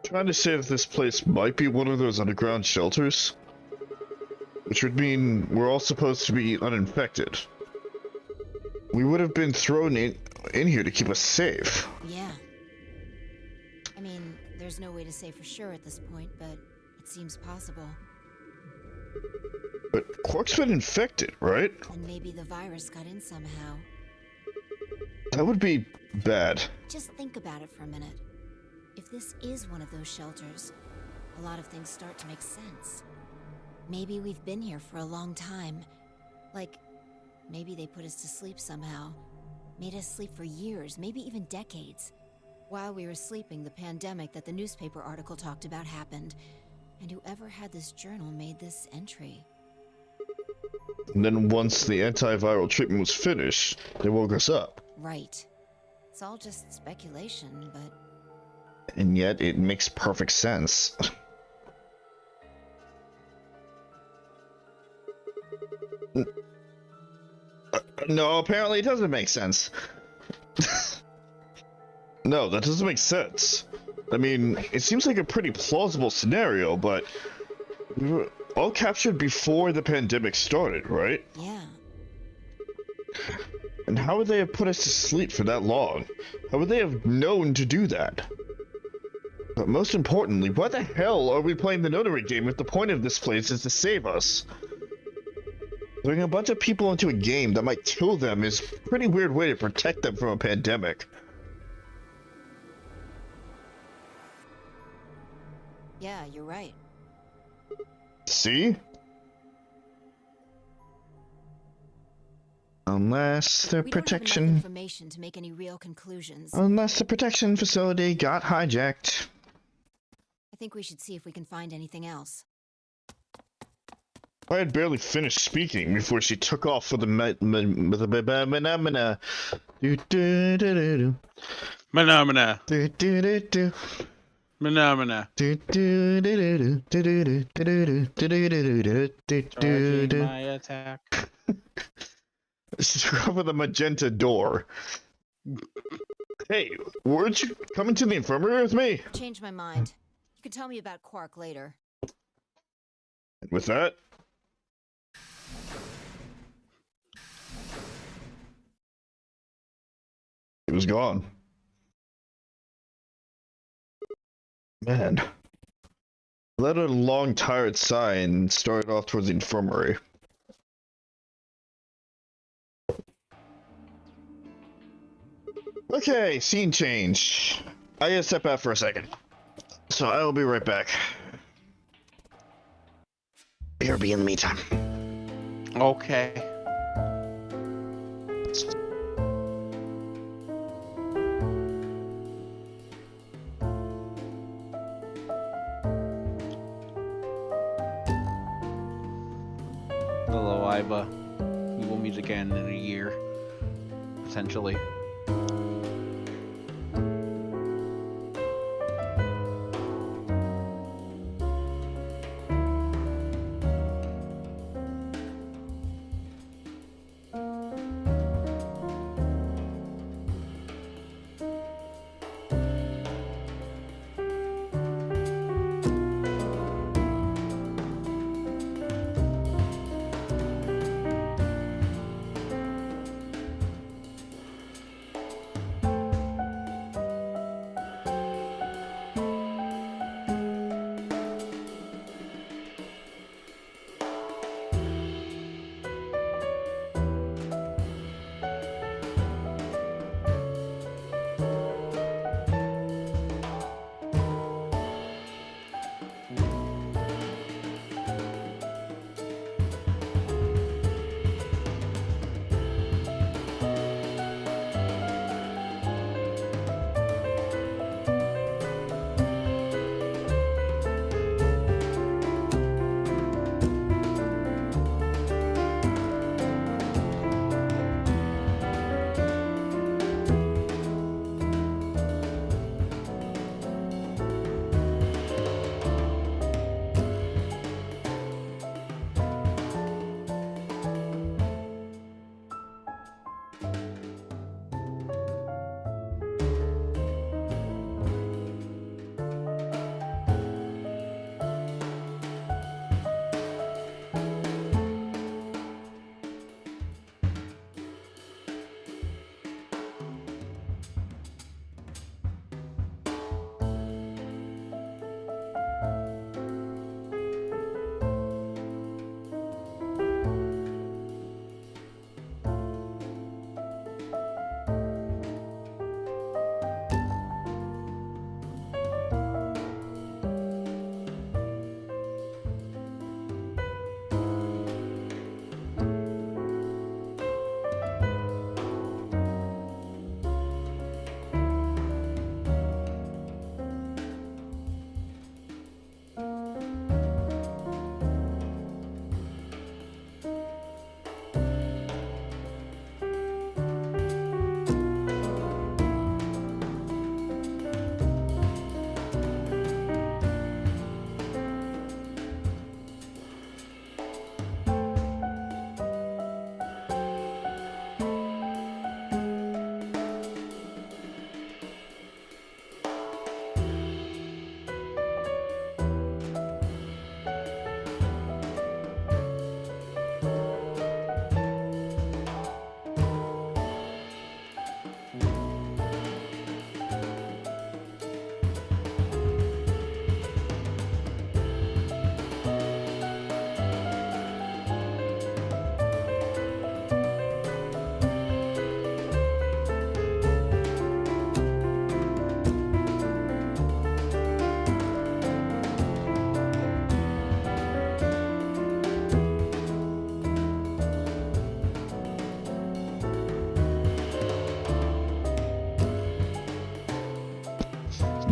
Trying to say that this place might be one of those underground shelters? Which would mean we're all supposed to be uninfected. We would have been thrown in here to keep us safe. Yeah. I mean, there's no way to say for sure at this point, but it seems possible. But Quark's been infected, right? And maybe the virus got in somehow. That would be bad. Just think about it for a minute. If this is one of those shelters, a lot of things start to make sense. Maybe we've been here for a long time. Like, maybe they put us to sleep somehow. Made us sleep for years, maybe even decades. While we were sleeping, the pandemic that the newspaper article talked about happened. And whoever had this journal made this entry. And then once the antiviral treatment was finished, they woke us up. Right. It's all just speculation, but... And yet, it makes perfect sense. No, apparently it doesn't make sense. No, that doesn't make sense. I mean, it seems like a pretty plausible scenario, but we were all captured before the pandemic started, right? Yeah. And how would they have put us to sleep for that long? How would they have known to do that? But most importantly, why the hell are we playing the notary game if the point of this place is to save us? Throwing a bunch of people into a game that might kill them is a pretty weird way to protect them from a pandemic. Yeah, you're right. See? Unless the We don't have enough protection... information to make any real conclusions. Unless the protection facility got hijacked. I think we should see if we can find anything else. I had barely finished speaking before she took off for the phenomena. Phenomena. Phenomena. Charging my attack. She took off with a magenta door. Hey, weren't you coming to the infirmary with me? Changed my mind. You can tell me about Quark later. With that, he was gone. Man. Let out a long, tired sigh and started off towards the infirmary. Okay, scene change. I gotta step out for a second. So I will be right back. BRB in the meantime. Okay. Hello, Iva. We will meet again in a year, potentially.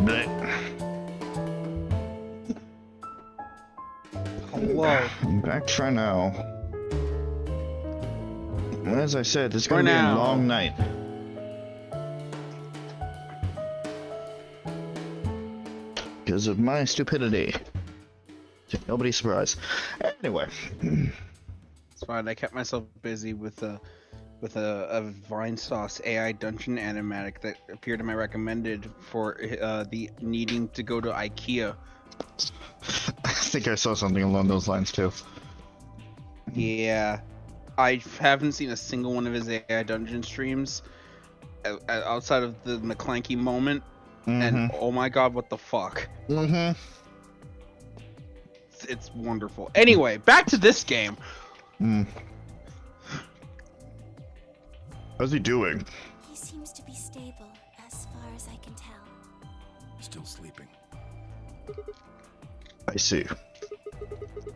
Blech. Hello. I'm back for now. As I said, this is For gonna be a now. long night. Because of my stupidity. Nobody's surprised. Anyway. It's fine. I kept myself busy with a Vine Sauce AI dungeon animatic that appeared in my recommended for the needing to go to IKEA. I think I saw something along those lines too. Yeah, I haven't seen a single one of his AI dungeon streams outside of the McClanky moment, and oh my god, what the fuck! It's wonderful. Anyway, back to this game. How's he doing? He seems to be stable, as far as I can tell. Still sleeping. I see.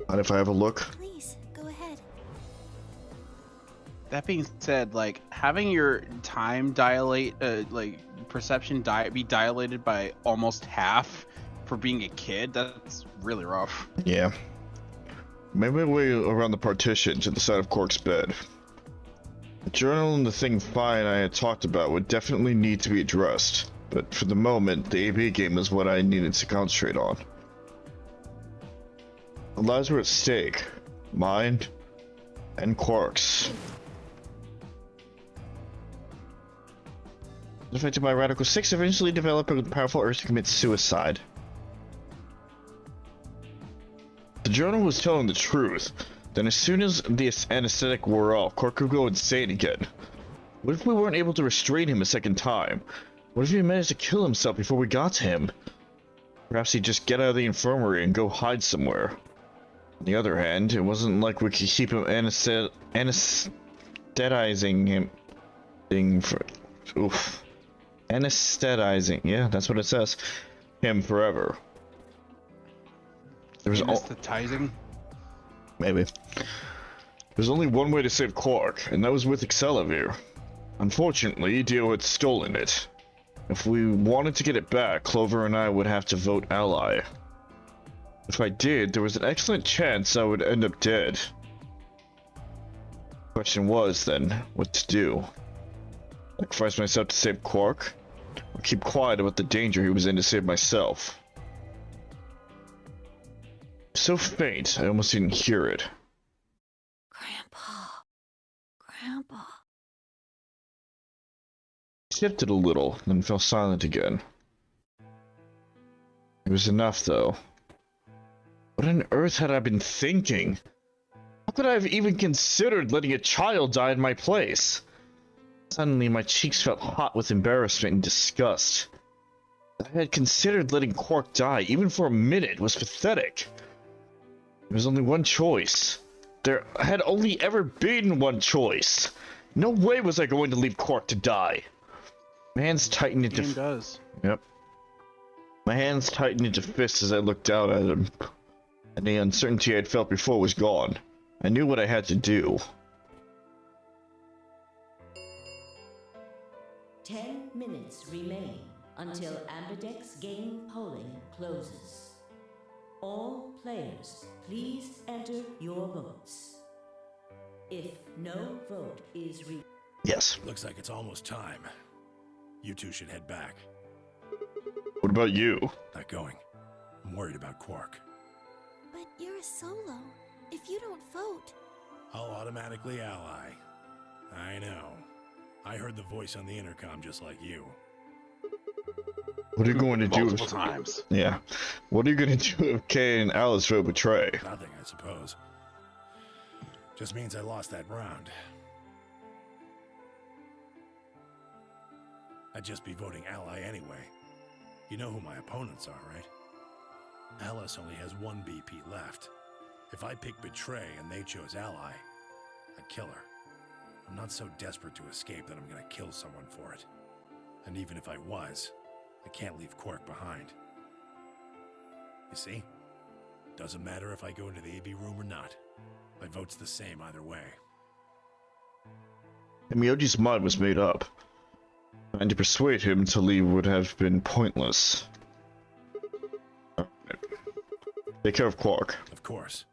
Mind if I have a look? Please, go ahead. That being said, like having your time dilate, like perception be dilated by almost half for being a kid, that's really rough. Yeah. Maybe way around the partition to the side of Quark's bed. The journal and the thing Fine I had talked about would definitely need to be addressed, but for the moment, the AB game is what I needed to concentrate on. The lives were at stake. Mine and Quark's. Affected by Radical 6, eventually developed a powerful urge to commit suicide. The journal was telling the truth. Then as soon as the anesthetic wore off, Quark could go insane again. What if we weren't able to restrain him a second time? What if he managed to kill himself before we got to him? Perhaps he'd just get out of the infirmary and go hide somewhere. On the other hand, it wasn't like we could keep him anesthetizing him. Anesthetizing, yeah, that's what it says. Him forever. There was Anesthetizing? Maybe. There's only one way to save Quark, and that was with Excelivir. Unfortunately, Dio had stolen it. If we wanted to get it back, Clover and I would have to vote ally. If I did, there was an excellent chance I would end up dead. The question was, then, what to do? Sacrifice myself to save Quark? Or keep quiet about the danger he was in to save myself? So faint, I almost didn't hear it. Grandpa. He shifted a little, then fell silent again. It was enough, though. What on earth had I been thinking? How could I have even considered letting a child die in my place? Suddenly, my cheeks felt hot with embarrassment and disgust. I had considered letting Quark die, even for a minute, was pathetic. There was only one choice. There had only ever been one choice. No way was I going to leave Quark to die. My hands tightened into... Game does. Yep. My hands tightened into fists as I looked down at him. And the uncertainty I'd felt before was gone. I knew what I had to do. 10 minutes remain until Ambidex game polling closes. All players, please enter your votes. If no vote is Yes. Looks like it's almost time. You two should head back. What about you? Not going. I'm worried about Quark. But you're a solo. If you don't vote... I'll automatically ally. I know. I heard the voice on the intercom just like you. What are you going to do? Multiple times. Yeah. What are you going to do if Kay and Alice vote betray? Nothing, I suppose. Just means I lost that round. I'd just be voting ally anyway. You know who my opponents are, right? Alice only has one BP left. If I pick betray and they chose ally, I'd kill her. I'm not so desperate to escape that I'm gonna kill someone for it. And even if I was, I can't leave Quark behind. You see? Doesn't matter if I go into the AB room or not. My vote's the same either way. Tenmyoji's mind was made up. Trying to persuade him to leave would have been pointless. Take care of Quark. Of course.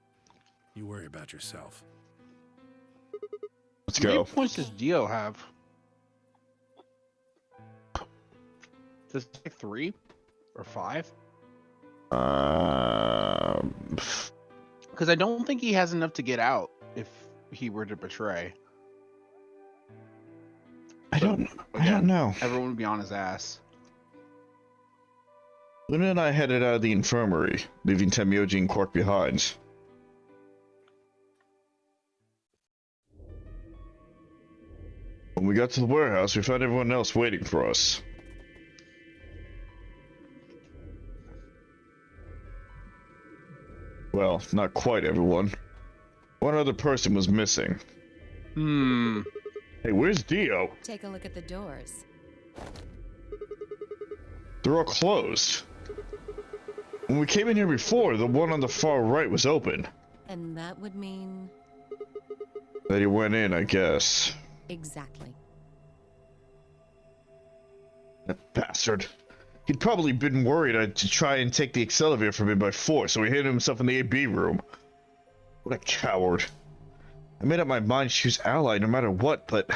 You worry about yourself. Let's How many go. points does Dio have? Does it take 3 or 5? Because I don't think he has enough to get out if he were to betray. I don't know. Everyone would be on his ass. Luna and I headed out of the infirmary, leaving Tenmyoji and Quark behind. When we got to the warehouse, we found everyone else waiting for us. Well, not quite everyone. One other person was missing. Hey, where's Dio? Take a look at the doors. They're all closed. When we came in here before, the one on the far right was open. And that would mean... That he went in, I guess. Exactly. That bastard. He'd probably been worried to try and take the accelerator from him by force, so he hid himself in the AB room. What a coward. I made up my mind to choose Ally no matter what, but...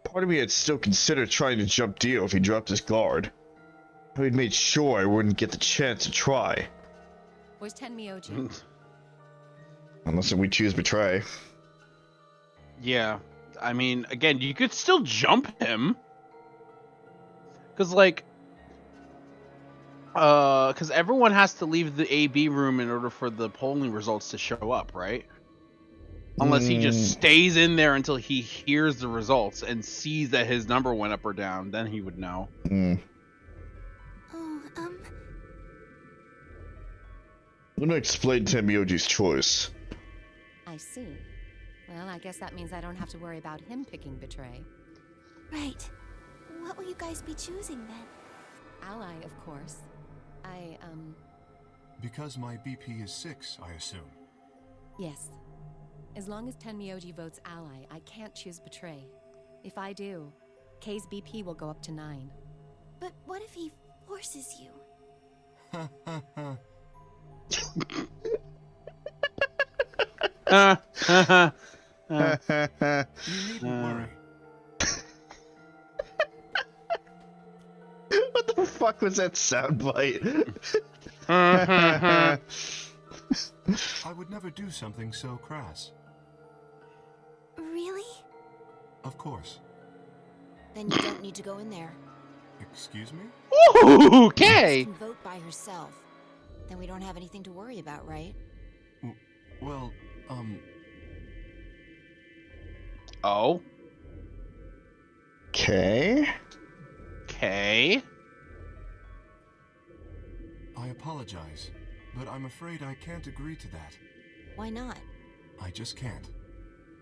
part of me had still considered trying to jump Dio if he dropped his guard. I'd made sure I wouldn't get the chance to try. Where's Tenmyoji? Unless we choose Betray. Yeah. I mean, again, you could still jump him. Because, like... because everyone has to leave the AB room in order for the polling results to show up, right? Unless he just stays in there until he hears the results and sees that his number went up or down, then he would know. Luna explained Tenmyoji's choice. I see. Well, I guess that means I don't have to worry about him picking Betray. Right. What will you guys be choosing then? Ally, of course. Because my BP is 6, I assume. Yes. As long as Tenmyoji votes Ally, I can't choose Betray. If I do, K's BP will go up to 9. But what if he forces you? You needn't worry. What the fuck was that soundbite? I would never do something so crass. Really? Of course. Then you don't need to go in there. Excuse me? Ooh, She okay. can vote by herself. Then we don't have anything to worry about, right? Well, Oh. Okay. Okay. I apologize, but I'm afraid I can't agree to that. Why not? I just can't.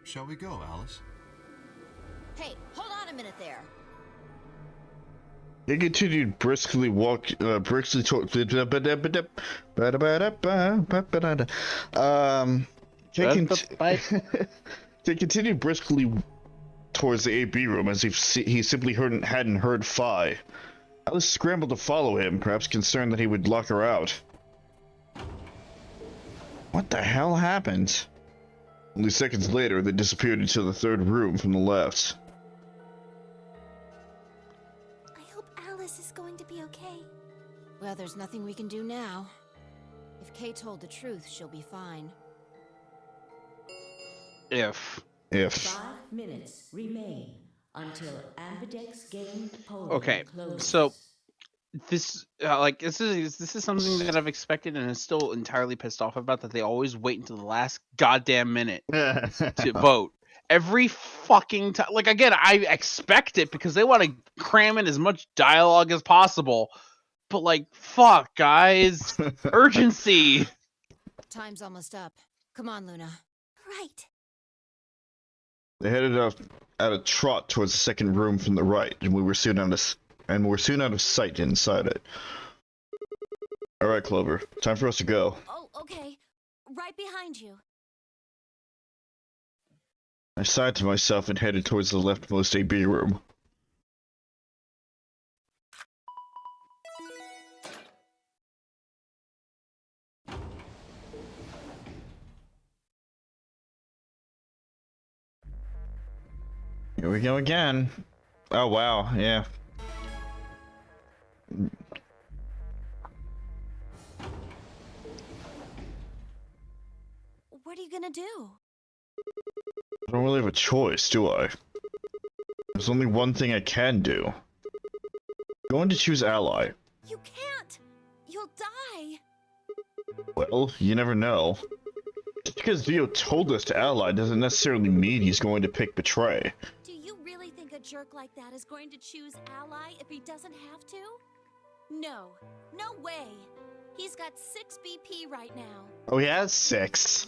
Shall we go, Alice? Hey, hold on a minute there. They continued briskly they continued briskly towards the AB room as if he simply hadn't heard Phi. Alice scrambled to follow him, perhaps concerned that he would lock her out. What the hell happened? Only seconds later, they disappeared into the third room from the left. I hope Alice is going to be okay. Well, there's nothing we can do now. If Kay told the truth, she'll be fine. If. 5 minutes remain until Ambidex game polling Okay, closes. so this this is something that I've expected and is still entirely pissed off about, that they always wait until the last goddamn minute to vote. Every fucking time. Like, again, I expect it because they want to cram in as much dialogue as possible. But, like, fuck, guys. Urgency. Time's almost up. Come on, Luna. Right. They headed off at a trot towards the second room from the right, and we were soon out of sight inside it. All right, Clover, time for us to go. Oh, okay. Right behind you. I sighed to myself and headed towards the leftmost AB room. Here we go again. Oh, wow, yeah. What are you gonna do? I don't really have a choice, do I? There's only one thing I can do. I'm going to choose ally. You can't! You'll die! Well, you never know. Just because Dio told us to ally doesn't necessarily mean he's going to pick betray. Do you really think a jerk like that is going to choose ally if he doesn't have to? No. No way! He's got 6 BP right now. Oh, he has 6.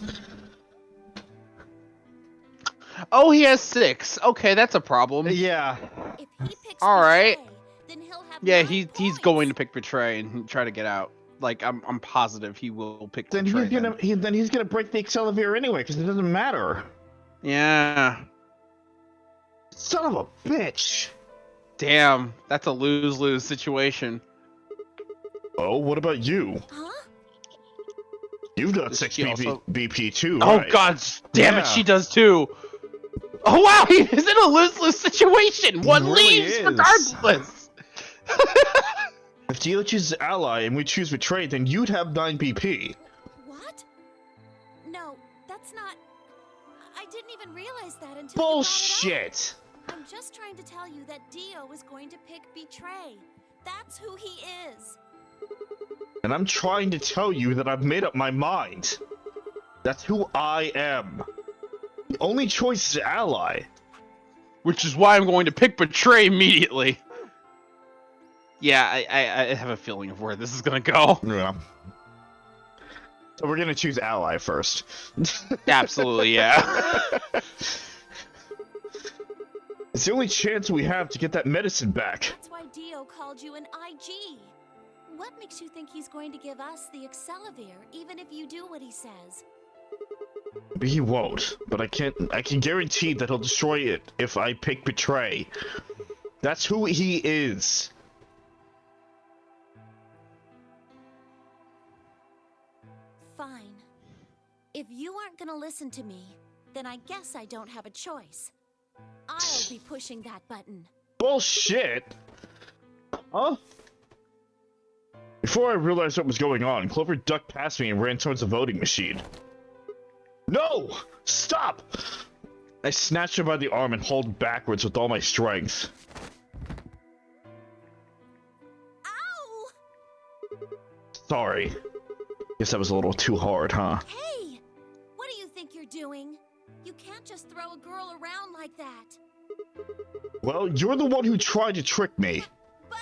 Oh, he has 6. Okay, that's a problem. Yeah. If he picks All right. Betray, then he'll have Yeah, 9 he's points. going to pick betray and try to get out. Like I'm positive he will pick Then betray. he's gonna break the Accelerator anyway, because it doesn't matter. Yeah. Son of a bitch. Damn, that's a lose-lose situation. Oh, what about you? Huh? You've got Does 6 she BP, also- BP too, Oh right? god, damn Yeah. it, she does too. Oh wow, he's in a lose-lose situation. One really leaves is. regardless. If Dio chooses ally and we choose betray, then you'd have 9 BP. What? No, that's not... I didn't even realize that until you brought it up. Bullshit! I'm just trying to tell you that Dio is going to pick Betray. That's who he is. And I'm trying to tell you that I've made up my mind. That's who I am. The only choice is ally. Which is why I'm going to pick betray immediately. Yeah, I have a feeling of where this is gonna go. Yeah. So we're gonna choose ally first. Absolutely, yeah. It's the only chance we have to get that medicine back. That's why Dio called you an IG. What makes you think he's going to give us the Accelavir, even if you do what he says? He won't, but I can guarantee that he'll destroy it if I pick betray. That's who he is. Fine. If you aren't gonna listen to me, then I guess I don't have a choice. I'll be pushing that button. Bullshit! Huh? Before I realized what was going on, Clover ducked past me and ran towards the voting machine. No! Stop! I snatched her by the arm and hauled backwards with all my strength. Ow! Sorry. Guess that was a little too hard, huh? Hey! What do you think you're doing? You can't just throw a girl around like that. Well, you're the one who tried to trick me. But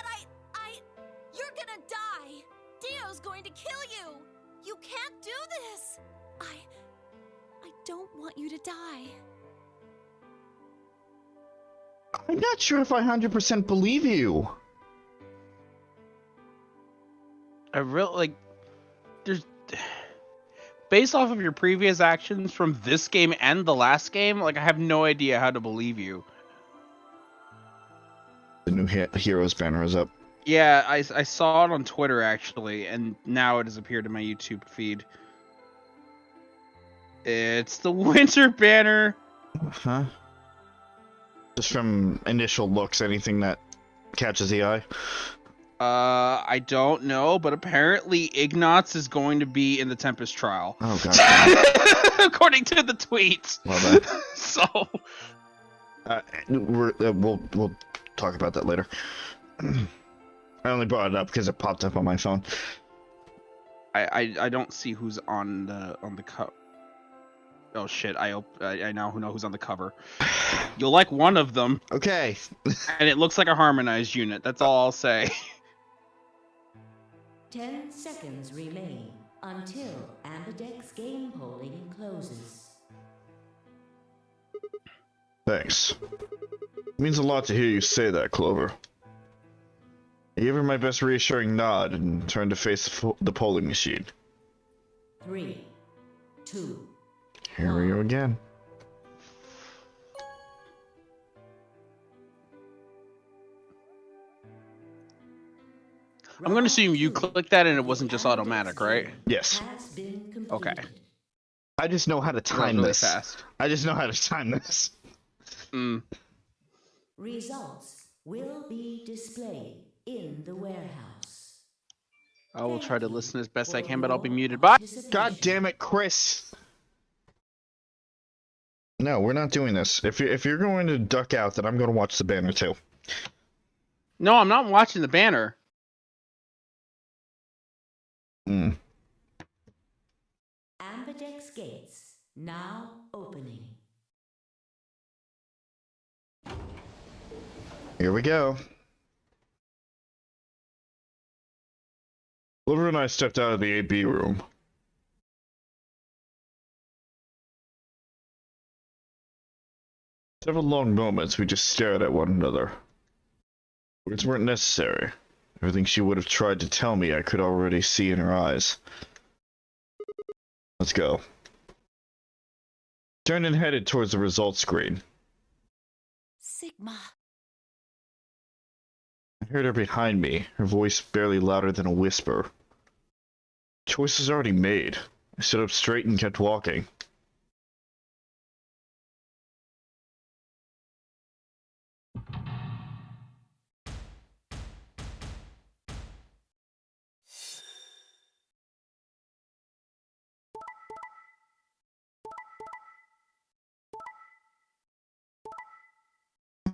you're gonna die! Dio's going to kill you! You can't do this! I don't want you to die. I'm not sure if I 100% believe you. I really like. There's based off of your previous actions from this game and the last game, like I have no idea how to believe you. The new Heroes banner is up. Yeah, I saw it on Twitter actually, and now it has appeared in my YouTube feed. It's the winter banner. Huh? Just from initial looks, anything that catches the eye? I don't know, but apparently Ignatz is going to be in the Tempest trial. Oh god. According to the tweets. Well done. So we'll talk about that later. I only brought it up because it popped up on my phone. I don't see who's on the cover. Oh shit! I now know who's on the cover. You'll like one of them. Okay. And it looks like a harmonized unit. That's all I'll say. 10 seconds remain until Ambidex game polling closes. Thanks. It means a lot to hear you say that, Clover. I gave her my best reassuring nod and turned to face the polling machine. 3, 2. Here we go again. I'm gonna assume you clicked that and it wasn't just automatic, right? Yes. Has been completed. Okay. I just know how to time really this. fast. I just know how to time this. Results will be displayed in the warehouse. I will try to Thank you listen as best I for can, but I'll be your muted. Bye. God damn it, Chris! No, we're not doing this. If you're going to duck out, then I'm going to watch the banner too. No, I'm not watching the banner. Hmm. Ambidex gates now opening. Here we go. Liver and I stepped out of the AB room. Several long moments we just stared at one another. Words weren't necessary. Everything she would have tried to tell me I could already see in her eyes. Let's go. Turned and headed towards the results screen. Sigma. I heard her behind me, her voice barely louder than a whisper. Choice is already made. I stood up straight and kept walking.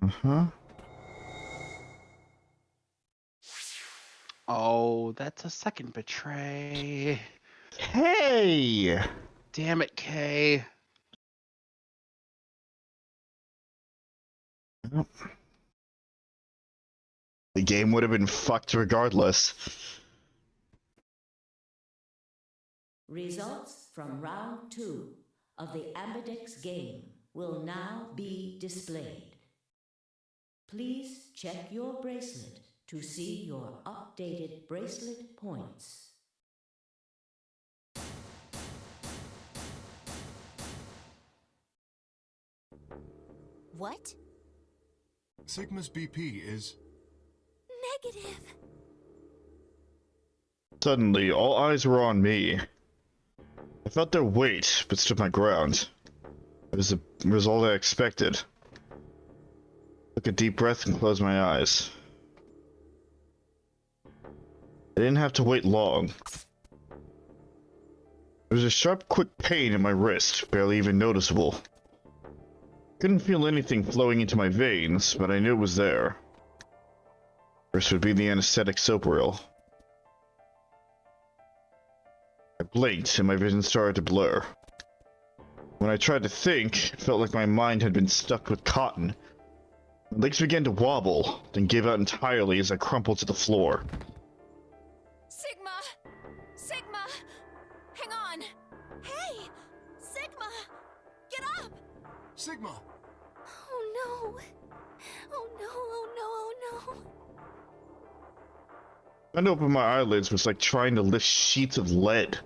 Uh-huh. Oh, that's a second betray. Hey! Damn it, Kay. The game would have been fucked regardless. Results from round 2 of the Ambidex game will now be displayed. Please check your bracelet to see your updated bracelet points. What? Sigma's BP is... Negative. Suddenly, all eyes were on me. I felt their weight, but stood my ground. It was the result I expected. Took a deep breath and closed my eyes. I didn't have to wait long. There was a sharp, quick pain in my wrist, barely even noticeable. Couldn't feel anything flowing into my veins, but I knew it was there. First would be the anesthetic soap reel. I blinked and my vision started to blur. When I tried to think, it felt like my mind had been stuck with cotton. My legs began to wobble, then gave out entirely as I crumpled to the floor. Sigma! Sigma! Hang on! Hey! Sigma! Get up! Sigma! Oh no! Oh no, oh no, oh no! Trying to open my eyelids was like trying to lift sheets of lead.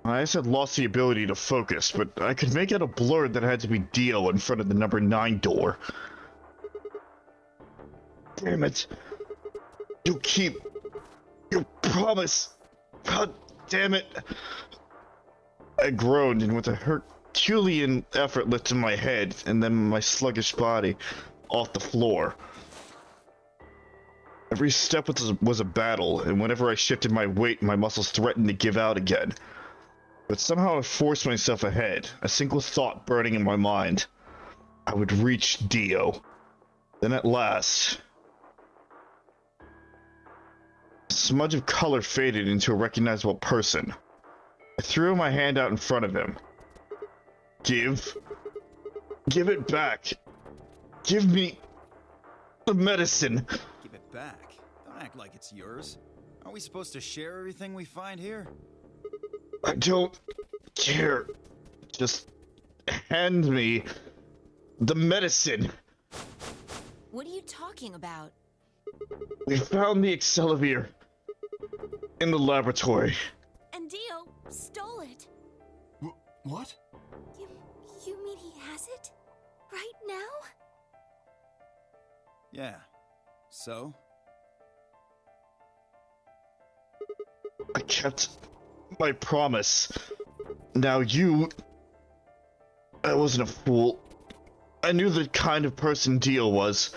My eyes had lost the ability to focus, but I could make out a blur that had to be Dio in front of the number 9 door. Damn it. You keep your promise. God damn it. I groaned and with a Herculean effort lifted my head and then my sluggish body off the floor. Every step was a battle, and whenever I shifted my weight, my muscles threatened to give out again. But somehow I forced myself ahead, a single thought burning in my mind. I would reach Dio. Then at last... a smudge of color faded into a recognizable person. I threw my hand out in front of him. Give it back. Give me the medicine. Give it back. Don't act like it's yours. Aren't we supposed to share everything we find here? I don't care. Just hand me the medicine. What are you talking about? We found the Excelivir in the laboratory. And Dio stole it. What? You mean he has it? Right now? Yeah. So? I kept my promise. Now you... I wasn't a fool. I knew the kind of person Dio was.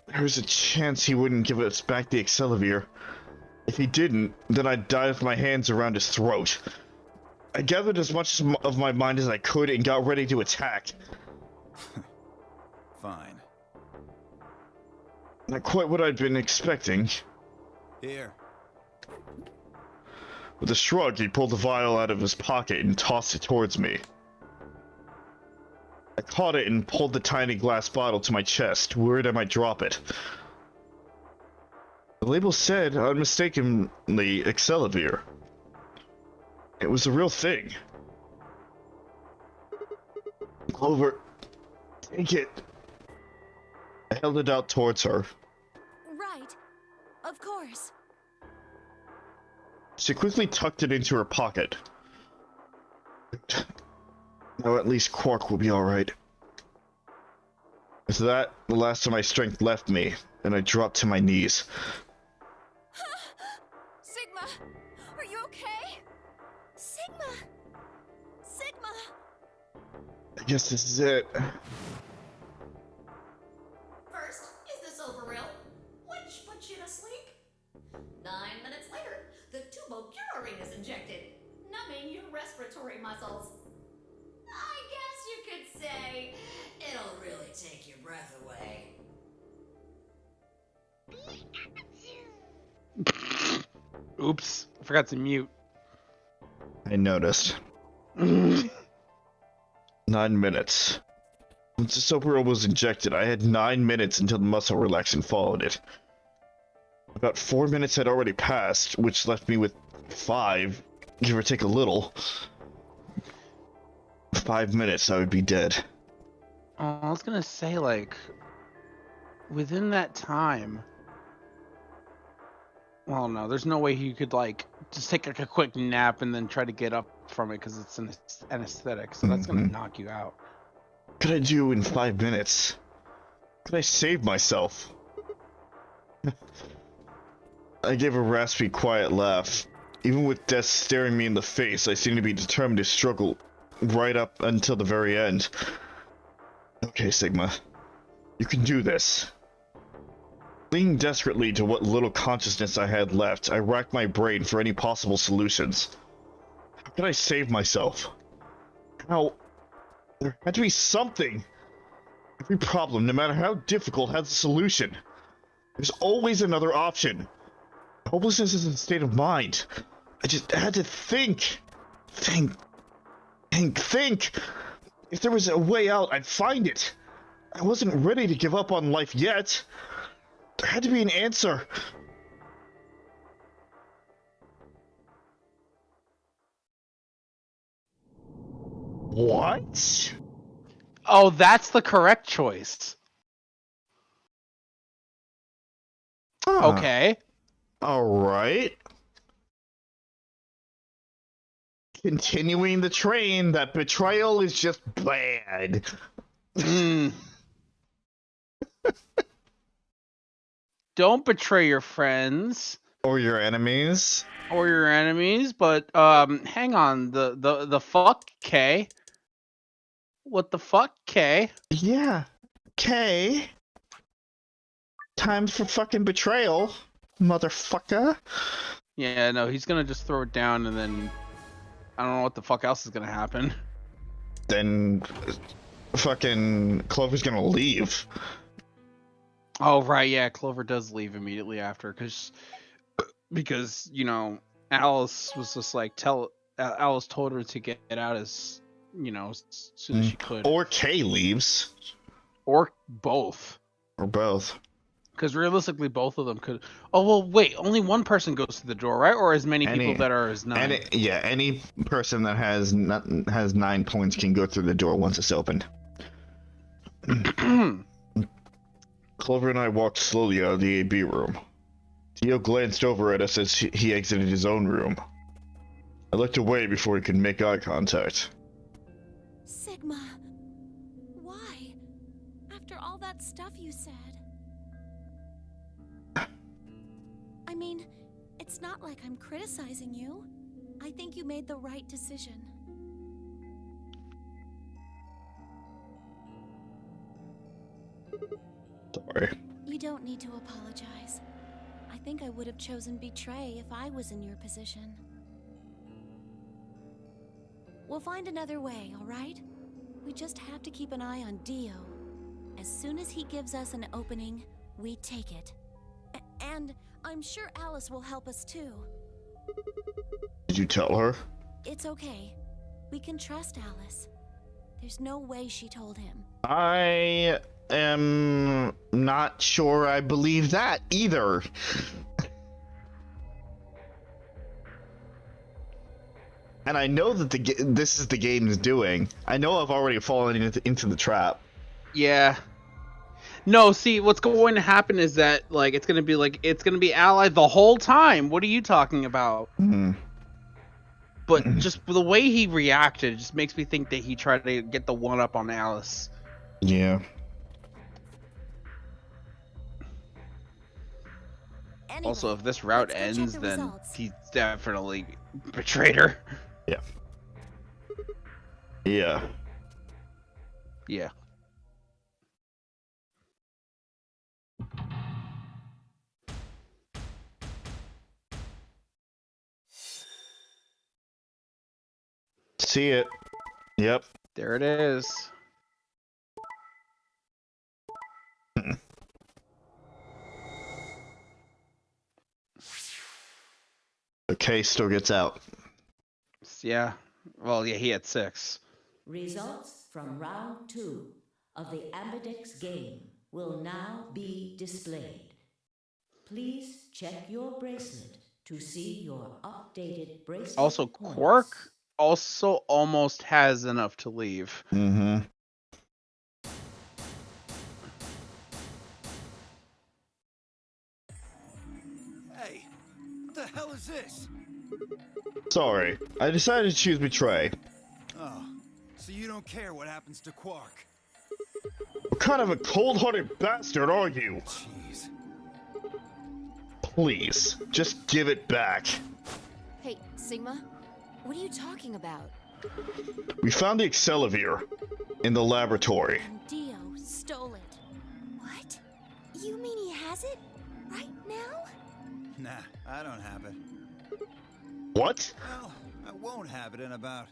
There was a chance he wouldn't give us back the Excelivir. If he didn't, then I'd die with my hands around his throat. I gathered as much of my mind as I could and got ready to attack. Fine. Not quite what I'd been expecting. Here. With a shrug, he pulled the vial out of his pocket and tossed it towards me. I caught it and pulled the tiny glass bottle to my chest, worried I might drop it. The label said, unmistakably, Excelivir. It was the real thing. Clover, take it. I held it out towards her. Right. Of course. She quickly tucked it into her pocket. Now at least Quark will be alright. With that, the last of my strength left me, and I dropped to my knees. Sigma! Are you okay? Sigma! Sigma! I guess this is it. First, is this over real? Which puts you to sleep. 9 minutes later, the tubocularine is injected, numbing your respiratory muscles. I guess you could say it'll really take your breath away. Oops, I forgot to mute. I noticed. 9 minutes. Once the Soapero was injected, I had 9 minutes until the muscle relaxant followed it. About 4 minutes had already passed, which left me with 5, give or take a little. 5 minutes, I would be dead. Oh, I was gonna say, like, within that time. Well, no, there's no way you could, like, just take like a quick nap and then try to get up from it because it's an anesthetic, so that's gonna knock you out. What could I do in 5 minutes? Could I save myself? I gave a raspy, quiet laugh. Even with death staring me in the face, I seemed to be determined to struggle right up until the very end. Okay, Sigma. You can do this. Clinging desperately to what little consciousness I had left, I racked my brain for any possible solutions. How could I save myself? How? There had to be something. Every problem, no matter how difficult, has a solution. There's always another option. Hopelessness is a state of mind. I just had to think. Think. If there was a way out, I'd find it. I wasn't ready to give up on life yet. There had to be an answer. What? Oh, that's the correct choice. Okay. Alright. Continuing the train that betrayal is just bad. Don't betray your friends. Or your enemies. Or your enemies, but hang on, the fuck K? What the fuck K? Yeah. K. Time for fucking betrayal, motherfucker. Yeah, no, he's gonna just throw it down and then I don't know what the fuck else is gonna happen. Then fucking Clover's gonna leave. Oh right, yeah, Clover does leave immediately after because you know Alice was just like Alice told her to get out as as soon as she could. Or Kay leaves. Or both. Or both. Because realistically, both of them could. Oh well, wait. Only one person goes to the door, right? Or as many people that are as 9. Any person that has 9 points can go through the door once it's opened. Clover and I walked slowly out of the AB room. Dio glanced over at us as he exited his own room. I looked away before he could make eye contact. Sigma, why? After all that stuff you said. I mean, it's not like I'm criticizing you. I think you made the right decision. Sorry. You don't need to apologize. I think I would have chosen betray if I was in your position. We'll find another way, all right? We just have to keep an eye on Dio. As soon as he gives us an opening, we take it. And I'm sure Alice will help us too. Did you tell her? It's okay. We can trust Alice. There's no way she told him. I am not sure I believe that either. And I know that this is the game's doing. I know I've already fallen into the trap. Yeah. No, see, what's going to happen is that, like, it's gonna be Ally the whole time. What are you talking about? Hmm. But just the way he reacted just makes me think that he tried to get the one-up on Alice. Yeah. Anyway, Also, if this route let's go check ends, the then results. he's definitely betrayed her. Yeah. Yeah. Yeah. See it. Yep. There it is. The case still gets out. Yeah. Well, yeah, he had 6. Results from round 2 of the Ambidextr's game will now be displayed. Please check your bracelet to see your updated bracelet. Also, points. Quark also almost has enough to leave. Mm-hmm. Hey, what the hell is this? Sorry. I decided to choose betray. Oh, so you don't care what happens to Quark? What kind of a cold-hearted bastard are you? Jeez. Please, just give it back. Hey, Sigma, what are you talking about? We found the Excelivir in the laboratory. And Dio stole it. What? You mean he has it? Right now? Nah, I don't have it. What? Well, I won't have it in about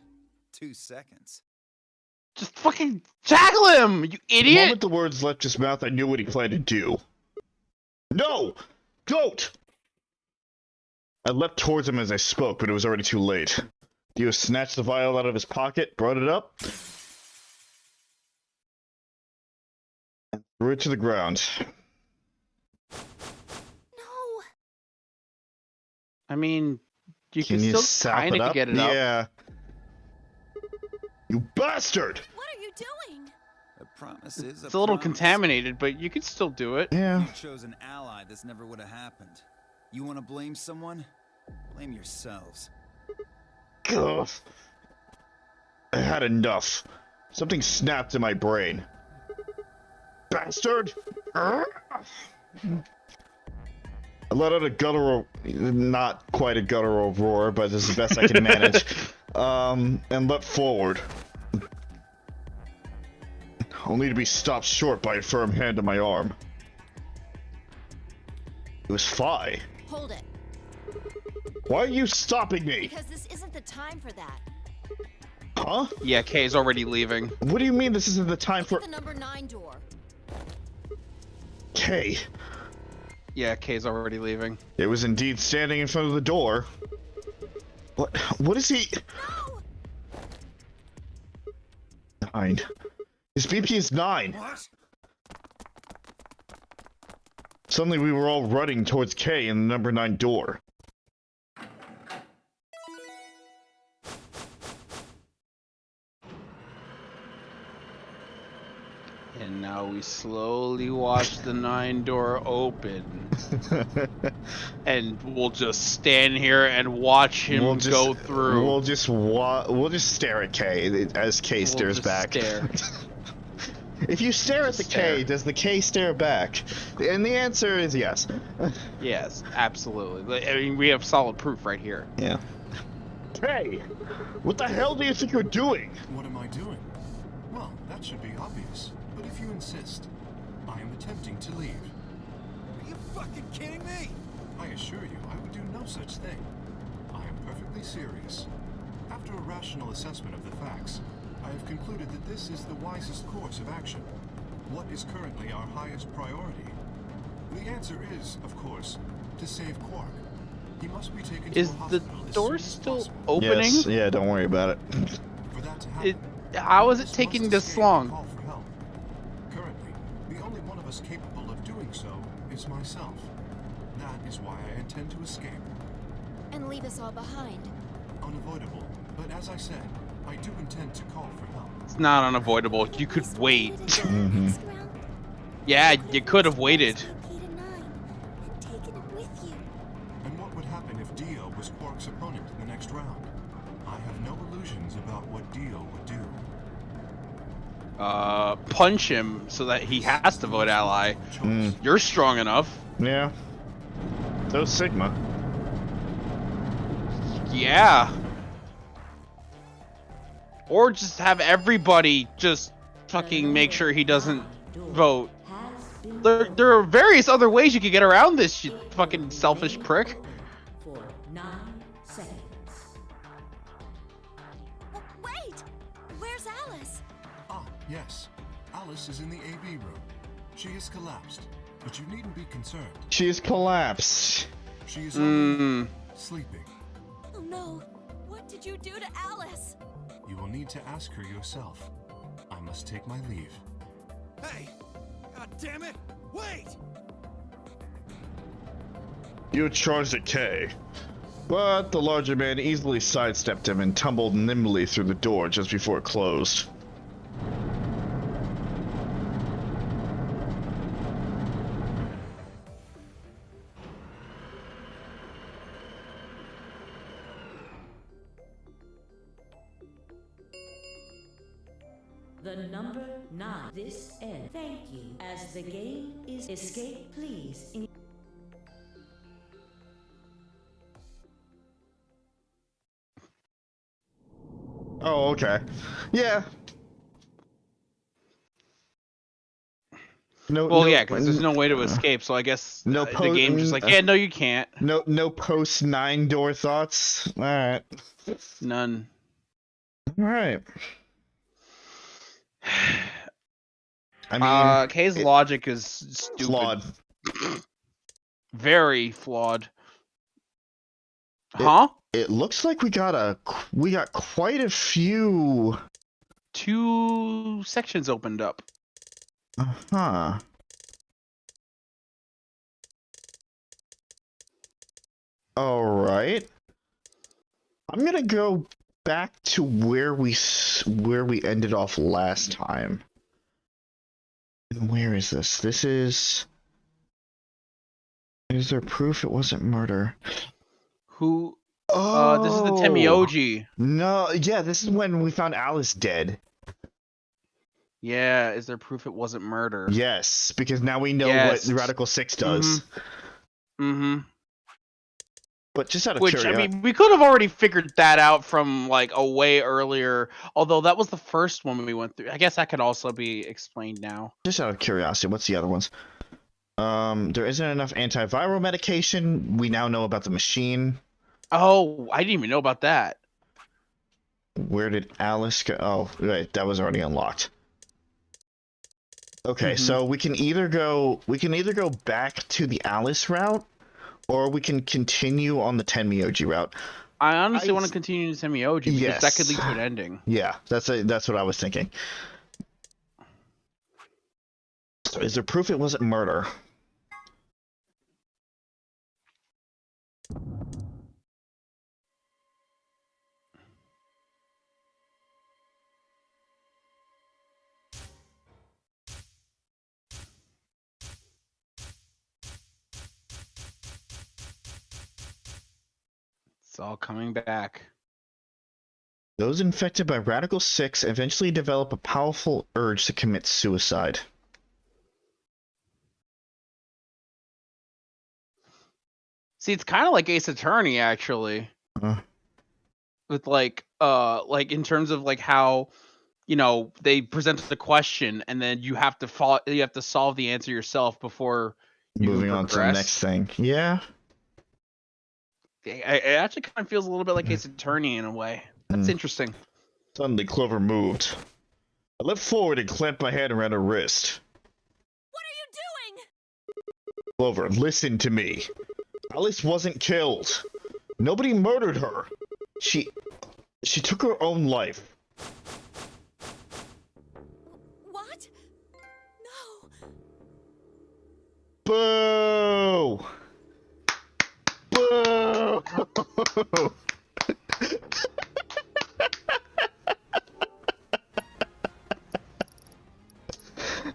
2 seconds. Just fucking tackle him, you The idiot! moment the words left his mouth, I knew what he planned to do. No! Don't! I leapt towards him as I spoke, but it was already too late. Dio snatched the vial out of his pocket, brought it up, and threw it to the ground. No. I mean, you can you still sap kind it of up? get it up. Yeah. You bastard! What are you doing? A promise is It's a little promise. contaminated, but you can still do it. Yeah. You chose an ally, this never would have happened. You want to blame someone? Blame yourselves. Ugh. I had enough. Something snapped in my brain. Bastard! I let out a guttural, not quite a guttural roar, but this is the best I can manage. And leapt forward. Only to be stopped short by a firm hand on my arm. It was Phi. Hold it, Why are you stopping me? because this isn't the time for that. Huh? Yeah, Kay's already leaving. What do you mean this isn't the time for... The number 9 door. Kay. Yeah, Kay's already leaving. It was indeed standing in front of the door. What is he... No. 9. His BP is 9. What? Suddenly we were all running towards Kay in the number 9 door. And now we slowly watch the 9 door open. And we'll just stand here and watch him go through. We'll just stare at Kay as Kay stares just back. stare. If you stare at the K, does the K stare back? And the answer is yes. Yes, absolutely. I mean, we have solid proof right here. Yeah. K, what the hell do you think you're doing? What am I doing? Well, that should be obvious. But if you insist. I am attempting to leave. Are you fucking kidding me? I assure you, I would do no such thing. I am perfectly serious. After a rational assessment of the facts, I have concluded that this is the wisest course of action. What is currently our highest priority? The answer is, of course, to save Quark. He must be taken to a Is the hospital as door soon as still possible. opening? Yes, yeah, don't worry about it. For that to happen, How is it Alice taking must this escape and long? call for help. Currently, the only one of us capable of doing so is myself. That is why I intend to escape. And leave us all behind. Unavoidable, but as I said, I do intend to call for help. It's not unavoidable. You could wait. Mhm. Yeah, you could have waited. And what would happen if Dio was Quark's opponent in the next round? I have no illusions about what Dio would do. Punch him so that he has to vote ally. You're strong enough. Yeah. So Sigma. Yeah. Or just have everybody just fucking make sure he doesn't vote. There are various other ways you could get around this, you fucking selfish prick. For 9 seconds. Wait! Where's Alice? Ah, yes. Alice is in the AB room. She has collapsed, but you needn't be concerned. She's collapsed. She is only sleeping. Oh no! What did you do to Alice? You will need to ask her yourself. I must take my leave. Hey! God damn it! Wait! You charged at K. But the larger man easily sidestepped him and tumbled nimbly through the door just before it closed. The number 9. This end. Thank you. As the game is escape, please. Oh, okay. Yeah. No. Well, no, yeah, because there's no way to escape, so I guess no the game's just like, yeah, no, you can't. No post 9 door thoughts. All right. None. All right. I mean, K's logic is stupid. flawed. Very flawed. Huh? It looks like we got quite a few. 2 sections opened up. Uh-huh. All right. I'm gonna go back to where we ended off last time. And where is this? This is. Is there proof it wasn't murder? Who? Oh, This is the Tenmyoji. No, yeah, this is when we found Alice dead. Yeah, is there proof it wasn't murder? Yes, because now we know Yes. what the Radical 6 does. Mm-hmm. But just out of Which, curiosity, I mean, we could have already figured that out from, like, a way earlier. Although that was the first one we went through. I guess that could also be explained now. just out of curiosity, what's the other ones? There isn't enough antiviral medication. We now know about the machine. Oh, I didn't even know about that. Where did Alice go? Oh, right, that was already unlocked. Okay, so we can either go back to the Alice route, or we can continue on the Tenmyoji route. I honestly want to continue to Tenmyoji because Yes. that could lead to an ending. Yeah, that's what I was thinking. So is there proof it wasn't murder? It's all coming back. Those infected by Radical 6 eventually develop a powerful urge to commit suicide. See, it's kind of like Ace Attorney, actually. Uh. With like in terms of like how you know, they present the question and then you have to solve the answer yourself before you Moving can on to the progress. next thing. Yeah. It actually kind of feels a little bit like Ace Attorney in a way. That's interesting. Suddenly, Clover moved. I leapt forward and clamped my hand around her wrist. What are you doing? Clover, listen to me. Alice wasn't killed. Nobody murdered her. She took her own life. What? No. Boo! Boo!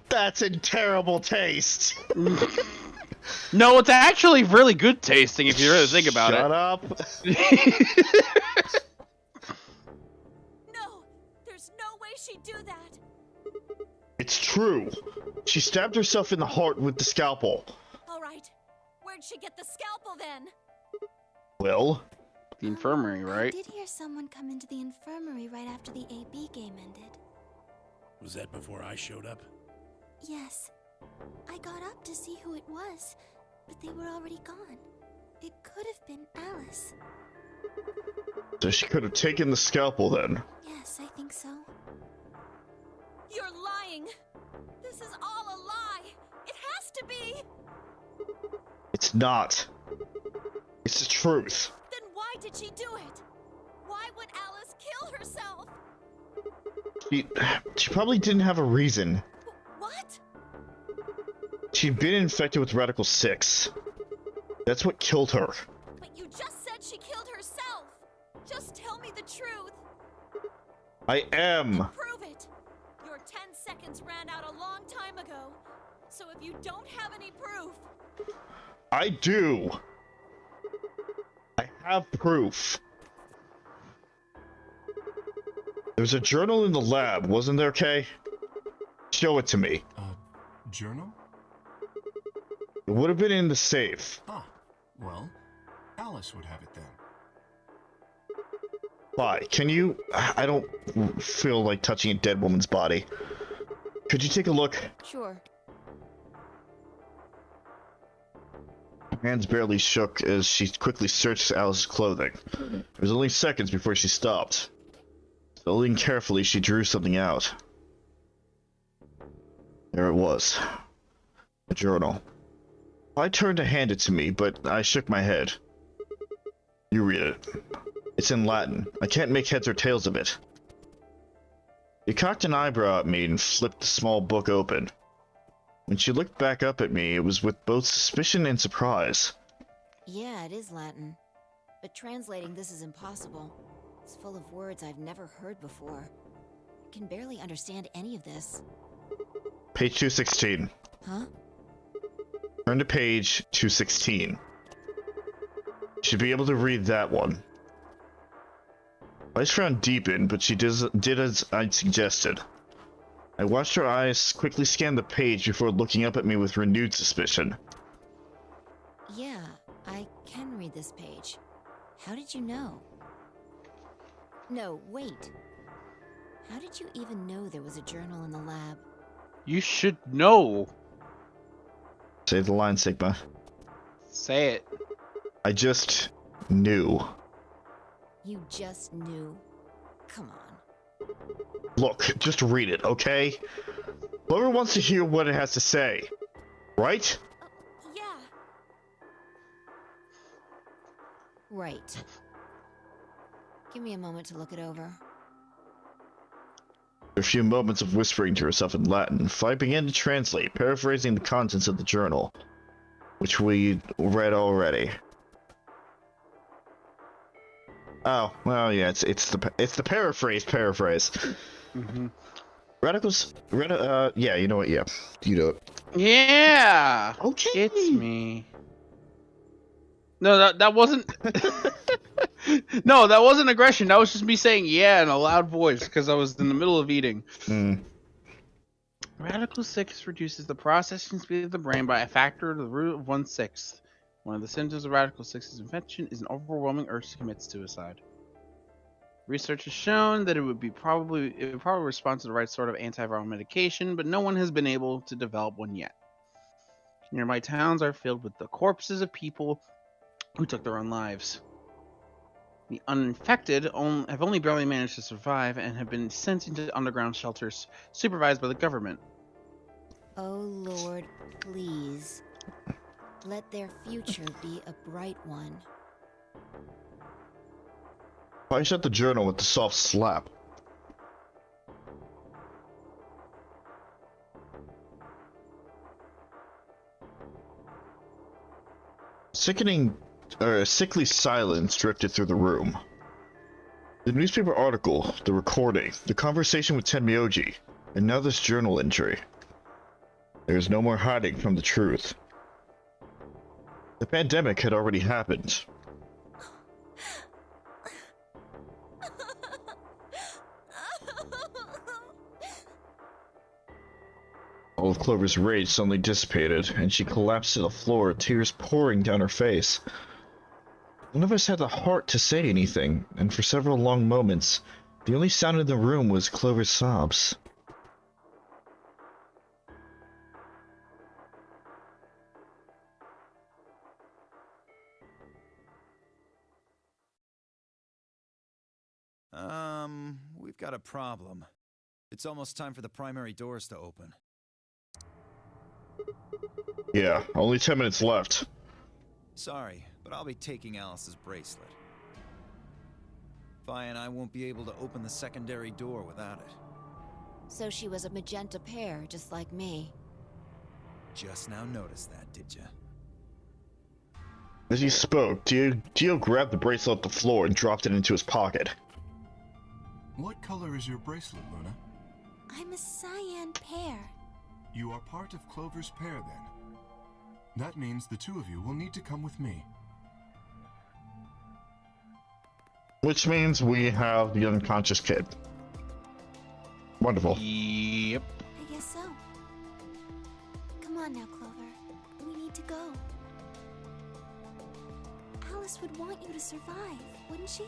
That's in terrible taste. No, it's actually really good tasting if you really think about Shut it. up. No, there's no way she'd do that. It's true. She stabbed herself in the heart with the scalpel. All right, where'd she get the scalpel then? Well, The infirmary, I right? did hear someone come into the infirmary right after the AB game ended. Was that before I showed up? Yes. I got up to see who it was, but they were already gone. It could have been Alice. so she could have taken the scalpel then. Yes, I think so. You're lying! This is all a lie! It has to be! It's not. It's the truth. Then why did she do it? Why would Alice kill herself? She probably didn't have a reason. What? She'd been infected with Radical 6. That's what killed her. But you just said she killed herself! Just tell me the truth! I am. Prove it! Your 10 seconds ran out a long time ago. So if you don't have any proof... I do. I have proof. There was a journal in the lab, wasn't there, Kay? Show it to me. Journal? It would have been in the safe. Ah, well, Alice would have it then. Why? Can you... I don't feel like touching a dead woman's body. Could you take a look? Sure. Her hands barely shook as she quickly searched Alice's clothing. It was only seconds before she stopped. Slowly and carefully, she drew something out. There it was. A journal. I turned to hand it to me, but I shook my head. You read it. It's in Latin. I can't make heads or tails of it. She cocked an eyebrow at me and flipped the small book open. When she looked back up at me, it was with both suspicion and surprise. Yeah, it is Latin. But translating this is impossible. It's full of words I've never heard before. I can barely understand any of this. Page 216. Huh? Turn to page 216. Should be able to read that one. Ice frown deepened, but she did as I suggested. I watched her eyes quickly scan the page before looking up at me with renewed suspicion. Yeah, I can read this page. How did you know? No, wait. How did you even know there was a journal in the lab? You should know. Say the line, Sigma. Say it. I just knew. You just knew? Come on. Look, just read it, okay? Whoever wants to hear what it has to say. Right? Yeah. Right. Give me a moment to look it over. After a few moments of whispering to herself in Latin, Fi began to translate, paraphrasing the contents of the journal, which we read already. Oh, well, yeah, it's the paraphrase. Mm-hmm. Yeah, you know what? Yeah, you know it. Yeah. Okay. It's me. No, that wasn't. No, that wasn't aggression. That was just me saying yeah in a loud voice because I was in the middle of eating. Radical 6 reduces the processing speed of the brain by a factor to the root of 1/6. One of the symptoms of Radical 6's infection is an overwhelming urge to commit suicide. Research has shown that it would probably respond to the right sort of antiviral medication, but no one has been able to develop one yet. Nearby towns are filled with the corpses of people who took their own lives. The uninfected have only barely managed to survive and have been sent into underground shelters supervised by the government. Oh Lord, please. Let their future be a bright one. I shut the journal with the soft slap. Sickly silence drifted through the room. The newspaper article, the recording, the conversation with Tenmyoji, and now this journal entry. There is no more hiding from the truth. The pandemic had already happened. All of Clover's rage suddenly dissipated, and she collapsed to the floor, tears pouring down her face. None of us had the heart to say anything, and for several long moments, the only sound in the room was Clover's sobs. We've got a problem. It's almost time for the primary doors to open. Yeah, only 10 minutes left. Sorry, but I'll be taking Alice's bracelet. Vi and I won't be able to open the secondary door without it. So she was a magenta pear, just like me. Just now noticed that, did ya? As he spoke, Dio grabbed the bracelet off the floor and dropped it into his pocket. What color is your bracelet, Luna? I'm a cyan pear. You are part of Clover's pair, then. That means the two of you will need to come with me. Which means we have the unconscious kid. Wonderful. Yep. I guess so. Come on now, Clover. We need to go. Alice would want you to survive, wouldn't she?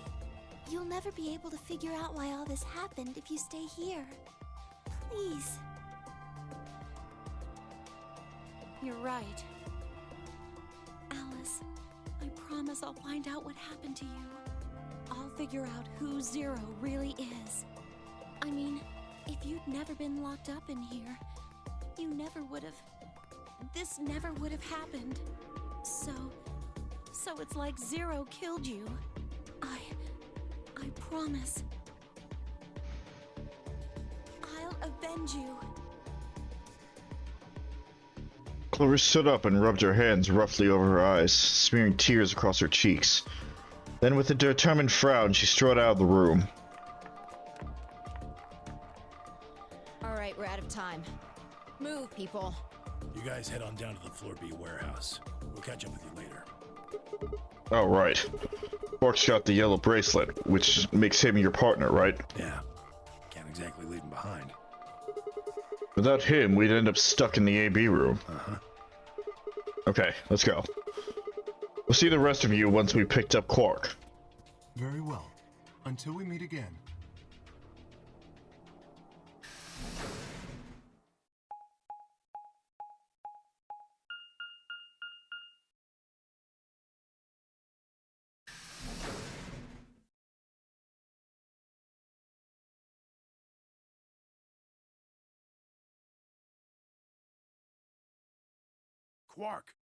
You'll never be able to figure out why all this happened if you stay here. Please. You're right. Alice, I promise I'll find out what happened to you. I'll figure out who Zero really is. I mean, if you'd never been locked up in here, you never would have... This never would have happened. So it's like Zero killed you. I promise. I'll avenge you. Clover stood up and rubbed her hands roughly over her eyes, smearing tears across her cheeks. Then with a determined frown, she strode out of the room. Alright, we're out of time. Move, people. You guys head on down to the Floor B warehouse. We'll catch up with you later. Oh, right. Quark's got the yellow bracelet, which makes him your partner, right? Yeah. Can't exactly leave him behind. Without him, we'd end up stuck in the AB room. Uh-huh. Okay, let's go. We'll see the rest of you once we picked up Quark. Very well. Until we meet again. Quark,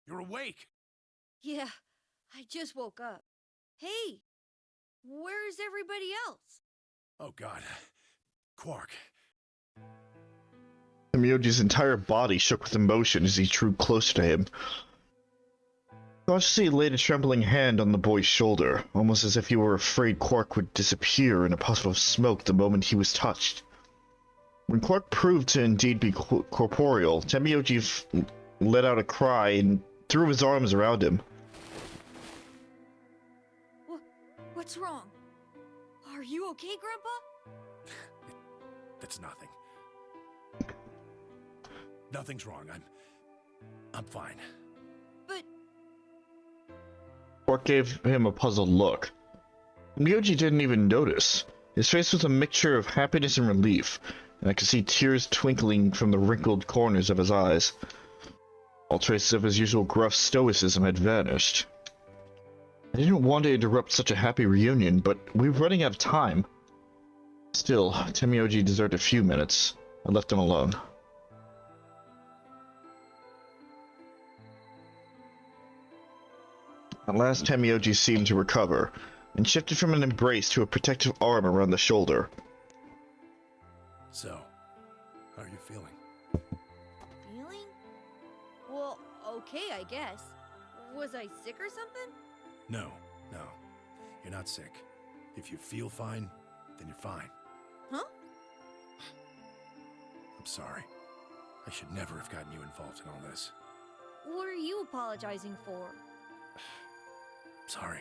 you're awake! Yeah, I just woke up. Hey, where's everybody else? Oh god. Quark. Tenmyoji's entire body shook with emotion as he drew closer to him. Cautiously laid a trembling hand on the boy's shoulder, almost as if he were afraid Quark would disappear in a puff of smoke the moment he was touched. When Quark proved to indeed be corporeal, Tenmyoji let out a cry and threw his arms around him. What's wrong? Are you okay, Grandpa? That's nothing. Nothing's wrong. I'm fine. But... Quark gave him a puzzled look. Tenmyoji didn't even notice. His face was a mixture of happiness and relief, and I could see tears twinkling from the wrinkled corners of his eyes. All traces of his usual gruff stoicism had vanished. I didn't want to interrupt such a happy reunion, but we were running out of time. Still, Tenmyoji deserved a few minutes. I left him alone. At last, Tenmyoji seemed to recover, and shifted from an embrace to a protective arm around the shoulder. So, how are you feeling? Feeling? Well, okay, I guess. Was I sick or something? No. You're not sick. If you feel fine, then you're fine. Huh? I'm sorry. I should never have gotten you involved in all this. What are you apologizing for? Sorry.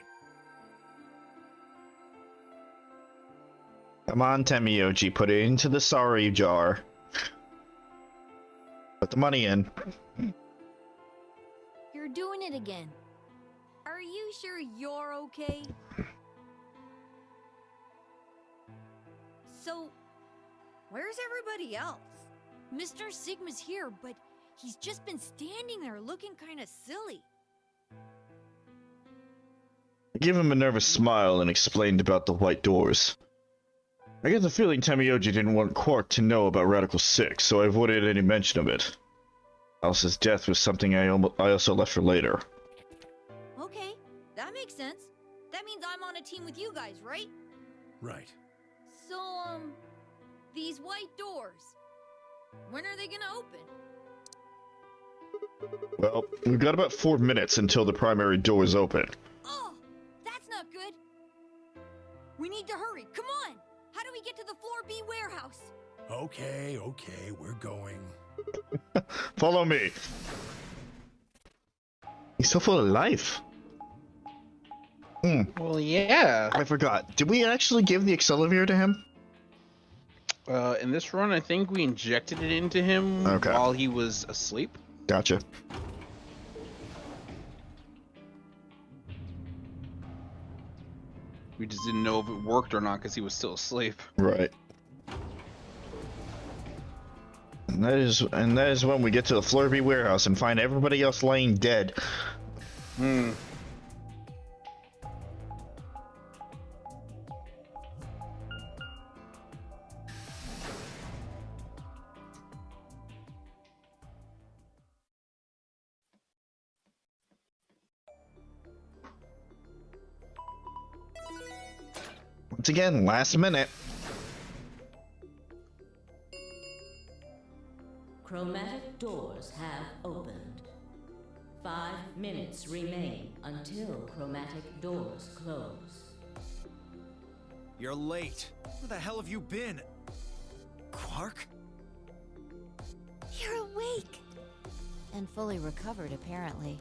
Come on, Tenmyoji, put it into the sorry jar. Put the money in. You're doing it again. Are you sure you're okay? So, where's everybody else? Mr. Sigma's here, but he's just been standing there looking kind of silly. I gave him a nervous smile and explained about the white doors. I get the feeling Tenmyoji didn't want Quark to know about Radical 6, so I avoided any mention of it. Alice's death was something I also left for later. Okay, that makes sense. That means I'm on a team with you guys, right? Right. So, these white doors, when are they gonna open? Well, we've got about 4 minutes until the primary doors open. Oh, that's not good. We need to hurry, come on! How do we get to the Floor B warehouse? Okay, we're going. Follow me. He's so full of life. Well, yeah. I forgot. Did we actually give the Accelavir to him? In this run, I think we injected it into him while he was asleep. Gotcha. We just didn't know if it worked or not because he was still asleep. Right. And that is when we get to the Floor B warehouse and find everybody else laying dead. Once again, last minute. Chromatic doors have opened. 5 minutes remain until chromatic doors close. You're late. Where the hell have you been? Quark? You're awake! And fully recovered, apparently.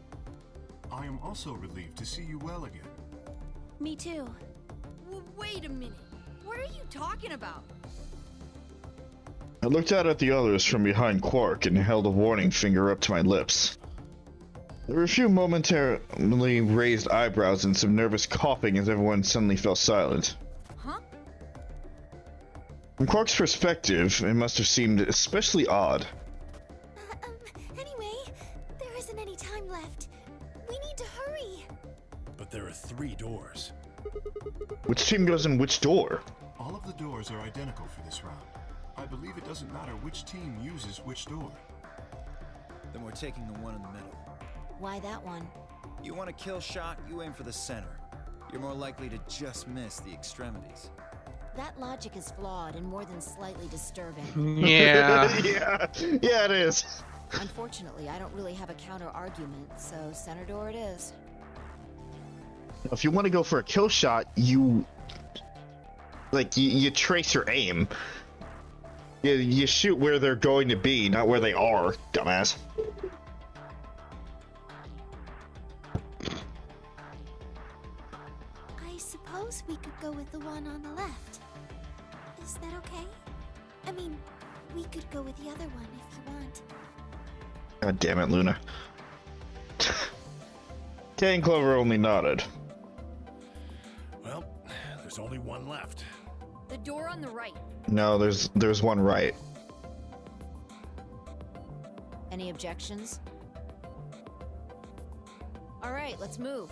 I am also relieved to see you well again. Me too. Wait a minute. What are you talking about? I looked out at the others from behind Quark and held a warning finger up to my lips. There were a few momentarily raised eyebrows and some nervous coughing as everyone suddenly fell silent. Huh? From Quark's perspective, it must have seemed especially odd. Anyway, there isn't any time left. We need to hurry. But there are 3 doors. Which team goes in which door? All of the doors are identical for this round. I believe it doesn't matter which team uses which door. Then we're taking the one in the middle. Why that one? You want a kill shot, you aim for the center. You're more likely to just miss the extremities. That logic is flawed and more than slightly disturbing. Yeah. yeah, it is. Unfortunately, I don't really have a counter argument, so center door it is. If you want to go for a kill shot, you trace your aim. You shoot where they're going to be, not where they are, dumbass. I suppose we could go with the one on the left. Is that okay? I mean, we could go with the other one if you want. God damn it, Luna. Kay and Clover only nodded. Well, there's There's only one left. The door on the right. No, there's one right. Any objections? All right, let's move.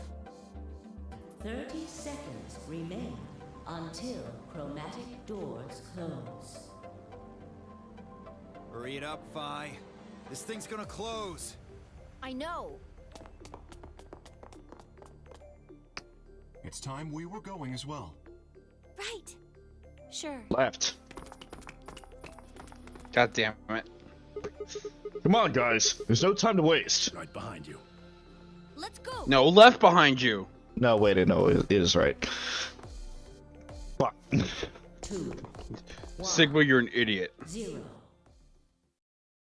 30 seconds remain until chromatic doors close. Hurry it up, Vi. This thing's gonna close. I know. It's time we were going as well. Right. Sure. Left. God damn it. Come on, guys. There's no time to waste. Right behind you. Let's go. No, left behind you. No, wait, no, it is right. Fuck. 2, 1, Sigma, you're an idiot. 0.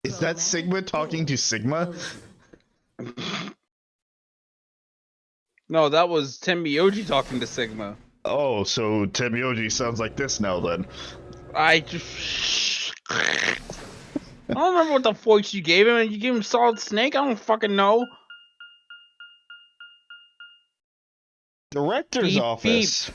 Is that Sigma talking to Sigma? No, that was Tenmyoji talking to Sigma. Oh, so Tenmyoji sounds like this now then. I just... I don't remember what the voice you gave him. You gave him Solid Snake? I don't fucking know. Director's Beep, office.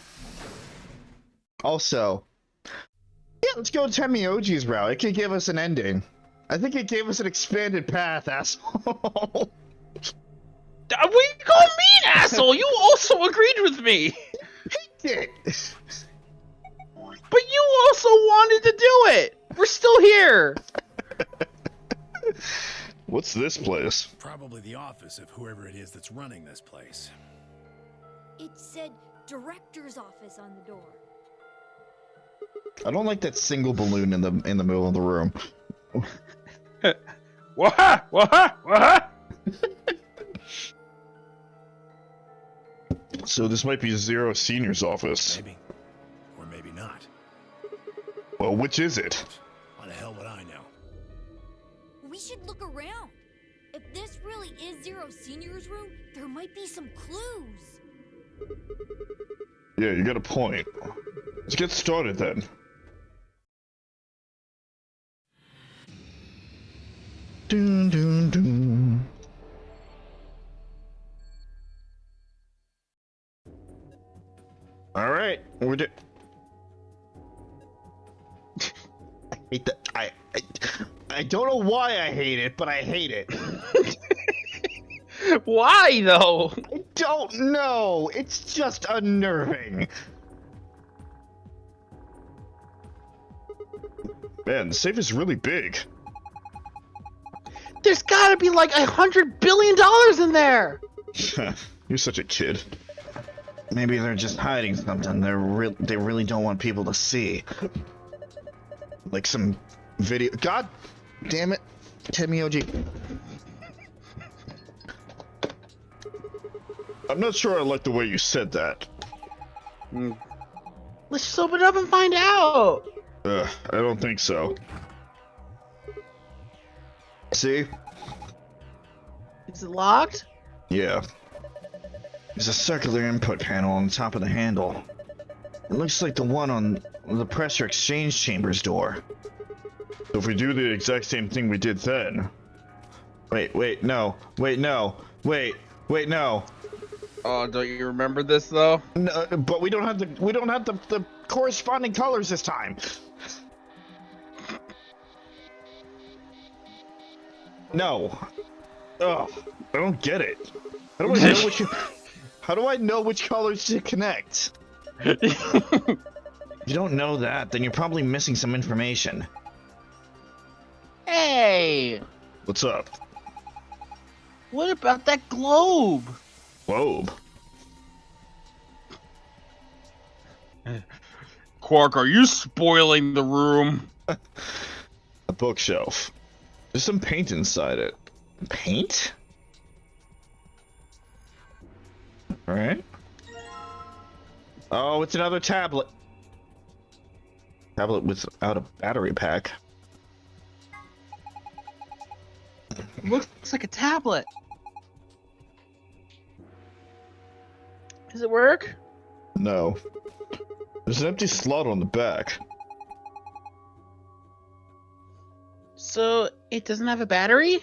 Also, yeah, let's go Tenmyoji's route. It could give us an ending. I think it gave us an expanded path, asshole. What are you calling me an asshole? You also agreed with me. Yeah. But you also wanted to do it. We're still here. What's this place? Probably the office of whoever it is that's running this place. It said director's office on the door. I don't like that single balloon in the middle of the room. Waha! Waha! Waha! So this might be Zero Senior's office. Maybe. Or maybe not. Well, which is it? Why the hell would I know? We should look around. If this really is Zero Senior's room, there might be some clues. Yeah, you got a point. Let's get started then. Dun, dun, dun. All right, we're I hate that. I don't know why I hate it, but I hate it. Why though? I don't know. It's just unnerving. Man, the safe is really big. There's gotta be like $100 billion in there. You're such a kid. Maybe they're just hiding something. They really don't want people to see. Like some video. God damn it, Tenmyoji. I'm not sure I like the way you said that. Let's just open it up and find out. I don't think so. See? Is it locked? Yeah. There's a circular input panel on the top of the handle. It looks like the one on the pressure exchange chamber's door. So if we do the exact same thing we did then... Wait, no. No. Oh, don't you remember this though? No, but we don't have the corresponding colors this time. No. Ugh, I don't get it. How do I know which colors to connect? If you don't know that, then you're probably missing some information. Hey! What's up? What about that globe? Globe? Quark, are you spoiling the room? A bookshelf. There's some paint inside it. Paint? Alright. Oh, it's another tablet. Tablet without a battery pack. Looks like a tablet. Does it work? No. There's an empty slot on the back. So, it doesn't have a battery?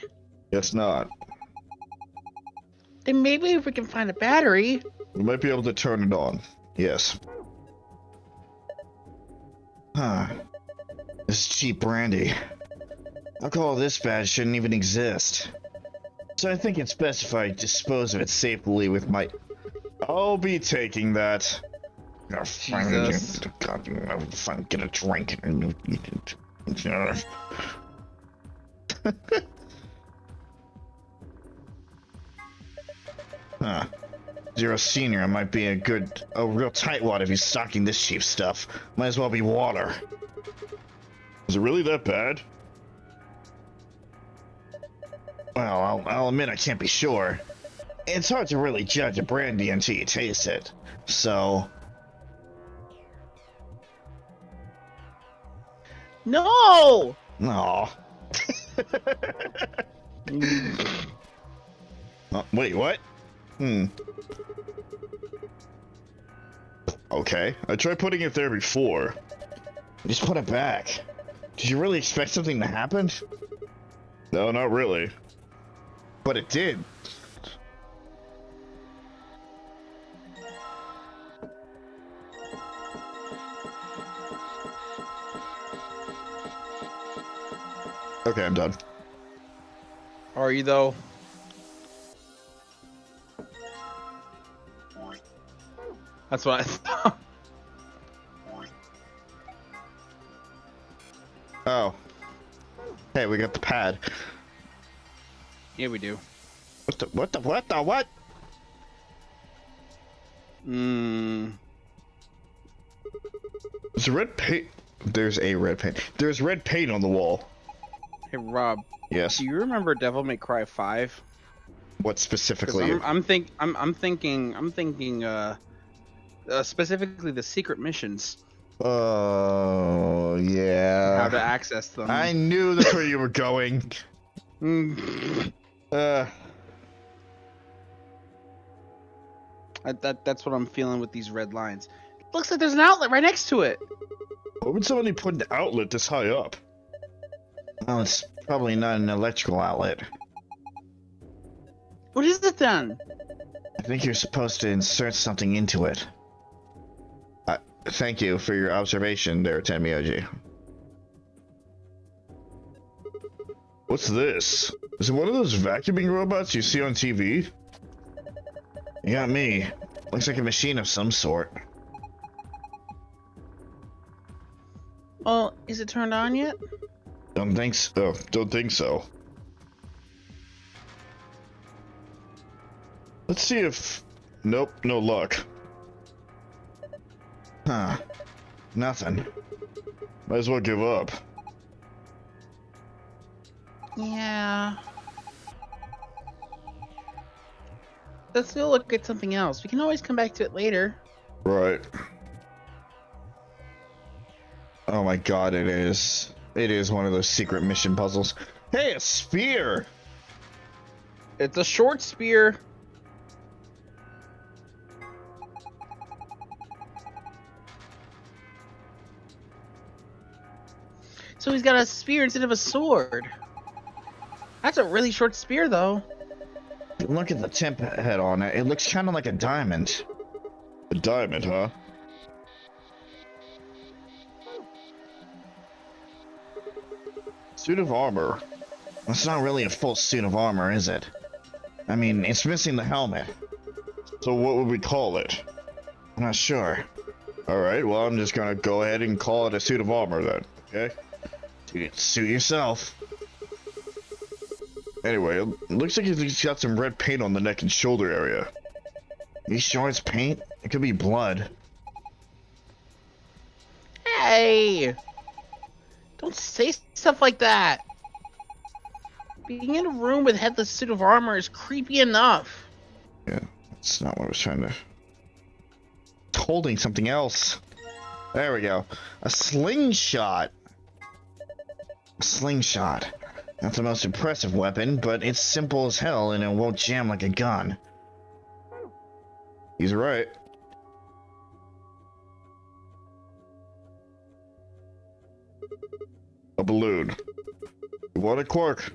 Guess not. Then maybe if we can find a battery... We might be able to turn it on. Yes. Huh. This cheap brandy. Alcohol this bad shouldn't even exist. So I think it's best if I dispose of it safely with my... I'll be taking that. Jesus. God, get a drink. Huh. Zero Senior might be a real tightwad if he's stocking this cheap stuff. Might as well be water. Is it really that bad? Well, I'll admit I can't be sure. It's hard to really judge a brandy until you taste it. So... No! Aw. Wait, what? Okay, I tried putting it there before. Just put it back. Did you really expect something to happen? No, not really. But it did. Okay, I'm done. Are you though? That's what I thought. Oh. Hey, we got the pad. Yeah, we do. What? There's red paint. There's a red paint. There's red paint on the wall. Hey, Rob. Yes. Do you remember Devil May Cry 5? What specifically? I'm thinking. Specifically the secret missions. Oh, yeah. How to access them. I knew that's where you were going. That's what I'm feeling with these red lines. Looks like there's an outlet right next to it. Why would somebody put an outlet this high up? Well, it's probably not an electrical outlet. What is it then? I think you're supposed to insert something into it. Thank you for your observation there, Tenmyoji. What's this? Is it one of those vacuuming robots you see on TV? You got me. Looks like a machine of some sort. Well, is it turned on yet? Don't think so. Let's see if... Nope, no luck. Huh. Nothing. Might as well give up. Yeah. Let's go look at something else. We can always come back to it later. Right. Oh my god, it is. It is one of those secret mission puzzles. Hey, a spear! It's a short spear. So he's got a spear instead of a sword. That's a really short spear, though. Look at the tip head on it. It looks kind of like a diamond. A diamond, huh? Suit of armor. That's not really a full suit of armor, is it? I mean, it's missing the helmet. So what would we call it? I'm not sure. Alright, well, I'm just gonna go ahead and call it a suit of armor then, okay? Suit yourself. Anyway, it looks like he's got some red paint on the neck and shoulder area. You sure it's paint? It could be blood. Hey! Don't say stuff like that. Being in a room with headless suit of armor is creepy enough. Yeah, that's not what I was trying to... It's holding something else. There we go. A slingshot. A slingshot. Not the most impressive weapon, but it's simple as hell and it won't jam like a gun. He's right. A balloon. You want a cork?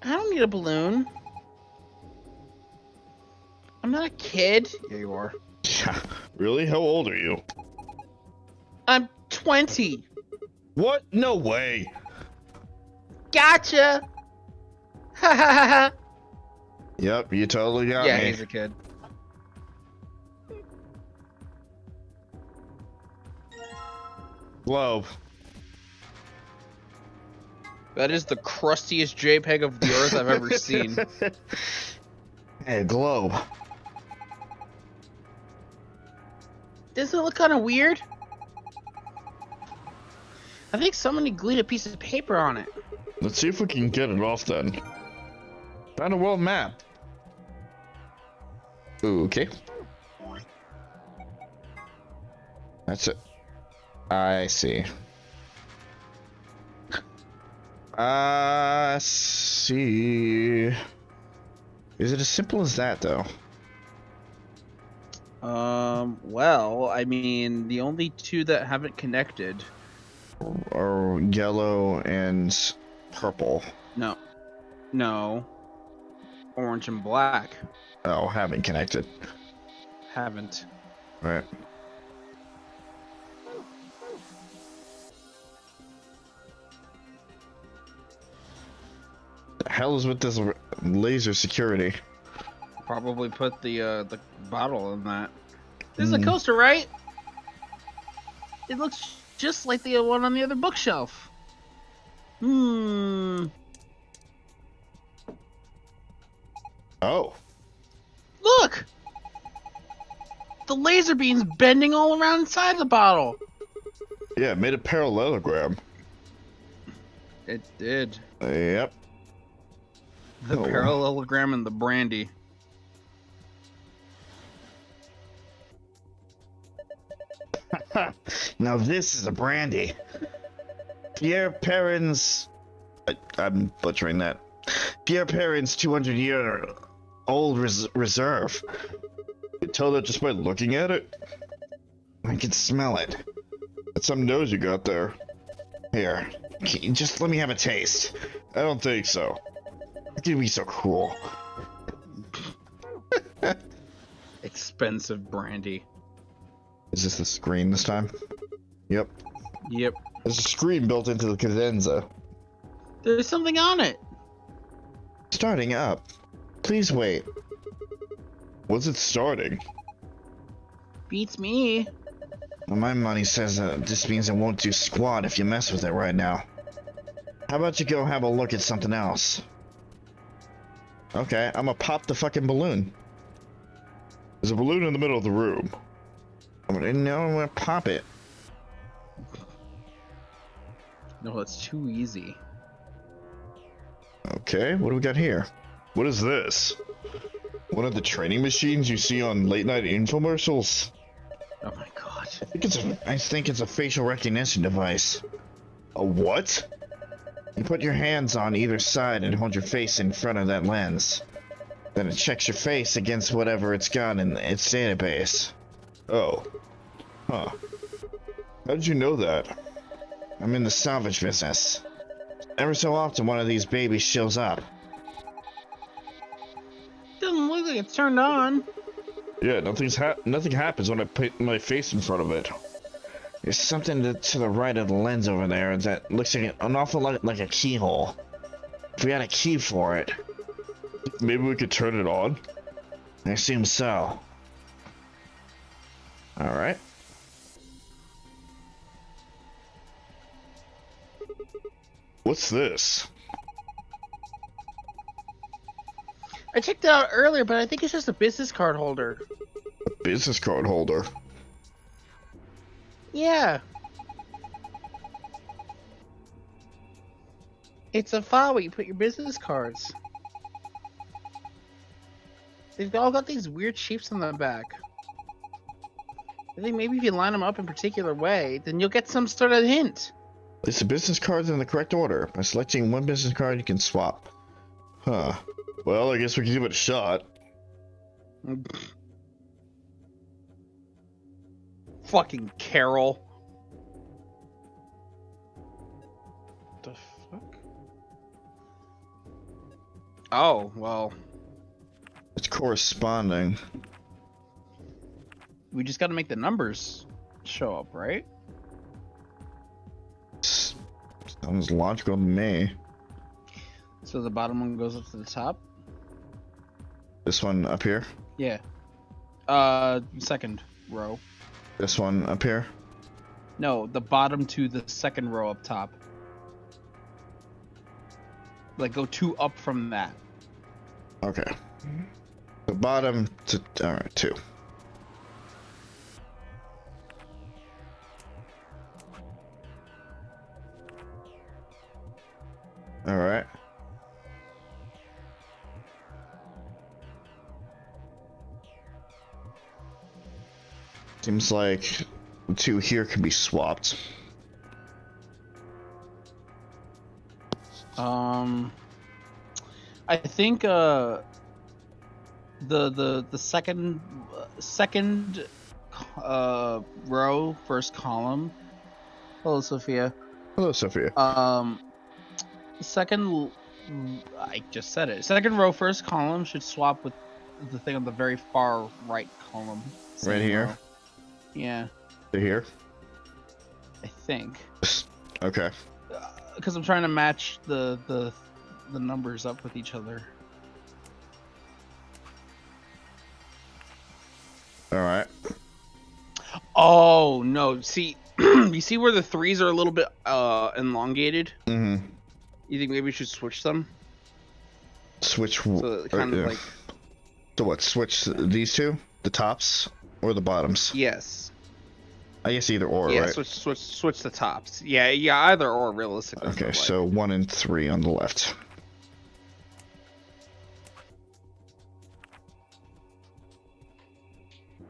I don't need a balloon. I'm not a kid. Yeah, you are. Really? How old are you? I'm 20. What? No way. Gotcha. Ha ha ha ha. Yep, you totally got Yeah, me. he's a kid. Globe. That is the crustiest JPEG of the Earth I've ever seen. Hey, globe. Doesn't it look kind of weird? I think somebody glued a piece of paper on it. Let's see if we can get it off then. Found a world map. Okay. That's it. I see. See. Is it as simple as that, though? Well, I mean, the only two that haven't connected Are yellow and purple. No. Orange and black. Oh, haven't connected. Haven't. Right. The hell is with this laser security? Probably put the bottle in that. This is a coaster, right? It looks just like the one on the other bookshelf. Oh. Look! The laser beam's bending all around inside the bottle. Yeah, it made a parallelogram. It did. Yep. The parallelogram and the brandy. Now this is a brandy. Pierre Perrin's... I'm butchering that. Pierre Perrin's 200-year-old reserve. You can tell that just by looking at it? I can smell it. That's some nose you got there. Here, just let me have a taste. I don't think so. How can you be so cruel? Expensive brandy. Is this the screen this time? Yep. Yep. There's a screen built into the cadenza. There's something on it. Starting up. Please wait. What's it starting? Beats me. Well, my money says this means it won't do squat if you mess with it right now. How about you go have a look at something else? Okay, I'm gonna pop the fucking balloon. There's a balloon in the middle of the room. I'm gonna pop it. No, that's too easy. Okay, what do we got here? What is this? One of the training machines you see on late night infomercials? Oh my god. I think it's a facial recognition device. A what? You put your hands on either side and hold your face in front of that lens. Then it checks your face against whatever it's got in its database. Oh. Huh. How did you know that? I'm in the salvage business. Every so often one of these babies shows up. Doesn't look like it's turned on. Yeah, nothing happens when I put my face in front of it. There's something to the right of the lens over there that looks like an awful lot like a keyhole. If we had a key for it, maybe we could turn it on? I assume so. Alright. What's this? I checked it out earlier, but I think it's just a business card holder. A business card holder? Yeah. It's a file where you put your business cards. They've all got these weird shapes on the back. I think maybe if you line them up in a particular way, then you'll get some sort of hint. Place the business cards in the correct order. By selecting one business card, you can swap. Huh. Well, I guess we can give it a shot. Fucking Carol. The fuck? Oh, well. It's corresponding. We just got to make the numbers show up, right? Sounds logical to me. So the bottom one goes up to the top? This one up here? Yeah. Second row. This one up here? No, the bottom to the second row up top. Like, go 2 up from that. Okay. The bottom to... Alright, 2. Alright. Seems like the 2 here can be swapped. I think the second row, first column. Hello, Sophia. Hello, Sophia. Second, I just said it. Second row, first column should swap with the thing on the very far right column. Right here? Row. Yeah. To here? I think. Okay. Because I'm trying to match the numbers up with each other. Alright. Oh, no. See, you see where the 3s are a little bit elongated? Mm-hmm. You think maybe we should switch them? Switch... So kind of like... So what, switch these 2? The tops or the bottoms? Yes. I guess either or, yeah, right? switch the tops. Yeah, either or, realistically. Okay, so 1 and 3 on the left.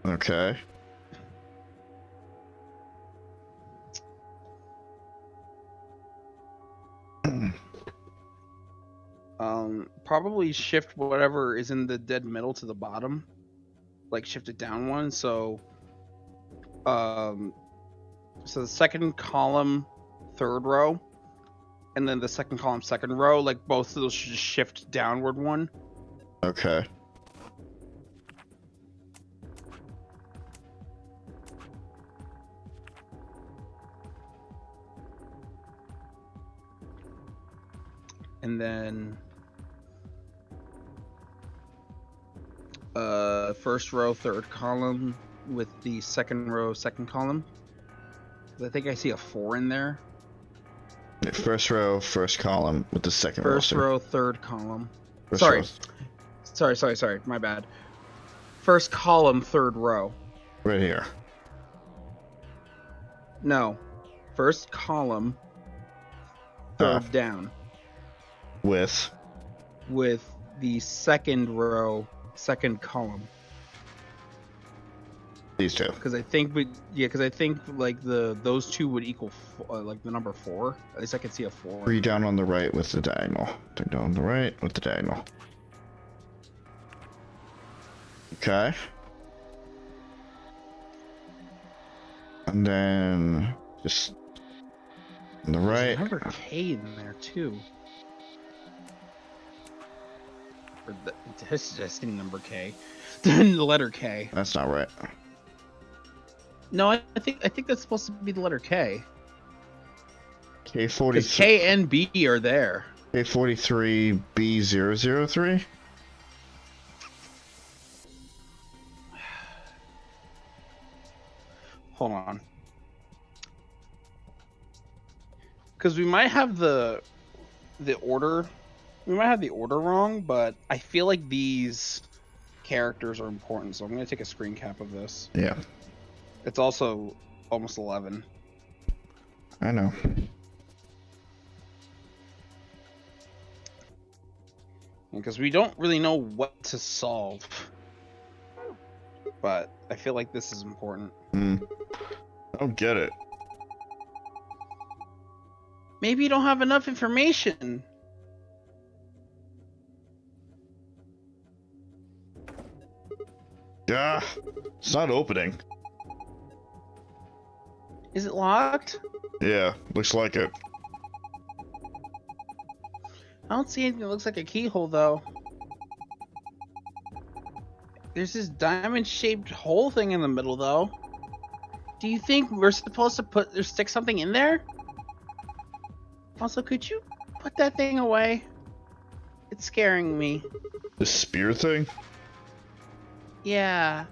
Okay. Probably shift whatever is in the dead middle to the bottom. Like, shift it down 1, so... So the second column, third row, and then the second column, second row, like, both of those should just shift downward 1. Okay. And then first row, third column with the second row, second column. I think I see a 4 in there. First row, first column with the second row. First row, third column. First Sorry. row. Sorry. My bad. First column, third row. Right here. No. First column, third down. With the second row, second column. These 2. Because I think like those 2 would equal like the number 4. At least I can see a 4. 3 down on the right with the diagonal. 3 down on the right with the diagonal. Okay. And then just on the right. There's number K in there too. It's just in number K. The letter K. That's not right. No, I think that's supposed to be the letter K. K43. K and B are there. K43 B003. Hold on. Because we might have the order. We might have the order wrong, but I feel like these characters are important, so I'm going to take a screen cap of this. Yeah. It's also almost 11. I know. Because we don't really know what to solve. But I feel like this is important. I don't get it. Maybe you don't have enough information. Yeah, it's not opening. Is it locked? Yeah, looks like it. I don't see anything that looks like a keyhole, though. There's this diamond-shaped hole thing in the middle, though. Do you think we're supposed to stick something in there? Also, could you put that thing away? It's scaring me. The spear thing? Yeah.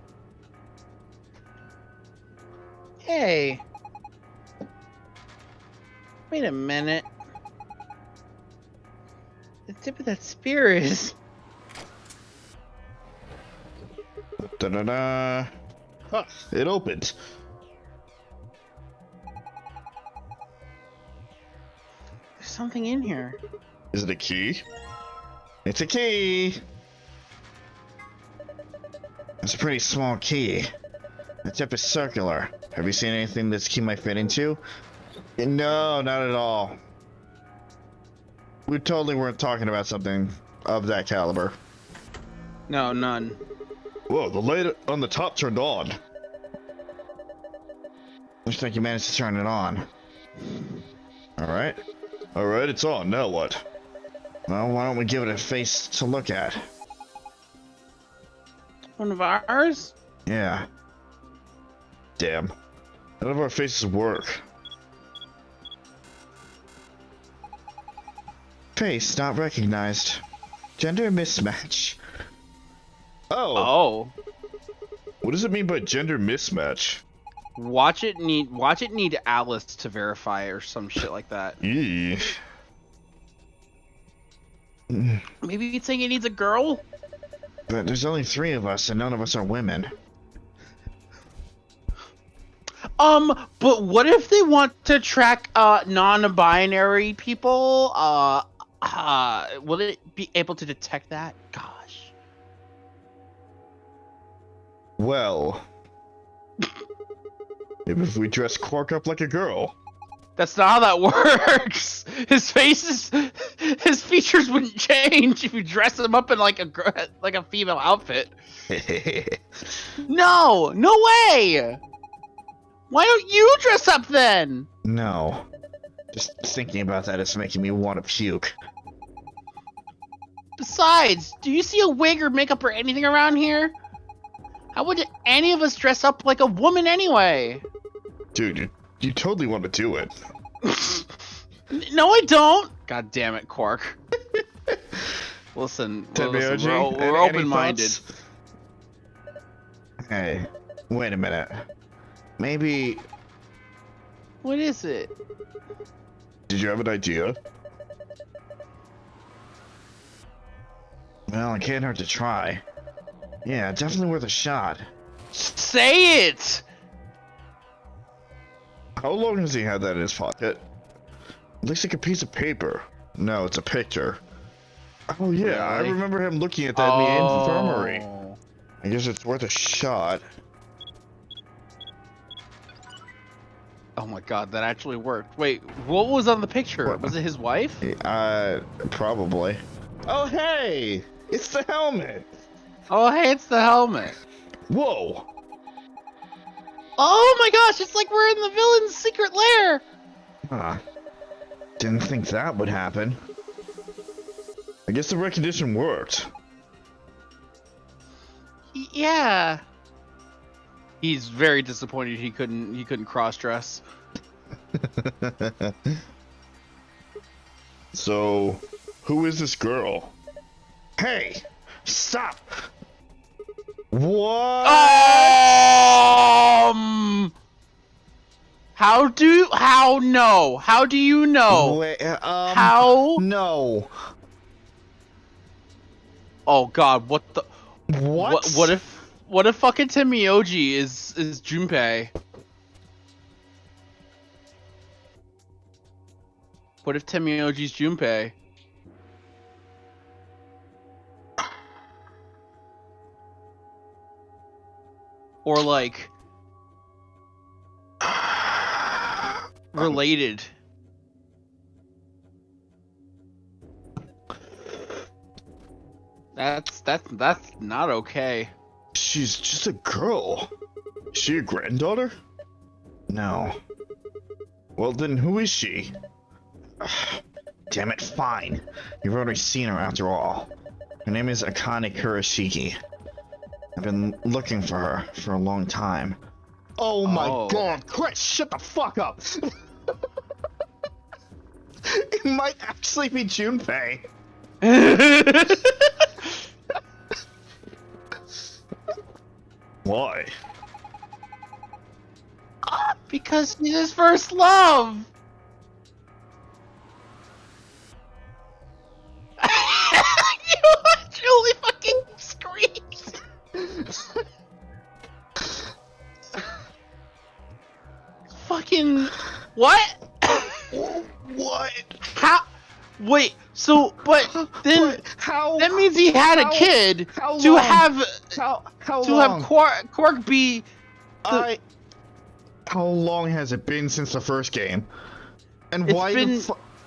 Hey. Wait a minute. The tip of that spear is... Da-da-da. Huh, it opened. There's something in here. Is it a key? It's a key! It's a pretty small key. The tip is circular. Have you seen anything this key might fit into? No, not at all. We totally weren't talking about something of that caliber. No, none. Whoa, the light on the top turned on. Looks like you managed to turn it on. Alright. Alright, it's on. Now what? Well, why don't we give it a face to look at? One of ours? Yeah. Damn. None of our faces work. Face not recognized. Gender mismatch. Oh. Oh. What does it mean by gender mismatch? Watch it need Alice to verify or some shit like that. Eee. Maybe you'd think it needs a girl? But there's only 3 of us and none of us are women. But what if they want to track non-binary people? Will it be able to detect that? Gosh. Well, maybe if we dress Quark up like a girl. That's not how that works. His features wouldn't change if you dress him up in like a female outfit. No way. Why don't you dress up then? No. Just thinking about that is making me want to puke. Besides, do you see a wig or makeup or anything around here? How would any of us dress up like a woman anyway? Dude, you totally want to do it. No, I don't. God damn it, Quark. Listen, Tenmyoji, we're open-minded. Hey, wait a minute. Maybe... What is it? Did you have an idea? Well, it can't hurt to try. Yeah, definitely worth a shot. Say it! How long has he had that in his pocket? It looks like a piece of paper. No, it's a picture. Oh yeah, Really? I remember him looking at that in the infirmary. I guess it's worth a shot. Oh my god, that actually worked. Wait, what was on the picture? What? Was it his wife? Probably. Oh hey! It's the helmet! Oh hey, it's the helmet. Whoa! Oh my gosh, it's like we're in the villain's secret lair! Huh. Didn't think that would happen. I guess the recognition worked. Yeah. He's very disappointed he couldn't cross-dress. So, who is this girl? Hey! Stop! What? How do you know? Wait, How? No. Oh god, what the? What? What if fucking Tenmyoji is Junpei? What if Tenmyoji's Junpei? Or like related. That's not okay. She's just a girl. Is she a granddaughter? No. Well then, who is she? Damn it, fine. You've already seen her after all. Her name is Akane Kurashiki. I've been looking for her for a long time. Oh my god, Chris, shut the fuck up! It might actually be Junpei. Why? Because she's his first love. You actually fucking screams. Fucking what? What? How? Wait. So, but then how? That means he had a kid to have Quark be. How long has it been since the first game? And It's why been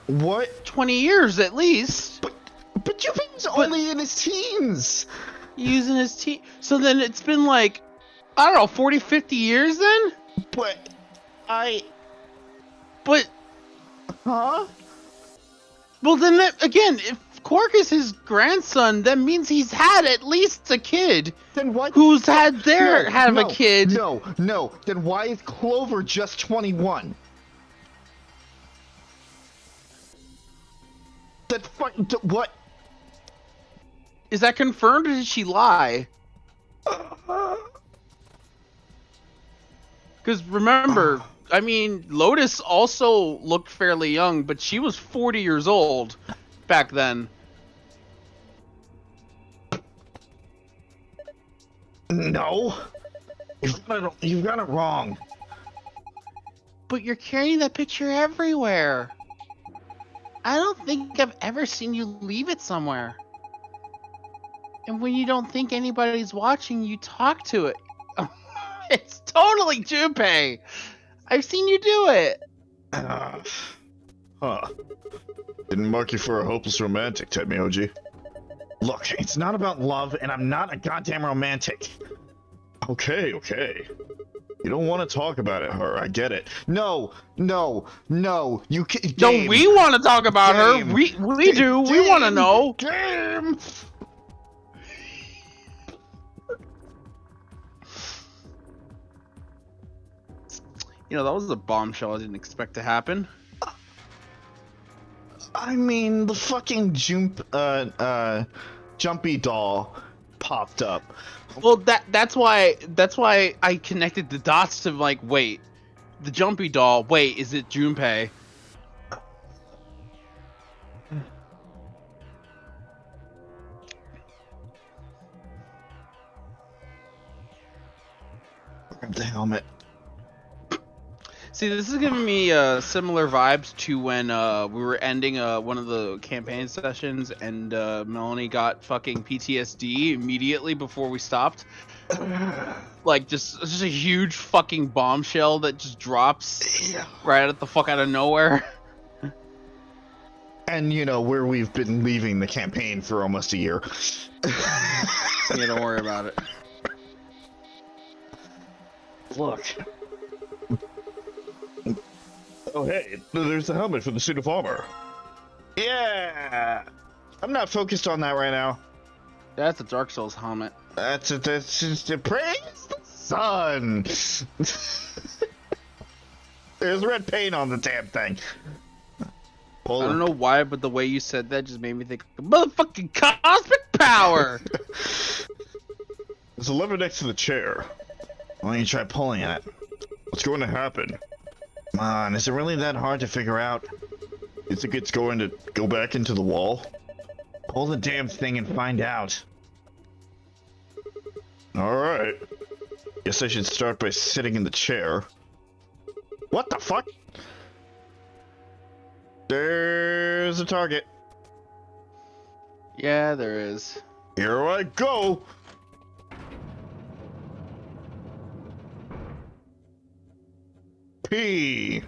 what? 20 years at least. But Junpei's only in his teens. Using his teen. So then it's been like, I don't know, 40, 50 years then? But Huh? Well, then that, again, if Quark is his grandson, that means he's had at least a kid. Then why? Who's had a kid? No. Then why is Clover just 21? What? Is that confirmed or did she lie? Because remember, I mean, Lotus also looked fairly young, but she was 40 years old back then. No. You've got it wrong. But you're carrying that picture everywhere. I don't think I've ever seen you leave it somewhere. And when you don't think anybody's watching, you talk to it. It's totally Junpei. I've seen you do it. Didn't mark you for a hopeless romantic, Tenmyoji. Look, it's not about love, and I'm not a goddamn romantic. Okay. You don't want to talk about it, her. I get it. No. You can't. No, we want to talk about her. We do. We want to know. Game. You know, that was a bombshell I didn't expect to happen. I mean, the fucking Jumpy doll popped up. Well, that's why I connected the dots to like, wait, the Jumpy doll. Wait, is it Junpei? Grab the helmet. See, this is giving me similar vibes to when we were ending one of the campaign sessions and Melanie got fucking PTSD immediately before we stopped. Like, just a huge fucking bombshell that just drops right at the fuck out of nowhere. And, you know, where we've been leaving the campaign for almost a year. Yeah, don't worry about it. Look. Oh, hey, there's the helmet for the suit of armor. Yeah! I'm not focused on that right now. That's a Dark Souls helmet. That's just a praise the sun! There's red paint on the damn thing. I don't know why, but the way you said that just made me think of motherfucking cosmic power! There's a lever next to the chair. Why don't you try pulling it? What's going to happen? Come on, is it really that hard to figure out? You think it's going to go back into the wall? Pull the damn thing and find out. Alright. Guess I should start by sitting in the chair. What the fuck? There's a target. Yeah, there is. Here I go! P.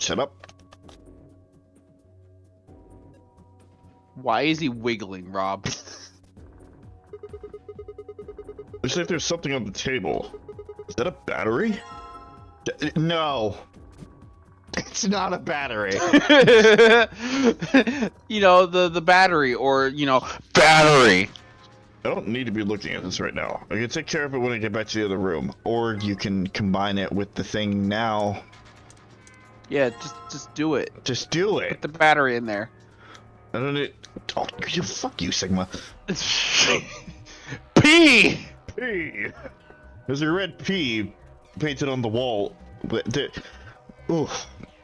Shut up. Why is he wiggling, Rob? Looks like there's something on the table. Is that a battery? No. It's not a battery. You know, the battery, or, you know, battery. I don't need to be looking at this right now. I can take care of it when I get back to the other room. Or you can combine it with the thing now. Yeah, just do it. Just do it. Put the battery in there. I don't need... Oh, fuck you, Sigma. P! P! There's a red P painted on the wall. Ooh,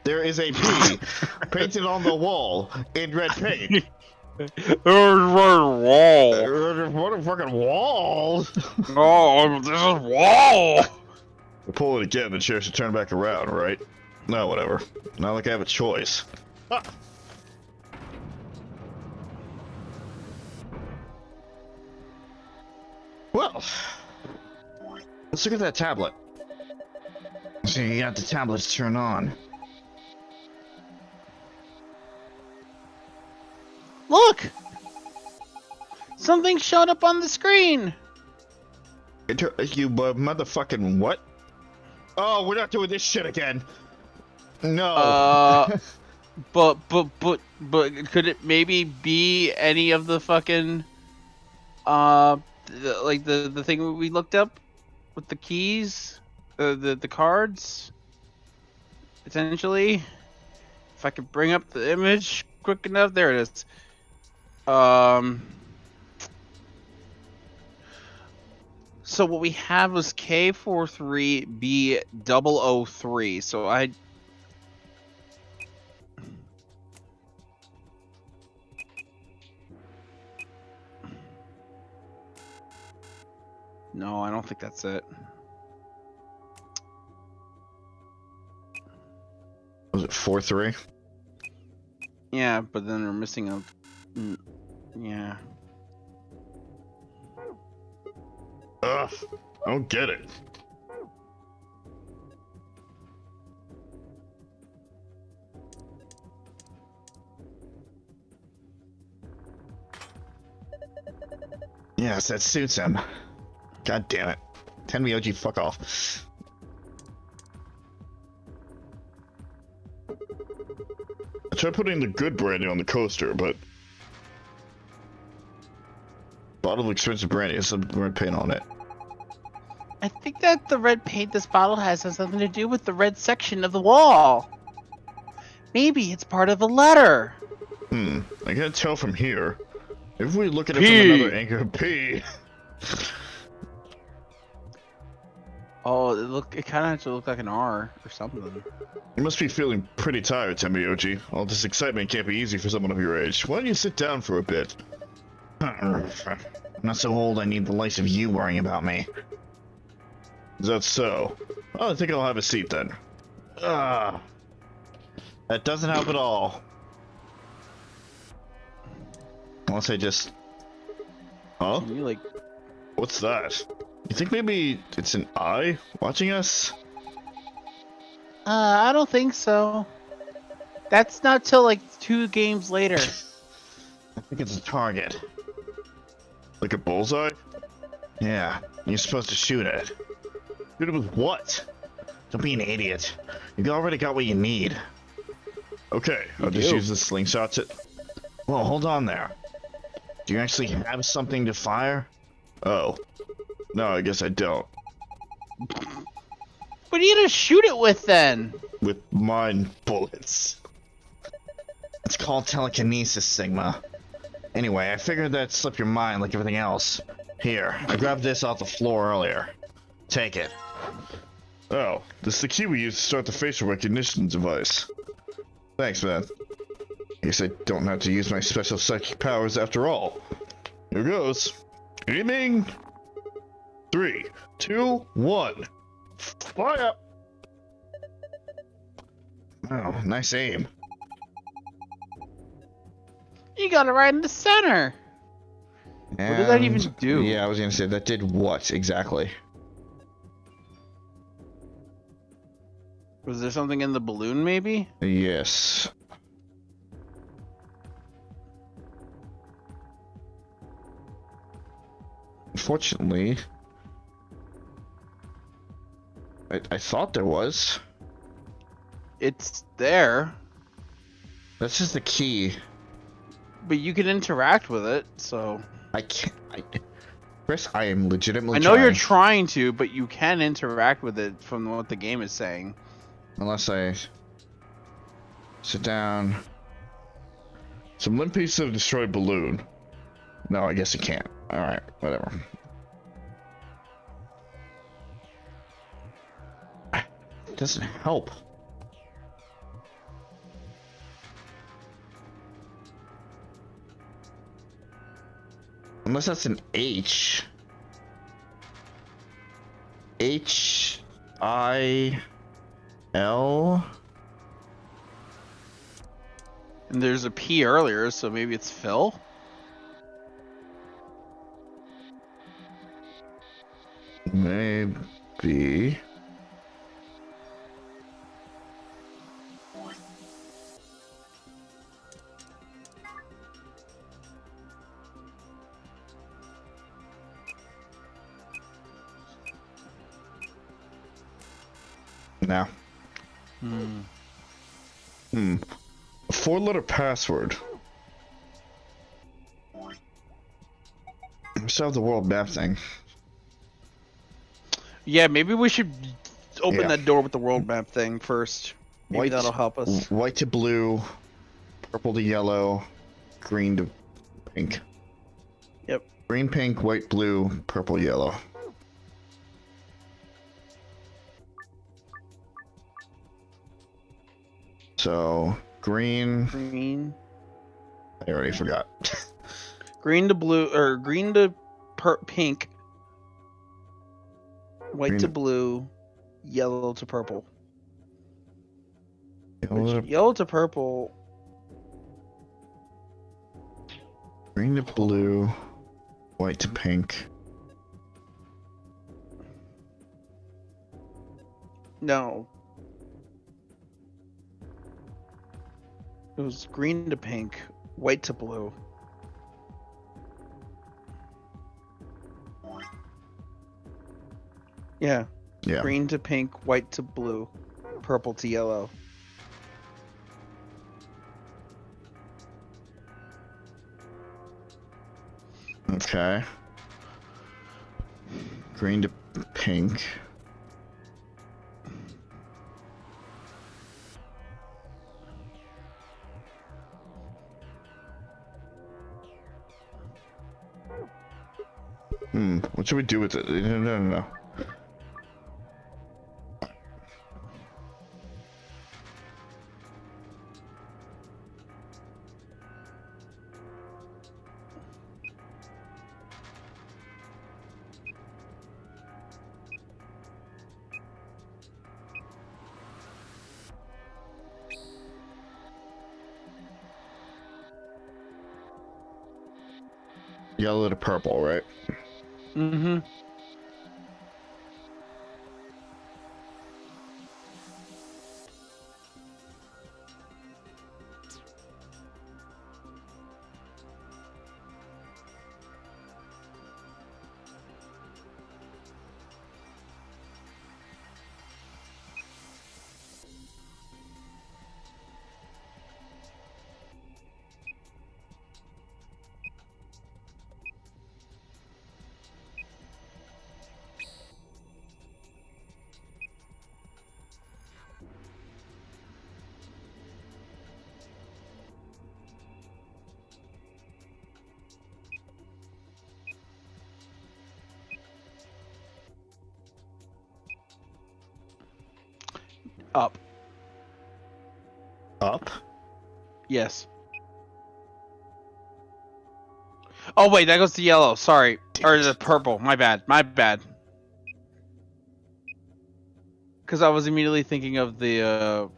there is a P painted on the wall in red paint. Wall. What a fucking wall! Oh, this is wall! I pull it again, the chair should turn back around, right? No, whatever. Not like I have a choice. Ah. Well, let's look at that tablet. So you got the tablet to turn on. Look! Something showed up on the screen! You motherfucking what? Oh, we're not doing this shit again. No. But could it maybe be any of the fucking like the thing we looked up with the keys, the cards, potentially? If I could bring up the image quick enough, there it is. So what we have was K43B003. So no, I don't think that's it. Was it 4-3? Yeah, but then we're missing a... Yeah. Ugh, I don't get it. Yes, that suits him. God damn it. Tenmyoji, fuck off. I tried putting the good brandy on the coaster, but... Bottle of expensive brandy has some red paint on it. I think that the red paint this bottle has something to do with the red section of the wall. Maybe it's part of a letter. I can't tell from here. If we look at it P. from another angle, P. Oh, it kind of looked like an R or something. You must be feeling pretty tired, Tenmyoji. All this excitement can't be easy for someone of your age. Why don't you sit down for a bit? I'm not so old I need the likes of you worrying about me. Is that so? Well, I think I'll have a seat then. That doesn't help at all. Unless I just... Huh? Can you, like... What's that? You think maybe it's an eye watching us? I don't think so. That's not till like 2 games later. I think it's a target. Like a bullseye? Yeah, you're supposed to shoot it. Shoot it with what? Don't be an idiot. You already got what you need. Okay, I'll just use the slingshot to... Whoa, hold on there. Do you actually have something to fire? Oh. No, I guess I don't. What are you gonna shoot it with then? With mine bullets. It's called telekinesis, Sigma. Anyway, I figured that'd slip your mind like everything else. Here, I grabbed this off the floor earlier. Take it. Oh, this is the key we use to start the facial recognition device. Thanks, man. I guess I don't have to use my special psychic powers after all. Here goes. Aiming. 3, 2, 1. Fire! Oh, nice aim. You got it right in the center. What did that even do? Yeah, I was gonna say, that did what exactly? Was there something in the balloon, maybe? Yes. Unfortunately, I thought there was. It's there, That's just the key. but you can interact with it. So I can't. Chris, I am legitimately I know you're trying. trying to, but you can interact with it from what the game is saying. Unless I sit down. Some limp piece of destroyed balloon. No, I guess you can't. Alright, whatever. It doesn't help. Unless that's an H. H-I-L? And there's a P earlier, so maybe it's Phil? Maybe. Now. Four-letter password. We still have the world map thing. Yeah, maybe we should open Yeah. that door with the world map thing first. Maybe that'll help us. White to blue, purple to yellow, green to pink. Yep. Green, pink, white, blue, purple, yellow. So, green. Green. I already forgot. Green to blue, or green to pink. White Green to to- blue. Yellow to purple. Yellow to- Yellow to purple. Green to blue, white to pink. No. It was green to pink, white to blue. Yeah. Yeah. Green to pink, white to blue, purple to yellow. Okay. Green to pink. What should we do with it? No. Yellow to purple, right? Mm-hmm. Up. Up? Yes. Oh wait, that goes to yellow. Sorry, or the purple. My bad. My bad. Because I was immediately thinking of the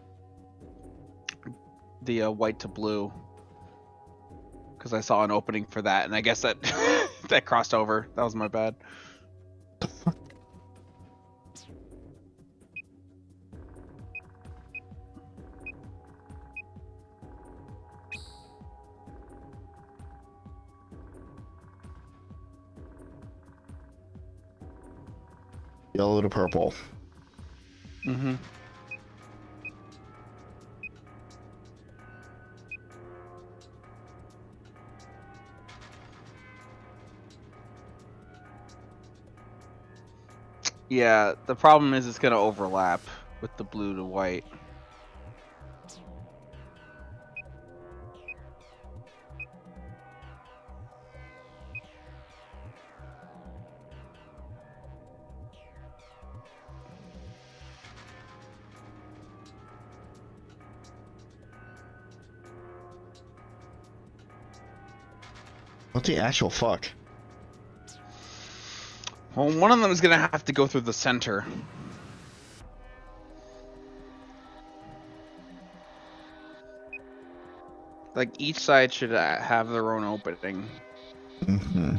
white to blue. Because I saw an opening for that, and I guess that that crossed over. That was my bad. Yellow to purple. Mm-hmm. Yeah, the problem is it's gonna overlap with the blue to white. What the actual fuck? Well, one of them is gonna have to go through the center. Like each side should have their own opening. Mm-hmm.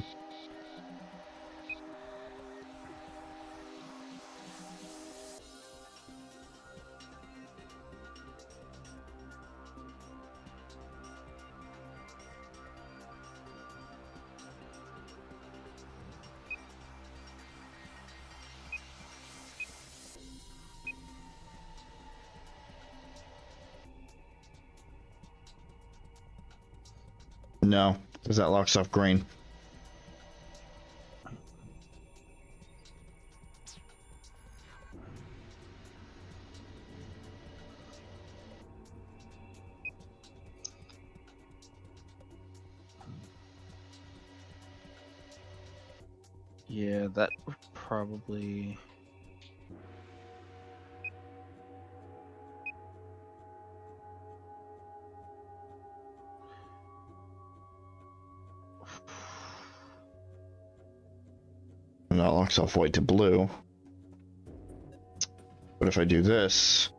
No, because that locks off green. Yeah, that would probably... And that locks off white to blue. But if I do this...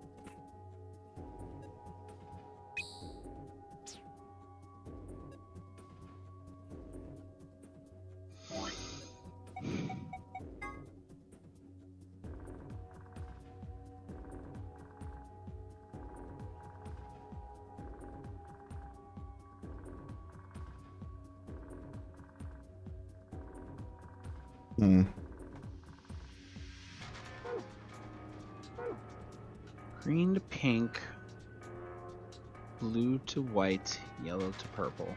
Green to pink, blue to white, yellow to purple.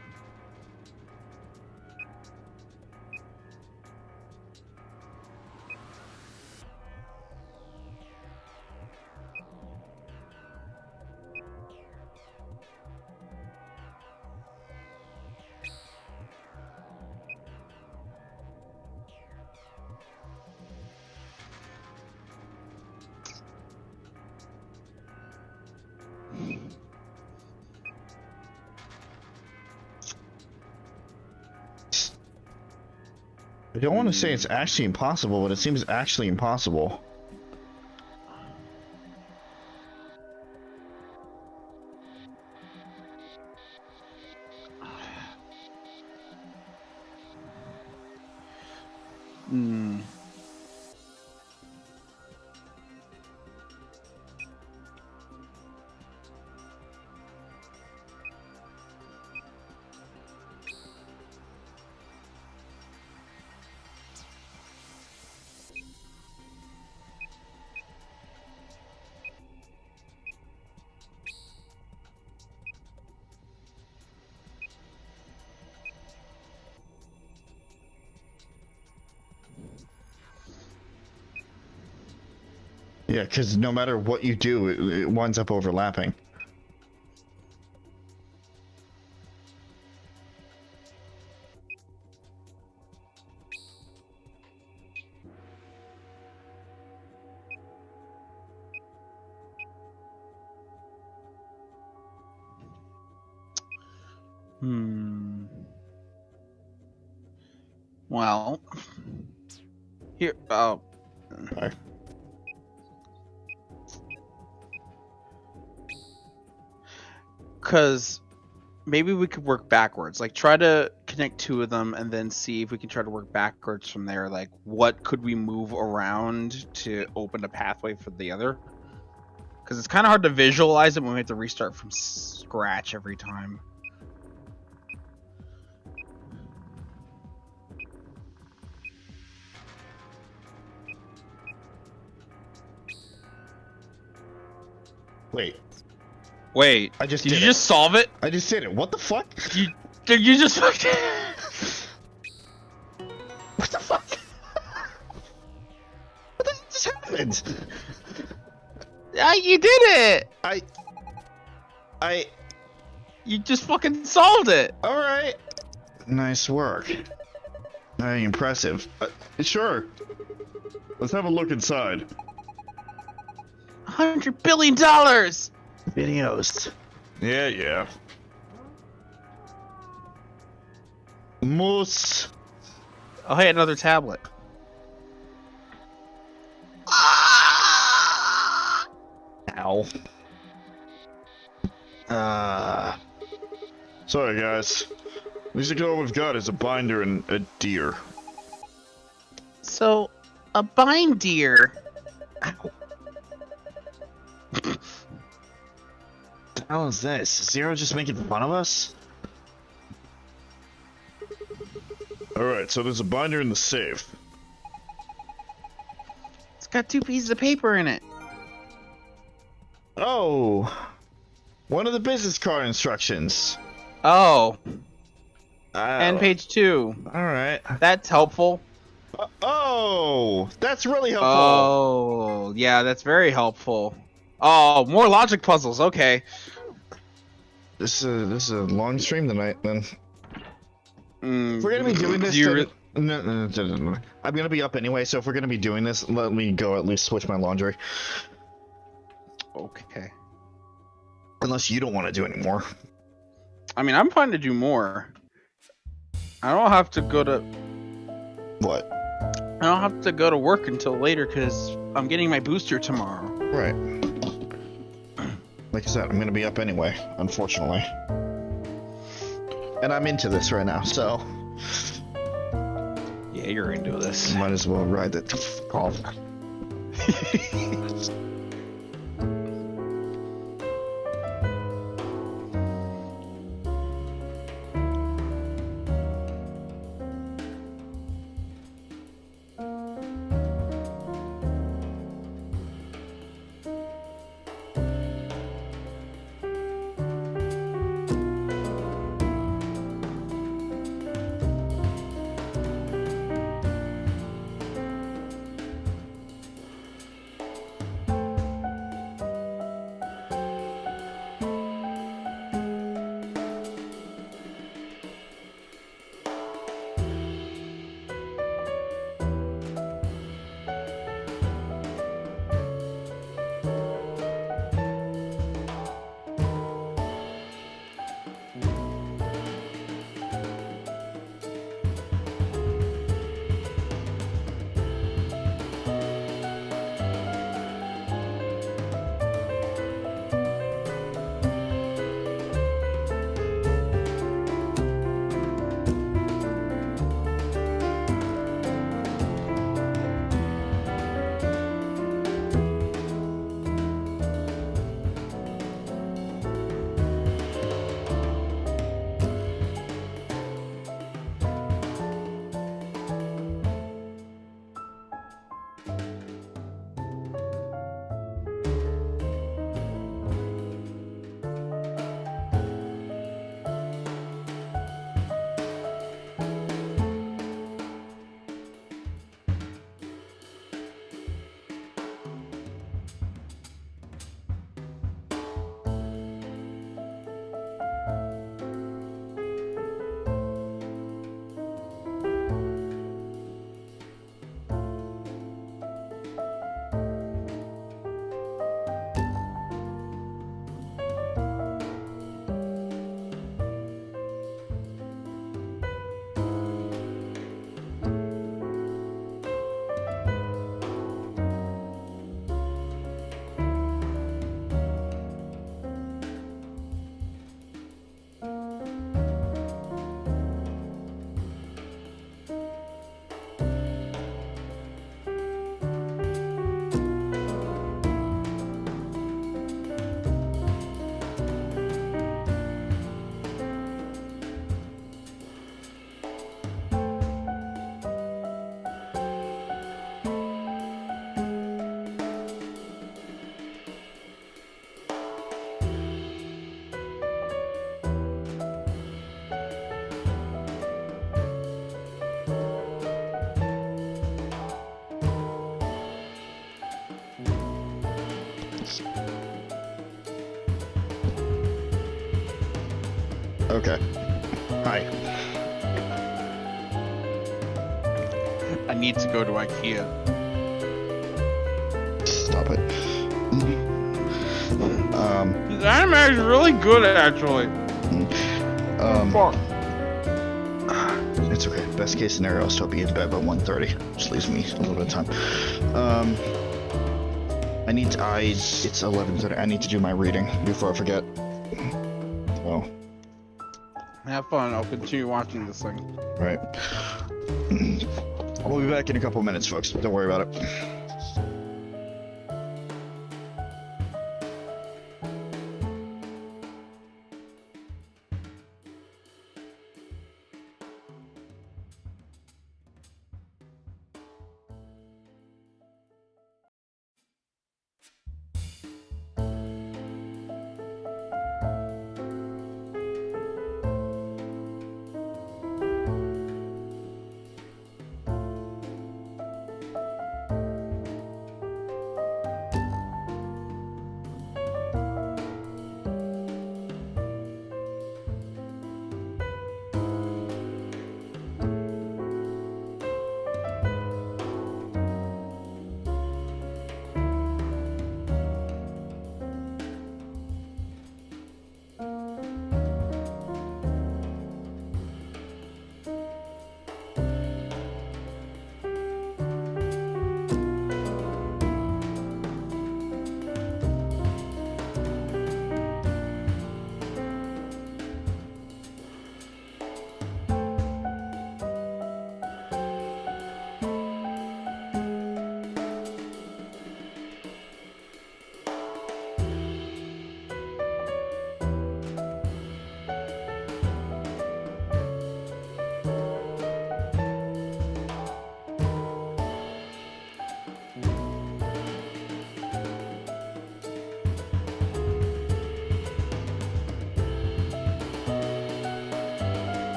I don't want to say it's actually impossible, but it seems actually impossible. Yeah, because no matter what you do, it winds up overlapping. Well, here. Oh. Sorry. Because maybe we could work backwards. Like, try to connect two of them and then see if we can try to work backwards from there. Like, what could we move around to open a pathway for the other? Because it's kind of hard to visualize it when we have to restart from scratch every time. Wait. I just did did you it. just solve it? I just did it. What the fuck? You just fucked it. What the fuck? What did you just happened? You did it! You just fucking solved it! Alright. Nice work. Very impressive. Sure. Let's have a look inside. $100 billion! Videos. Yeah. Moose. Oh, hey, another tablet. Ow. Sorry, guys. Basically, all we've got is a binder and a deer. So, a bind deer. Ow. The hell is this? Zero just making fun of us? Alright, so there's a binder in the safe. It's got 2 pieces of paper in it. Oh! One of the business card instructions. Oh. And page 2. Alright. That's helpful. Oh! That's really helpful! Oh, yeah, that's very helpful. Oh, more logic puzzles, okay. This is a long stream tonight, then. If we're gonna be doing this, no. I'm gonna be up anyway, so if we're gonna be doing this, let me go at least switch my laundry. Okay. Unless you don't want to do any more. I mean, I'm fine to do more. I don't have to go to... What? I don't have to go to work until later because I'm getting my booster tomorrow. Right. Like I said, I'm gonna be up anyway, unfortunately. And I'm into this right now, so... Yeah, you're into this. Might as well ride the off. Okay. Hi. I need to go to IKEA. Stop it. This anime is really good, actually. Fuck. It's okay. Best case scenario, I'll still be in bed by 1:30. Just leaves me a little bit of time. It's 11:30. I need to do my reading before I forget. So. Have fun. I'll continue watching this thing. Right. We'll be back in a couple minutes, folks. Don't worry about it.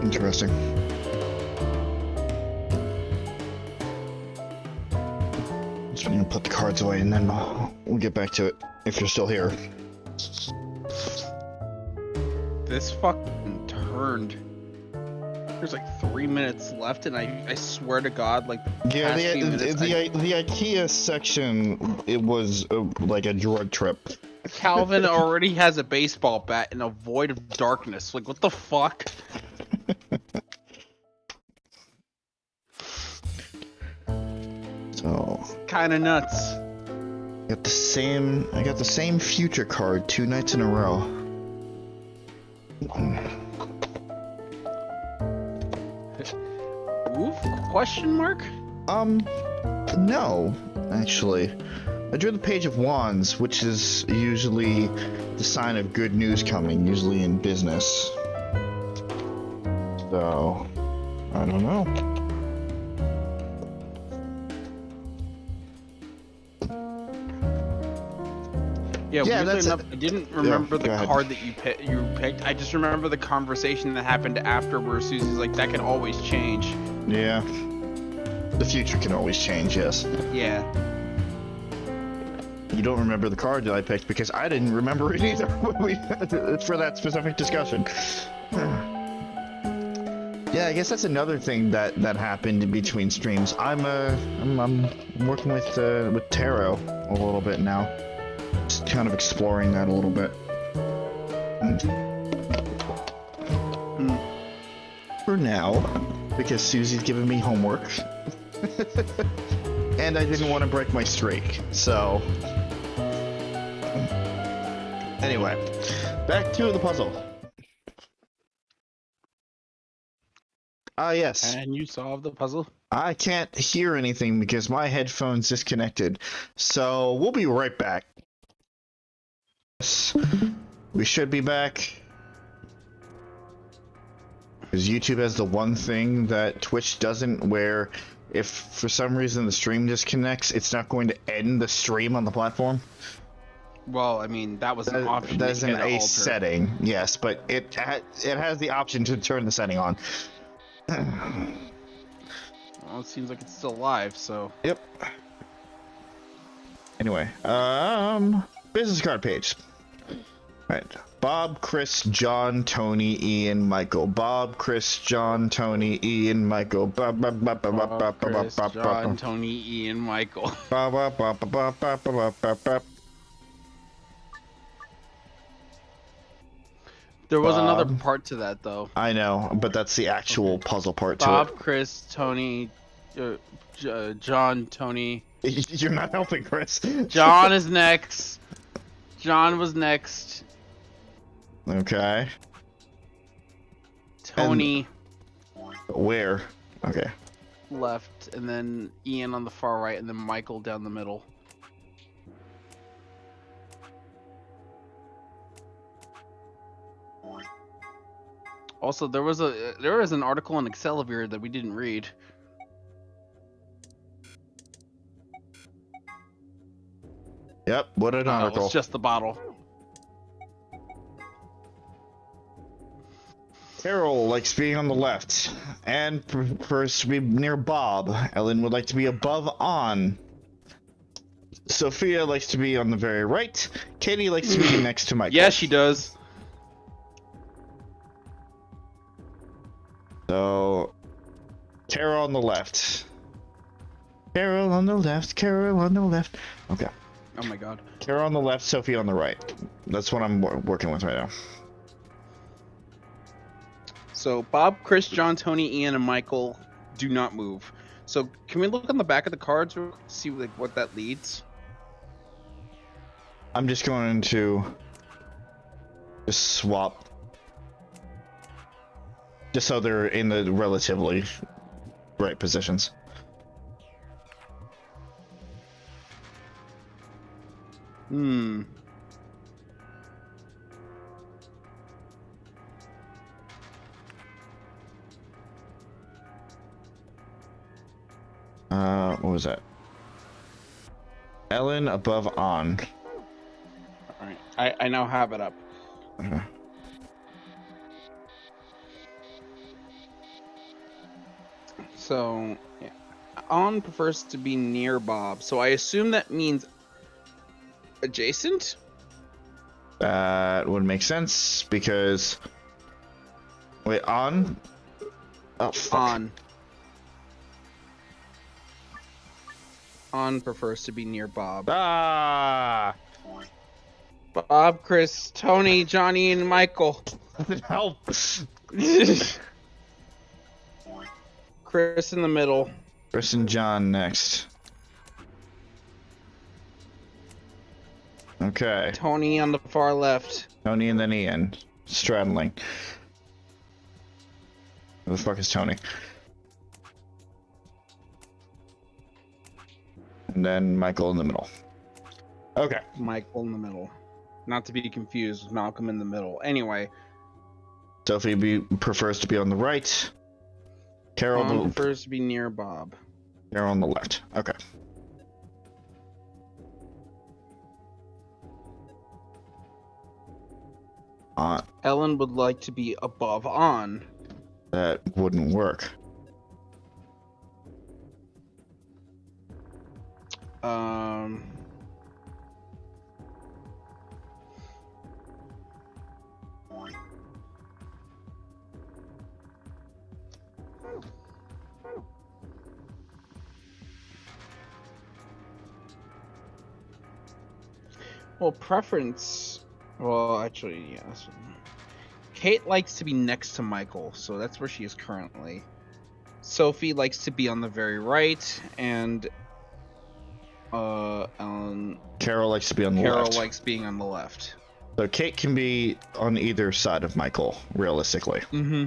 Interesting. Just gonna put the cards away and then we'll get back to it if you're still here. This fucking turned. There's like 3 minutes left, and I swear to God, like Yeah, past few minutes, the IKEA section, it was like a drug trip. Calvin already has a baseball bat in a void of darkness. Like, what the fuck? So Kind of nuts. I got the same future card 2 nights in a row. Oof? Question mark? No, actually. I drew the Page of Wands, which is usually the sign of good news coming, usually in business. So, I don't know. Yeah, weirdly that's enough, I didn't remember the go ahead. card that you picked. I just remember the conversation that happened after where Susie's like, that can always change. Yeah. The future can always change, yes. Yeah. You don't remember the card that I picked because I didn't remember it either for that specific discussion. Yeah, I guess that's another thing that happened in between streams. I'm working with tarot a little bit now. Just kind of exploring that a little bit. For now, because Susie's giving me homework. And I didn't want to break my streak, so... Anyway, back to the puzzle. Ah, yes. And you solved the puzzle? I can't hear anything because my headphone's disconnected. So, we'll be right back. Yes, we should be back. Because YouTube has the one thing that Twitch doesn't, where if for some reason the stream disconnects, it's not going to end the stream on the platform. Well, I mean, that was an option. That is that you an had to a alter. setting, yes, but it has the option to turn the setting on. Well, it seems like it's still live, so... Yep. Anyway, business card page. Right. Bob, Chris, John, Tony, Ian, Michael. Bob, Chris, John, Tony, Ian, Michael. Chris, John, Tony, Ian, Michael. There was another part to that, though. I know, but that's the actual puzzle part to Bob, it. Chris, Tony, John, Tony. You're not helping, Chris. John is next. John was next. Okay. Tony Where? Okay. left, and then Ian on the far right, and then Michael down the middle. Also, there was an article on Excelivir that we didn't read. Yep, what an article. It's just the bottle. Carol likes being on the left, and prefers to be near Bob. Ellen would like to be above on. Sophia likes to be on the very right. Katie likes to be next to Michael. Yeah, she does. So, Carol on the left. Carol on the left, Carol on the left. Okay. Oh my god. Carol on the left, Sophie on the right. That's what I'm working with right now. So Bob, Chris, John, Tony, Ian, and Michael do not move. So can we look on the back of the cards to see like what that leads? I'm just going to just swap. Just so they're in the relatively right positions. What was that? Ellen above on. Alright, I now have it up. Okay. So, yeah. On prefers to be near Bob, so I assume that means adjacent? That would make sense because... Wait, on? Oh, fuck. On prefers to be near Bob. Ah! Bob, Chris, Tony, Johnny, and Michael. Help! Chris in the middle. Chris and John next. Okay. Tony on the far left. Tony and then Ian. Straddling. Who the fuck is Tony? And then Michael in the middle. Okay. Michael in the middle. Not to be confused with Malcolm in the middle. Anyway. Sophie prefers to be on the right. Carol prefers to be near Bob. Carol on the left. Okay. Ellen would like to be above on. That wouldn't work. Well, preference. Well, actually, yes. Kate likes to be next to Michael, so that's where she is currently. Sophie likes to be on the very right, and Carol likes to be on the left. Carol likes being on the left. So Kate can be on either side of Michael, realistically. Mm-hmm.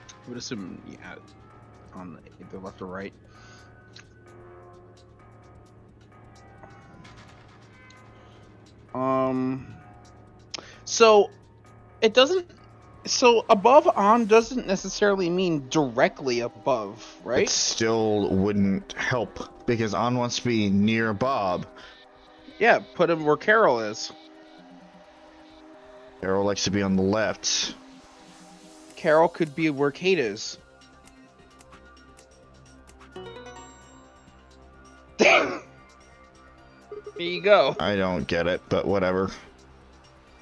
I would assume, yeah, on either left or right. So it doesn't. So above on doesn't necessarily mean directly above, right? It still wouldn't help because on wants to be near Bob. Yeah, put him where Carol is. Carol likes to be on the left. Carol could be where Kate is. There you go. I don't get it, but whatever.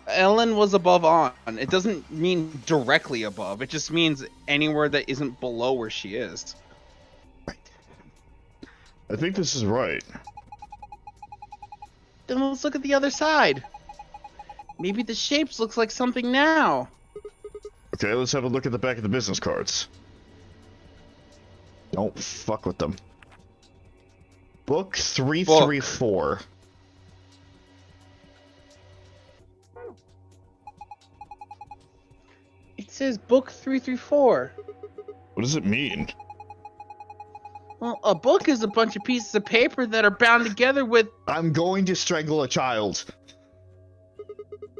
Ellen was above on. It doesn't mean directly above. It just means anywhere that isn't below where she is. I think this is right. Then let's look at the other side. Maybe the shapes looks like something now. Okay, let's have a look at the back of the business cards. Don't fuck with them. Book 334. It says book 334. What does it mean? Well, a book is a bunch of pieces of paper that are bound together with... I'm going to strangle a child.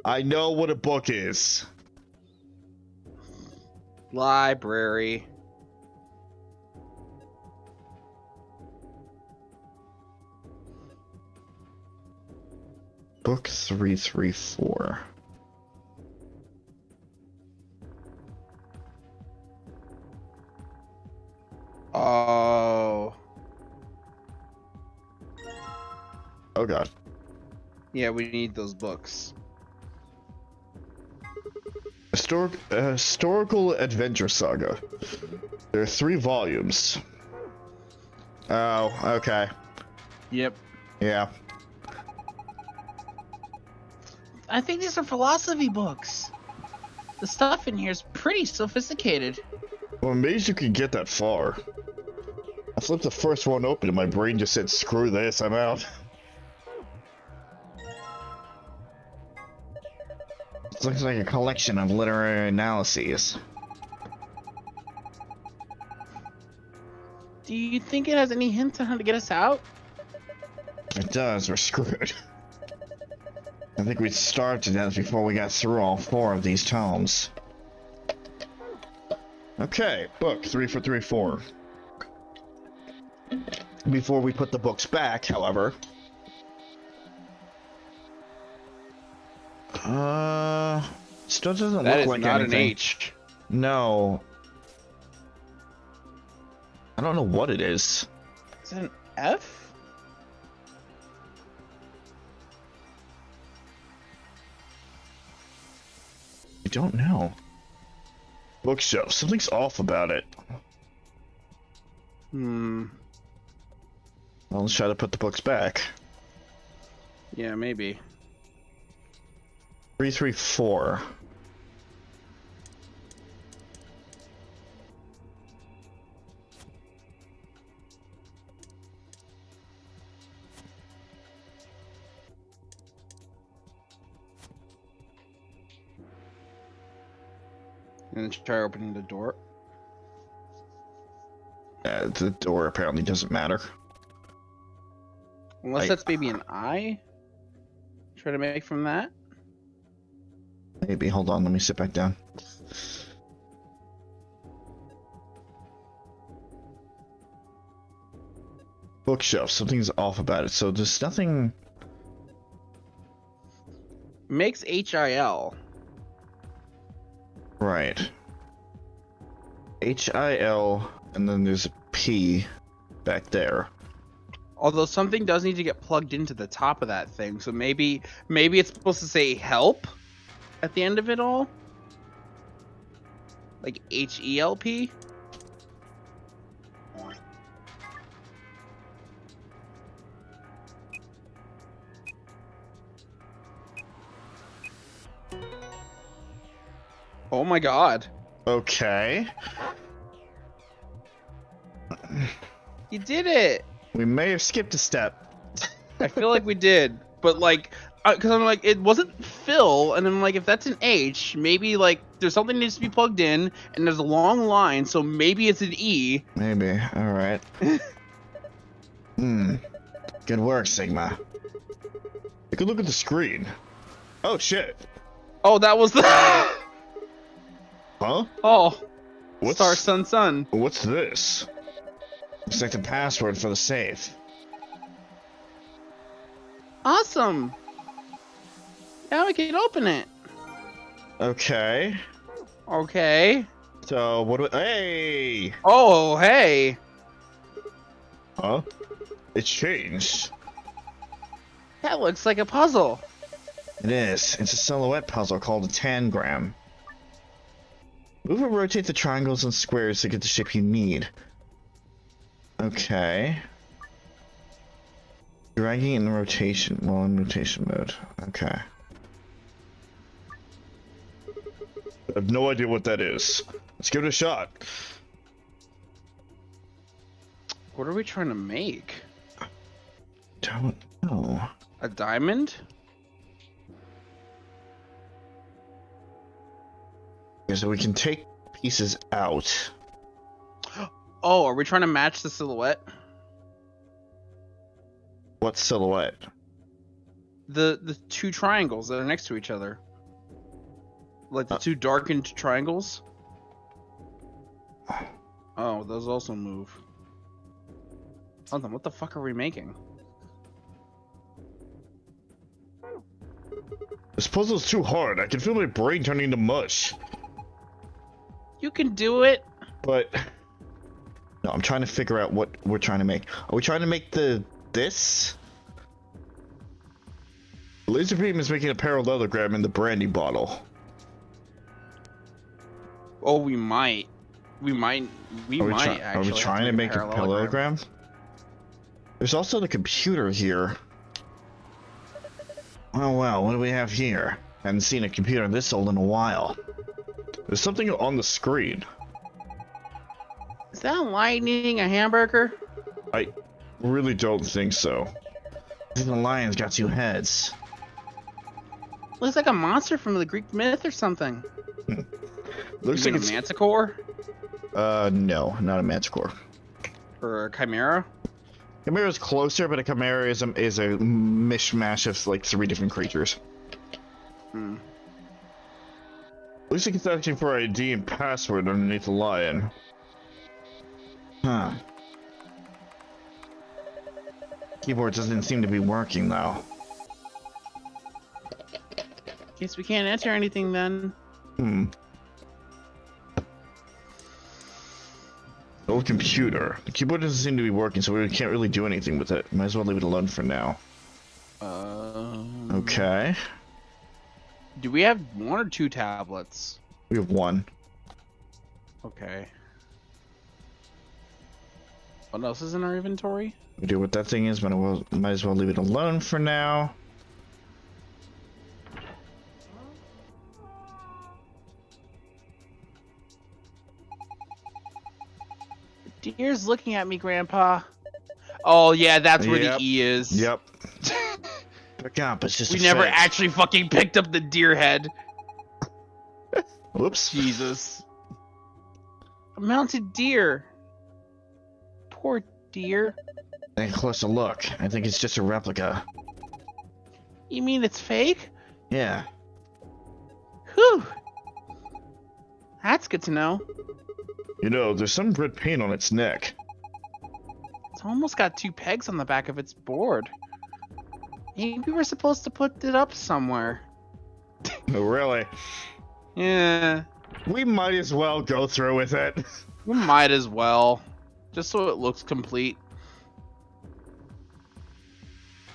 I know what a book is. Library. Book 334. Oh. Oh god. Yeah, we need those books. Historical adventure saga. There are 3 volumes. Oh, okay. Yep. Yeah. I think these are philosophy books. The stuff in here is pretty sophisticated. Well, I'm amazed you could get that far. I flipped the first one open and my brain just said, screw this, I'm out. It looks like a collection of literary analyses. Do you think it has any hints on how to get us out? It does, we're screwed. I think we'd starve to death before we got through all 4 of these tomes. Okay, book 334. Before we put the books back, however... Still doesn't look like anything. That is not an H. No. I don't know what it is. Is it an F? I don't know. Bookshelf. Something's off about it. Well, let's try to put the books back. Yeah, maybe. 334. And then try opening the door. The door apparently doesn't matter. Unless that's maybe an eye? Try to make from that? Maybe. Hold on, let me sit back down. Bookshelf. Something's off about it. So there's nothing... Makes HIL. Right. HIL, and then there's a P back there. Although something does need to get plugged into the top of that thing, so maybe it's supposed to say help at the end of it all? Like HELP? Oh my god. Okay. You did it! We may have skipped a step. I feel like we did, but like, because I'm like, it wasn't Phil, and I'm like, if that's an H, maybe like there's something that needs to be plugged in, and there's a long line, so maybe it's an E. Maybe. All right. Good work, Sigma. Take a look at the screen. Oh shit. Oh, that was the. Huh? Oh. What's... Star Sun Sun. What's this? Looks like the password for the safe. Awesome. Now we can open it. Okay. Okay. So what do we... Hey! Oh, hey. Huh? It's changed. That looks like a puzzle. It is. It's a silhouette puzzle called a tangram. Move and rotate the triangles and squares to get the shape you need. Okay. Dragging in rotation while in rotation mode. Okay. I have no idea what that is. Let's give it a shot. What are we trying to make? Don't know. A diamond? Okay, so we can take pieces out. Oh, are we trying to match the silhouette? What silhouette? The two triangles that are next to each other. Like the two darkened triangles. Oh, those also move. Hold on, what the fuck are we making? This puzzle's too hard. I can feel my brain turning into mush. You can do it. But no, I'm trying to figure out what we're trying to make. Are we trying to make this? Laser beam is making a parallelogram in the brandy bottle. Oh, we might. We might actually. Are we trying to make a parallelogram? There's also the computer here. Oh wow, what do we have here? Haven't seen a computer this old in a while. There's something on the screen. Is that lightning a hamburger? I really don't think so. I think the lion's got two heads. Looks like a monster from the Greek myth or something. Looks like a manticore? No, not a manticore. Or a chimera? Chimera's closer, but a chimera is a mishmash of like 3 different creatures. Looks like it's asking for ID and password underneath the lion. Huh. Keyboard doesn't seem to be working though. Guess we can't enter anything then. Old computer. The keyboard doesn't seem to be working, so we can't really do anything with it. Might as well leave it alone for now. Okay. Do we have 1 or 2 tablets? We have 1. Okay. What else is in our inventory? We do what that thing is, but might as well leave it alone for now. Deer's looking at me, Grandpa. Oh yeah, that's where Yep. the E is. Yep. Pick up, it's just We a never fake. actually fucking picked up the deer head. Whoops. Jesus. A mounted deer. Poor deer. Take a closer look. I think it's just a replica. You mean it's fake? Yeah. Whew. That's good to know. You know, there's some red paint on its neck. It's almost got 2 pegs on the back of its board. Maybe we're supposed to put it up somewhere. Oh, really? Yeah. We might as well go through with it. We might as well. Just so it looks complete.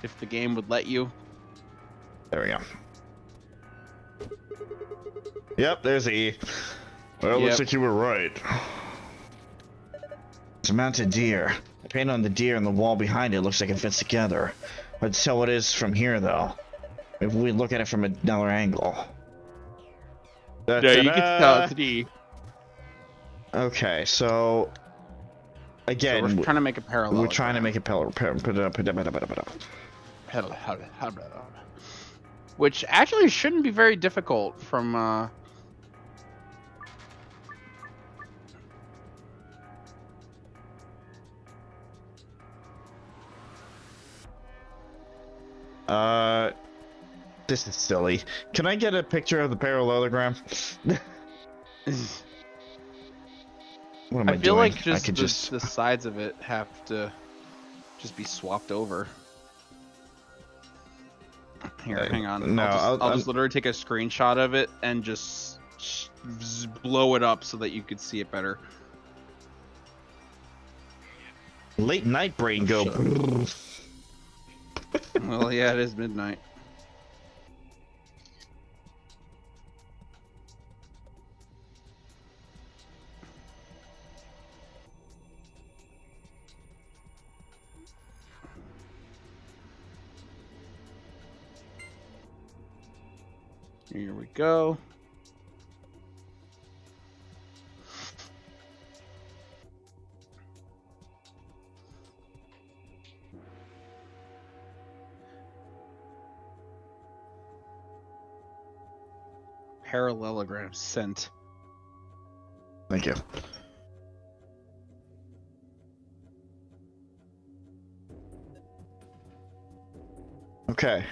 If the game would let you. There we go. Yep, there's E. Well, Yep. looks like you were right. It's a mounted deer. The paint on the deer and the wall behind it looks like it fits together. But so it is from here, though. If we look at it from another angle. Yeah, you can tell it's an E. Okay, so again, So we're trying to make a parallel. we're trying to make a Which actually shouldn't be very difficult from this is silly. Can I get a picture of the parallelogram? What am I I feel doing? like I just could the sides of it have to just be swapped over. Here, hang on. no, I'll just literally take a screenshot of it and just blow it up so that you could see it better. late night brain go. Well, yeah, it is midnight. Here we go. Parallelogram sent. Thank you. Okay.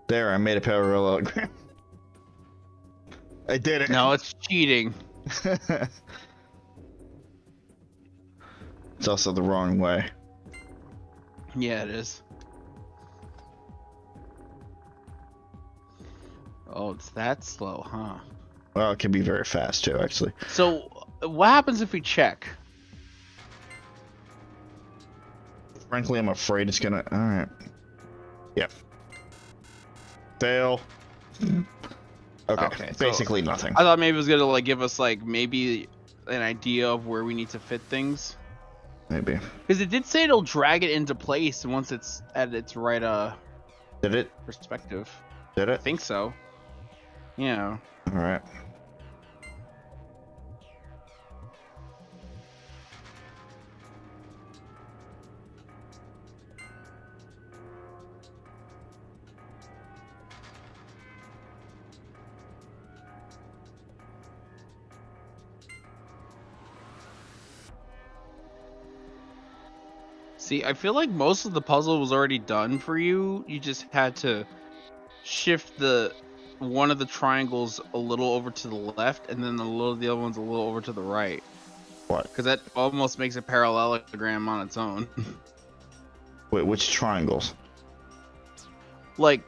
There, I made a parallelogram. I did it. No, it's cheating. It's also the wrong way. Yeah, it is. Oh, it's that slow, huh? Well, it can be very fast too, actually. So, what happens if we check? Frankly, I'm afraid it's gonna. All right. Yep. Fail. Okay. so Basically nothing. I thought maybe it was gonna like give us like maybe an idea of where we need to fit things. Maybe. Because it did say it'll drag it into place once it's at its right Did it? perspective. Did I it? think so. Yeah. All right. See, I feel like most of the puzzle was already done for you. You just had to shift one of the triangles a little over to the left, and then the other one's a little over to the right. What? Because that almost makes a parallelogram on its own. Wait, which triangles? Like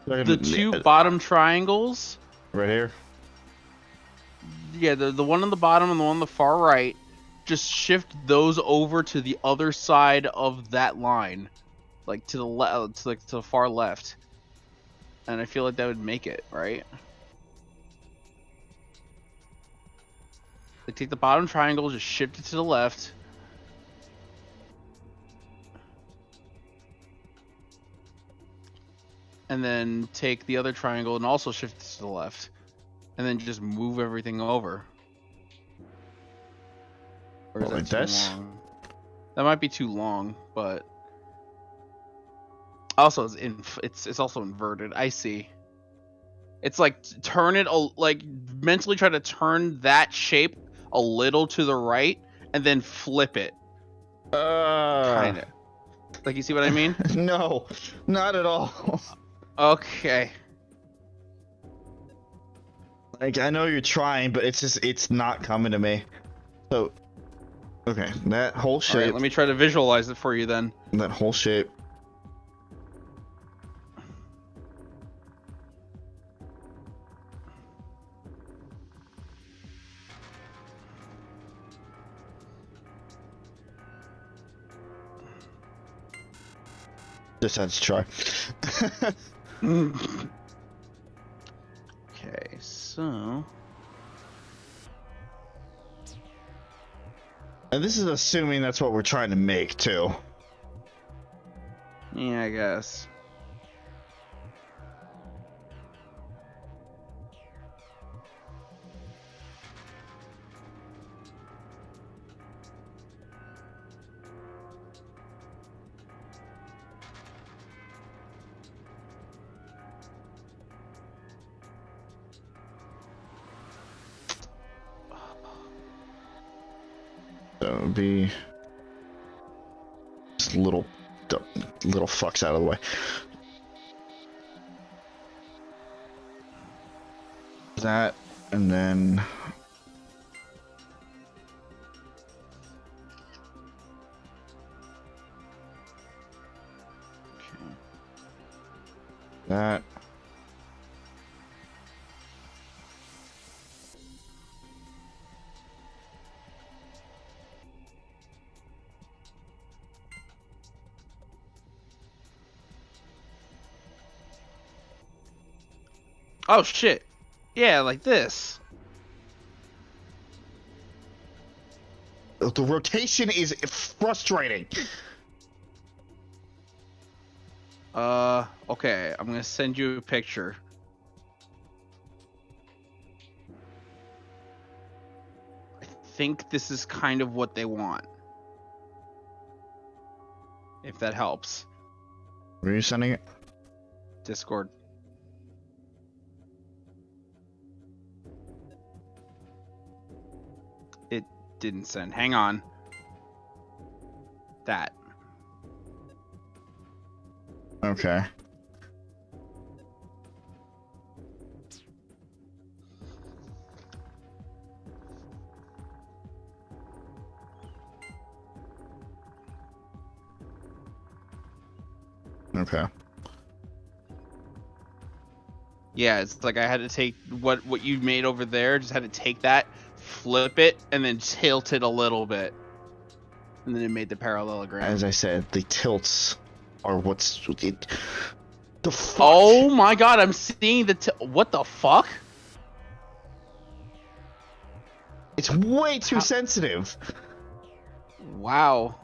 the two bottom triangles. Right here. Yeah, the one on the bottom and the one on the far right. Just shift those over to the other side of that line. like to the left, to the far left, and I feel like that would make it, right? Like take the bottom triangle, just shift it to the left. And then take the other triangle and also shift it to the left. And then just move everything over. Or is that too long? That might be too long, but also it's also inverted. I see. It's like turn it like mentally try to turn that shape a little to the right and then flip it. Kind of. Like you see what I mean? No, not at all. Okay. Like I know you're trying, but it's not coming to me. So, okay, that whole shape. All right, let me try to visualize it for you then. That whole shape. Just had to try. Okay, so... And this is assuming that's what we're trying to make, too. Yeah, I guess. That would be just little fucks out of the way. That, and then that. Oh shit. Yeah, like this. The rotation is frustrating. Okay, I'm gonna send you a picture. I think this is kind of what they want. If that helps. Where are you sending it? Discord. It didn't send. Hang on. That. Okay. Okay. Yeah, it's like I had to take what you made over there, just had to take that, flip it, and then tilt it a little bit. And then it made the parallelogram. As I said, the tilts are what's it. The fuck? Oh my god, I'm seeing the what the fuck? It's way too sensitive. Wow.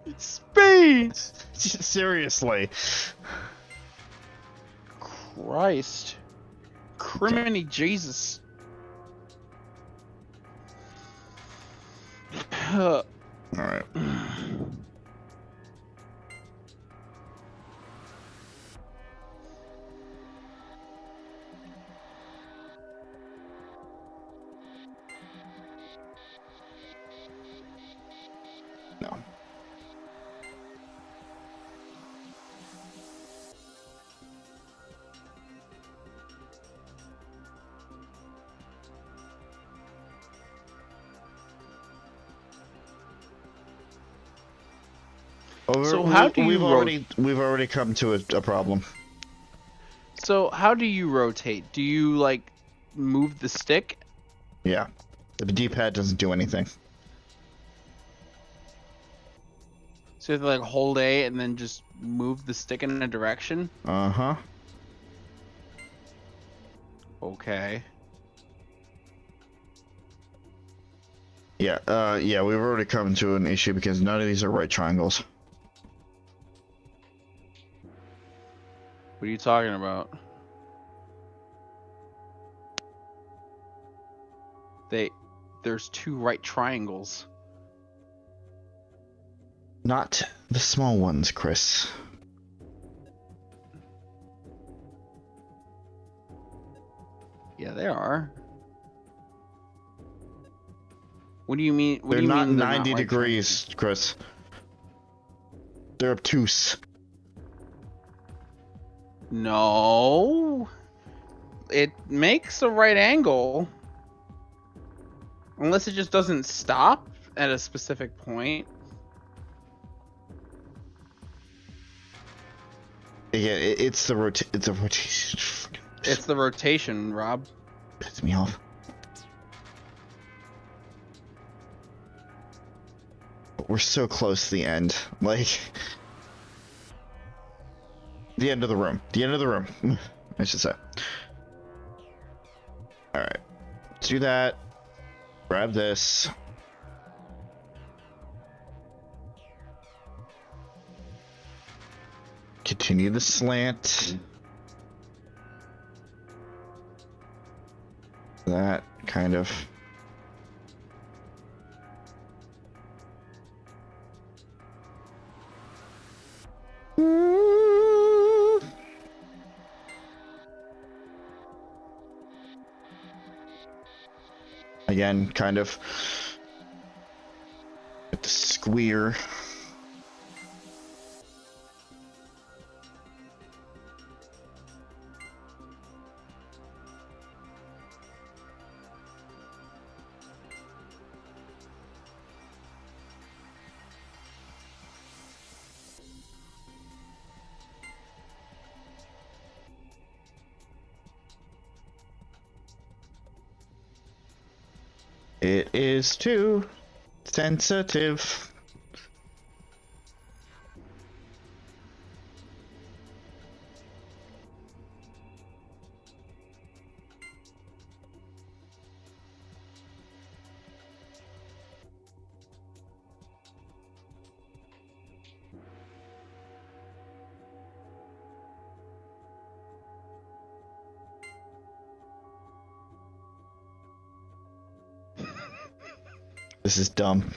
It's Spain! Seriously. Christ. Criminy Jesus. All right. No. So how do you we've already come to a problem. So how do you rotate? Do you like move the stick? Yeah. The D-pad doesn't do anything. So you have to like hold A and then just move the stick in a direction? Uh-huh. Okay. Yeah, yeah, we've already come to an issue because none of these are right triangles. What are you talking about? There's 2 right triangles. Not the small ones, Chris. Yeah, they are. What do you mean? What They're do you not mean 90 right degrees, Chris. They're obtuse. No. It makes a right angle. Unless it just doesn't stop at a specific point. Yeah, it's the rotation. It's the rotation, Rob. Pisses me off. We're so close to the end. Like, the end of the room. The end of the room, I should say. Alright. Let's do that. Grab this. Continue the slant. That kind of. Again, kind of. With the squeer. It is too sensitive. This is dumb.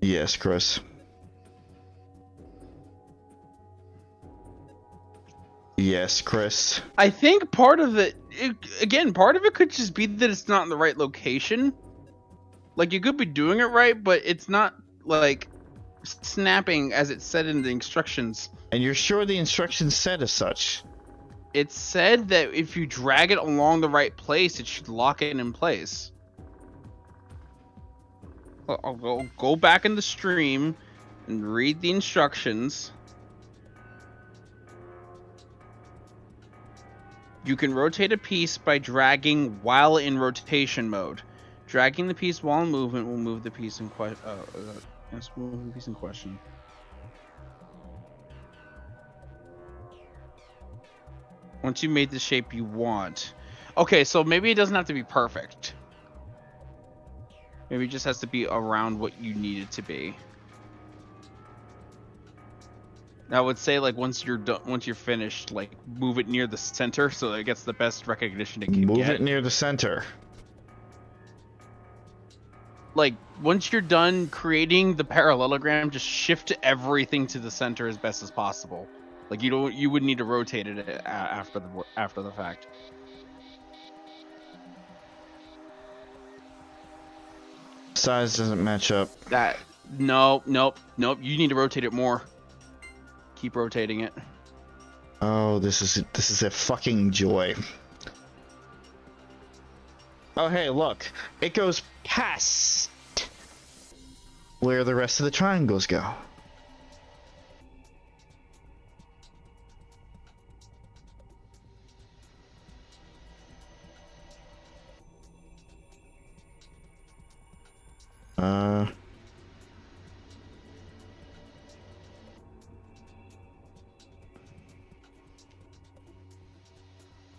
Yes, Chris. Yes, Chris. I think part of it, again, part of it could just be that it's not in the right location. Like, you could be doing it right, but it's not, like, snapping as it said in the instructions. And you're sure the instructions said as such? It said that if you drag it along the right place, it should lock it in place. I'll go back in the stream and read the instructions. You can rotate a piece by dragging while in rotation mode. Dragging the piece while in movement will move the piece in question. Move the piece in question. Once you made the shape you want. Okay, so maybe it doesn't have to be perfect. Maybe it just has to be around what you need it to be. I would say, like, once you're done, once you're finished, like, move it near the center so that it gets the best recognition it can get. Move it near the center. Like, once you're done creating the parallelogram, just shift everything to the center as best as possible. Like, you would need to rotate it after the fact. Size doesn't match up. Nope. You need to rotate it more. Keep rotating it. Oh, this is a fucking joy. Oh, hey, look. It goes past where the rest of the triangles go.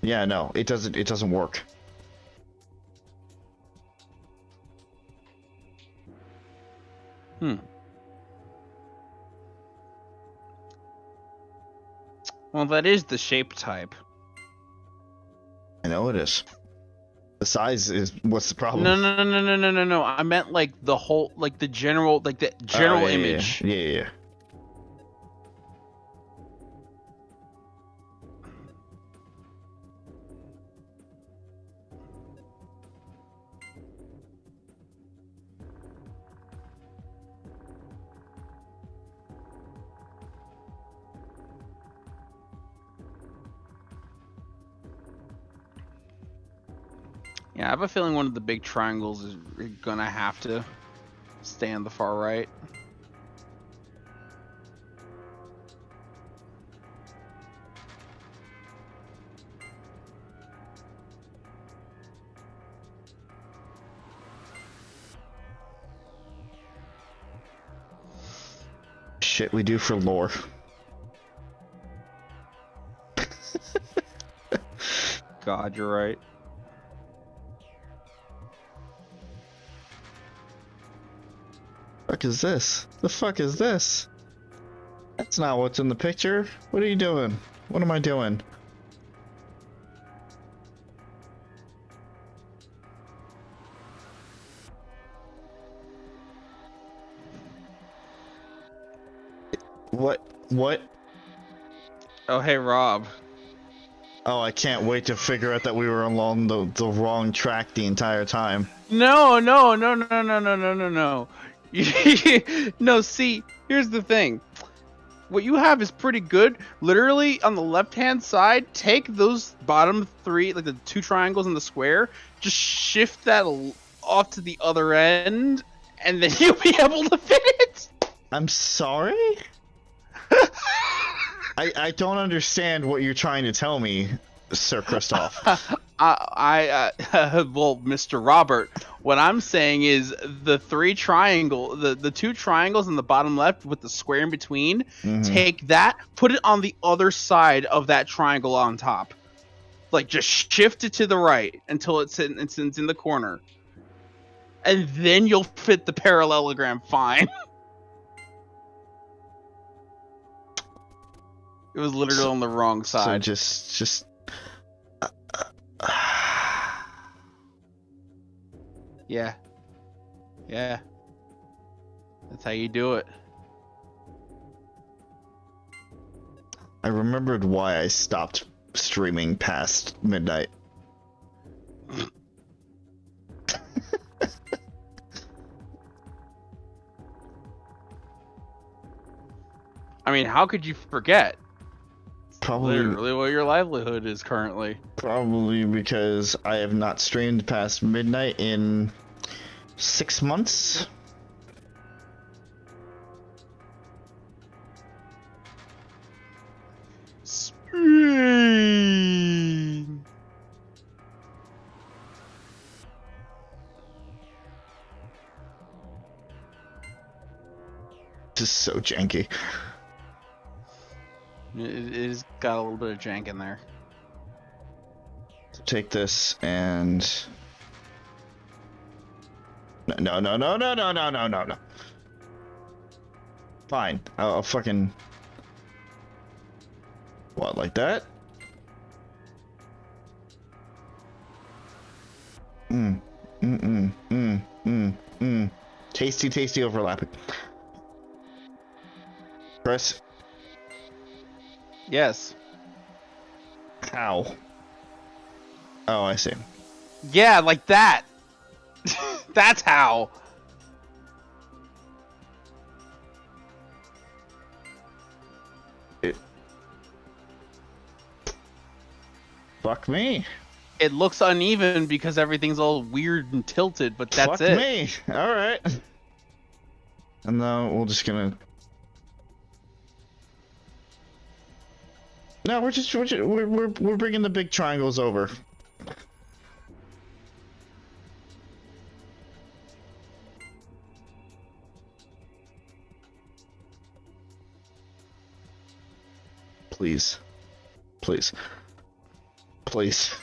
Yeah, no, it doesn't work. Well, that is the shape type. I know it is. The size is what's the problem? No. I meant like the whole, like the general Oh, yeah, image. Yeah. Yeah, I have a feeling one of the big triangles is gonna have to stay on the far right. Shit we do for lore. God, you're right. Fuck is this? The fuck is this? That's not what's in the picture. What are you doing? What am I doing? What? Oh, hey, Rob. Oh, I can't wait to figure out that we were along the wrong track the entire time. No. No, see, here's the thing. What you have is pretty good. Literally, on the left-hand side, take those bottom three, like the two triangles in the square, just shift that off to the other end, and then you'll be able to fit it. I'm sorry? I don't understand what you're trying to tell me, Sir Christoph. Well, Mr. Robert, what I'm saying is the two triangles in the bottom left with the square in between, take that, put it on the other side of that triangle on top. Like, just shift it to the right until it's in the corner. And then you'll fit the parallelogram fine. It was literally on the wrong side. So just Yeah. That's how you do it. I remembered why I stopped streaming past midnight. I mean, how could you forget? Probably Literally what your livelihood is currently. Probably because I have not streamed past midnight in 6 months. Spring. This is so janky. It's got a little bit of jank in there. Take this and no. Fine. I'll fucking what, like that? Tasty overlapping. Press. Yes. How? Oh, I see. Yeah, like that. That's how. Fuck me. It looks uneven because everything's all weird and tilted, but that's Fuck it. me. All right. And now we're just gonna. No, we're bringing the big triangles over. Please. please.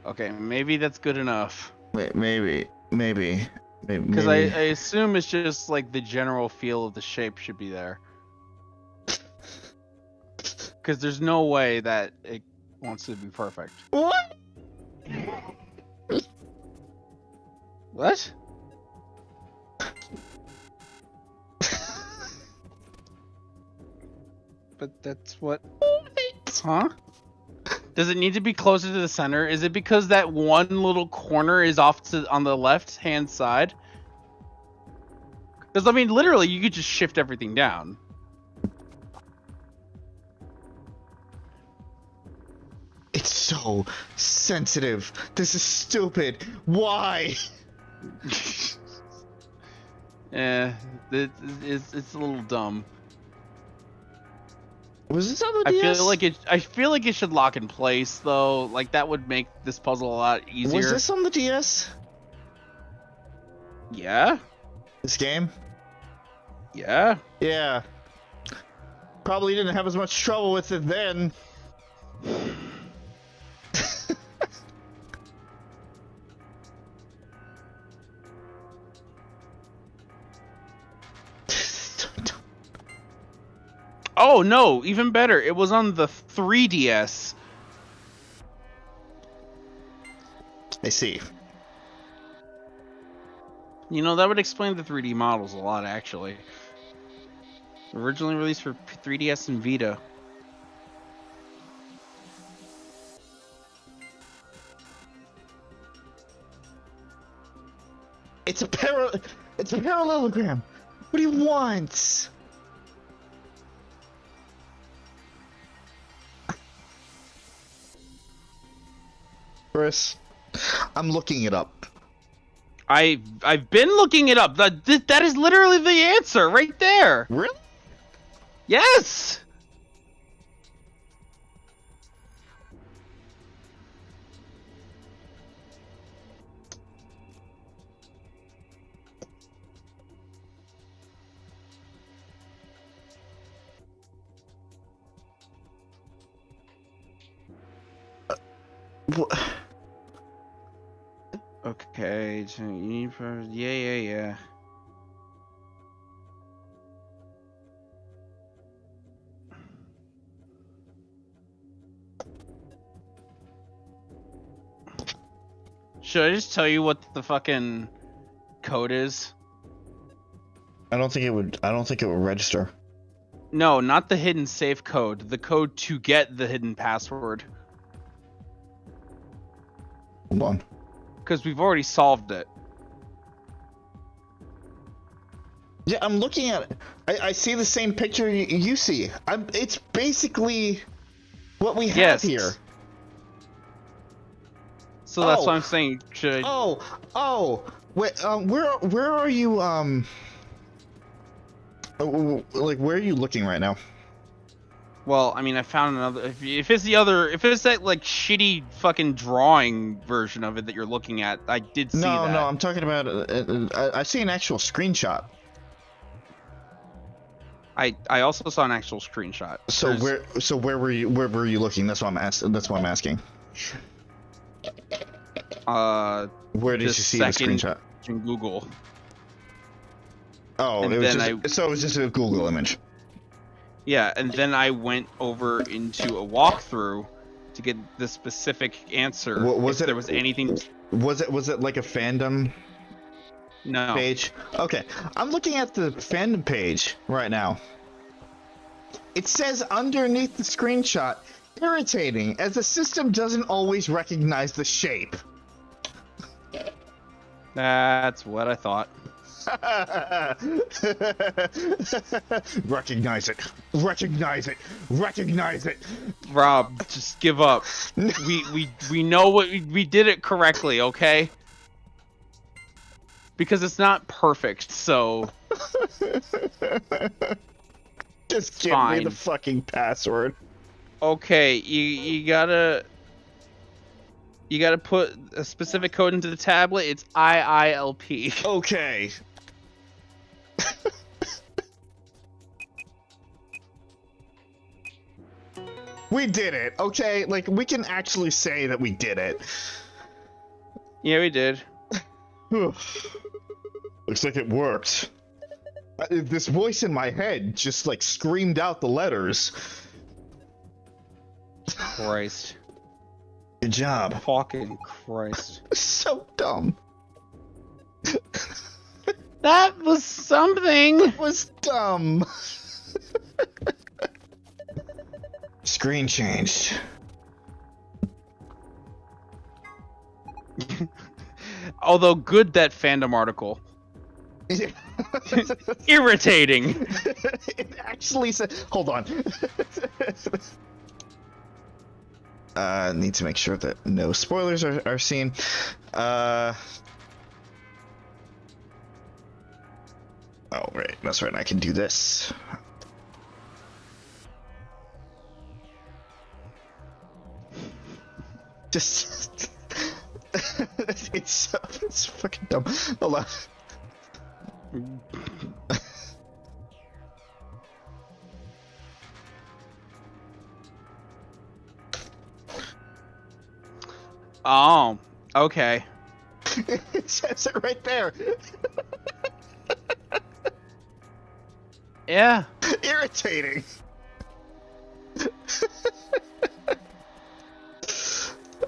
Okay, maybe that's good enough. Maybe. Because I assume it's just like the general feel of the shape should be there. Because there's no way that it wants to be perfect. What? What? But that's what... Huh? Does it need to be closer to the center? Is it because that one little corner is off to on the left-hand side? Because, I mean, literally, you could just shift everything down. It's so sensitive. This is stupid. Why? It's a little dumb. Was this on the DS? I feel like it should lock in place though. Like that would make this puzzle a lot easier. Was this on the DS? Yeah. This game? Yeah. Yeah. Probably didn't have as much trouble with it then. Oh no, even better. It was on the 3DS. I see. You know, that would explain the 3D models a lot, actually. Originally released for 3DS and Vita. It's a parallelogram. What do you want? Chris, I'm looking it up. I've been looking it up. That is literally the answer right there. Really? Yes. What? Okay, so you need yeah. Should I just tell you what the fucking code is? I don't think it would register. No, not the hidden safe code. The code to get the hidden password. Hold on. Because we've already solved it. Yeah, I'm looking at it. I see the same picture you see. It's basically what we have here. So that's what I'm saying. Should I... Wait, where are you, like, where are you looking right now? Well, I mean, I found another. If it's that like shitty fucking drawing version of it that you're looking at, I did see that. No, I'm talking about. I see an actual screenshot. I also saw an actual screenshot. So where were you looking? That's what I'm asking. Where did you see the screenshot? In Google. Oh, it was just a Google image. Yeah, and then I went over into a walkthrough to get the specific answer. There was anything? Was it like a fandom? No. Page? Okay, I'm looking at the fandom page right now. It says underneath the screenshot, irritating, as the system doesn't always recognize the shape. That's what I thought. Recognize it. Rob, just give up. We know what we did it correctly, okay? Because it's not perfect, so just give me the fucking password. Okay, you gotta put a specific code into the tablet. It's IILP. Okay. We did it, okay? Like, we can actually say that we did it. Yeah, we did. Looks like it worked. This voice in my head just, like, screamed out the letters. Christ. Good job. Fucking Christ. So dumb. That was something. It was dumb. Screen changed. Although good, that fandom article. Irritating. It actually said, hold on. Need to make sure that no spoilers are seen. Oh, right, that's right, I can do this. Just it's fucking dumb. Hold on. Oh, okay. It says it right there. Yeah. Irritating.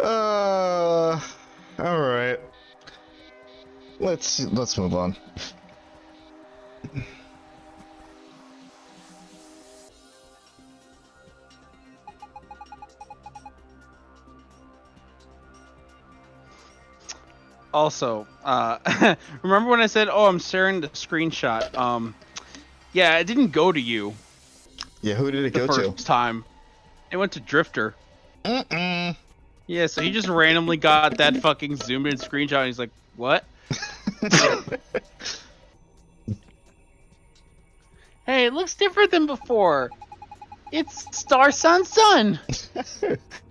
All right. Let's move on. Also, remember when I said, "Oh, I'm sharing the screenshot"? Yeah, it didn't go to you. Yeah, who did it go the to? first time. It went to Drifter. Mm-mm. Yeah, so he just randomly got that fucking zoomed in screenshot and he's like, what? Hey, it looks different than before. It's Star Sun Sun.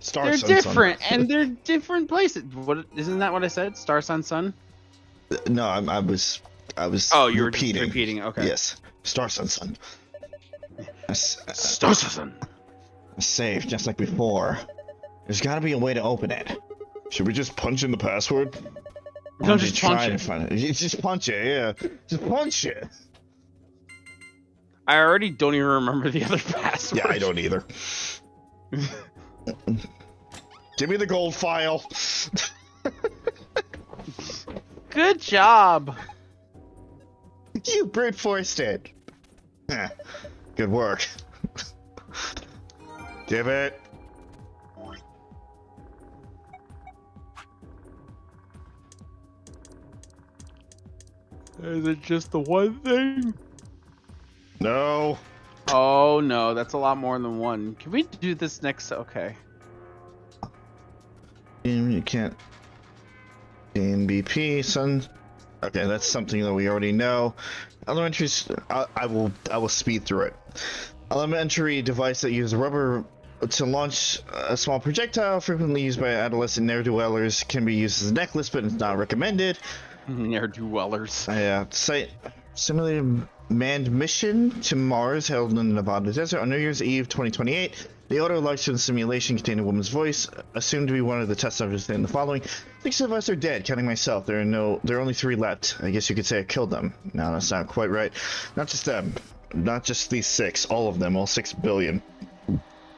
Star They're Sun, different, Sun. and they're different places. What? Isn't that what I said? Star Sun Sun? No, I was Oh, you were repeating. just repeating, okay. Yes. Star Sun Sun. Star Sun Sun. Safe, just like before. There's gotta be a way to open it. Should we just punch in the password? No, just punch it. To find it. Just punch it, yeah. Just punch it. I already don't even remember the other password. Yeah, I don't either. Give me the gold file. Good job. You brute forced it. Good work. Give it. Is it just the one thing? No. Oh no, that's a lot more than one. Can we do this next? Okay. You can't. MVP, son. Okay, that's something that we already know. Elementary. I will speed through it. Elementary device that uses rubber to launch a small projectile, frequently used by adolescent ne'er-do-wellers, can be used as a necklace, but it's not recommended. Ne'er-do-wellers. Yeah. Site simulated manned mission to Mars held in the Nevada desert on New Year's Eve 2028. The auto lecture simulation contained a woman's voice, assumed to be one of the test subjects in the following. 6 of us are dead, counting myself. There are only 3 left. I guess you could say I killed them. No, that's not quite right. Not just them. Not just these 6. All of them. All 6 billion.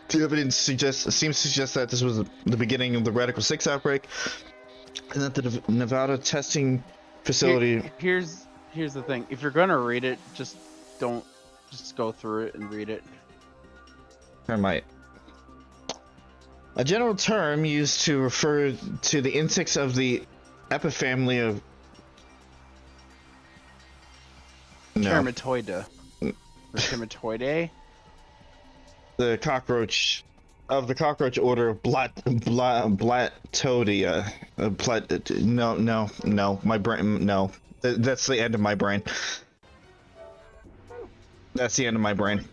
The evidence seems to suggest that this was the beginning of the Radical 6 outbreak, and that the Nevada testing facility... Here's the thing. If you're gonna read it, just go through it and read it. I might. A general term used to refer to the insects of the epifamily of... No. Termitoida. Or Termitoidae? The cockroach... Of the cockroach order of Blattodia. No. My brain... No. That's the end of my brain. That's the end of my brain.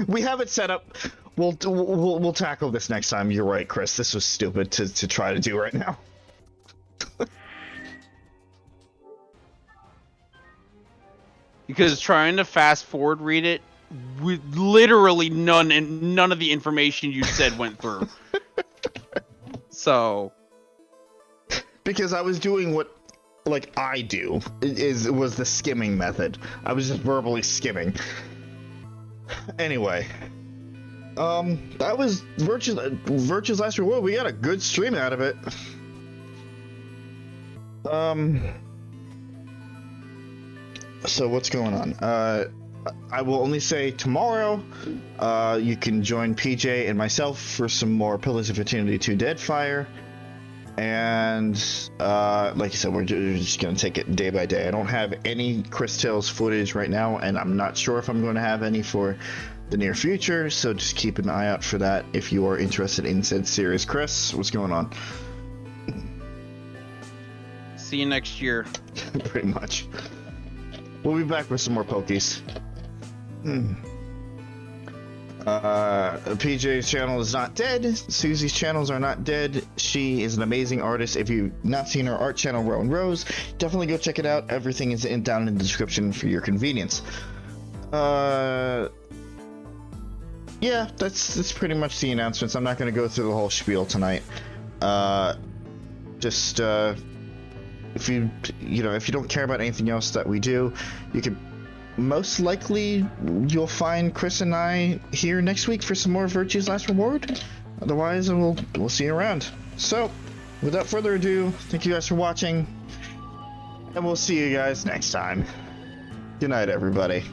We have it set up. We'll tackle this next time. You're right, Chris. This was stupid to try to do right now. Because trying to fast forward read it literally none of the information you said went through. So, because I was doing what like I do was the skimming method. I was just verbally skimming. Anyway, that was Virtue's Last Reward. We got a good stream out of it. So what's going on? I will only say tomorrow, you can join PJ and myself for some more Pillars of Eternity 2 Deadfire. And, like I said, we're just gonna take it day by day. I don't have any Chris Tales footage right now, and I'm not sure if I'm going to have any for the near future, so just keep an eye out for that if you are interested in said series. Chris, what's going on? see you next year. Pretty much. We'll be back with some more Pokies. PJ's channel is not dead. Susie's channels are not dead. She is an amazing artist. If you've not seen her art channel, Row and Rose, definitely go check it out. Everything is down in the description for your convenience. Yeah, that's pretty much the announcements. I'm not going to go through the whole spiel tonight. If you don't care about anything else that we do, you could most likely you'll find Chris and I here next week for some more Virtue's Last Reward. Otherwise, we'll see you around. So, without further ado, thank you guys for watching, and we'll see you guys next time. Good night, everybody.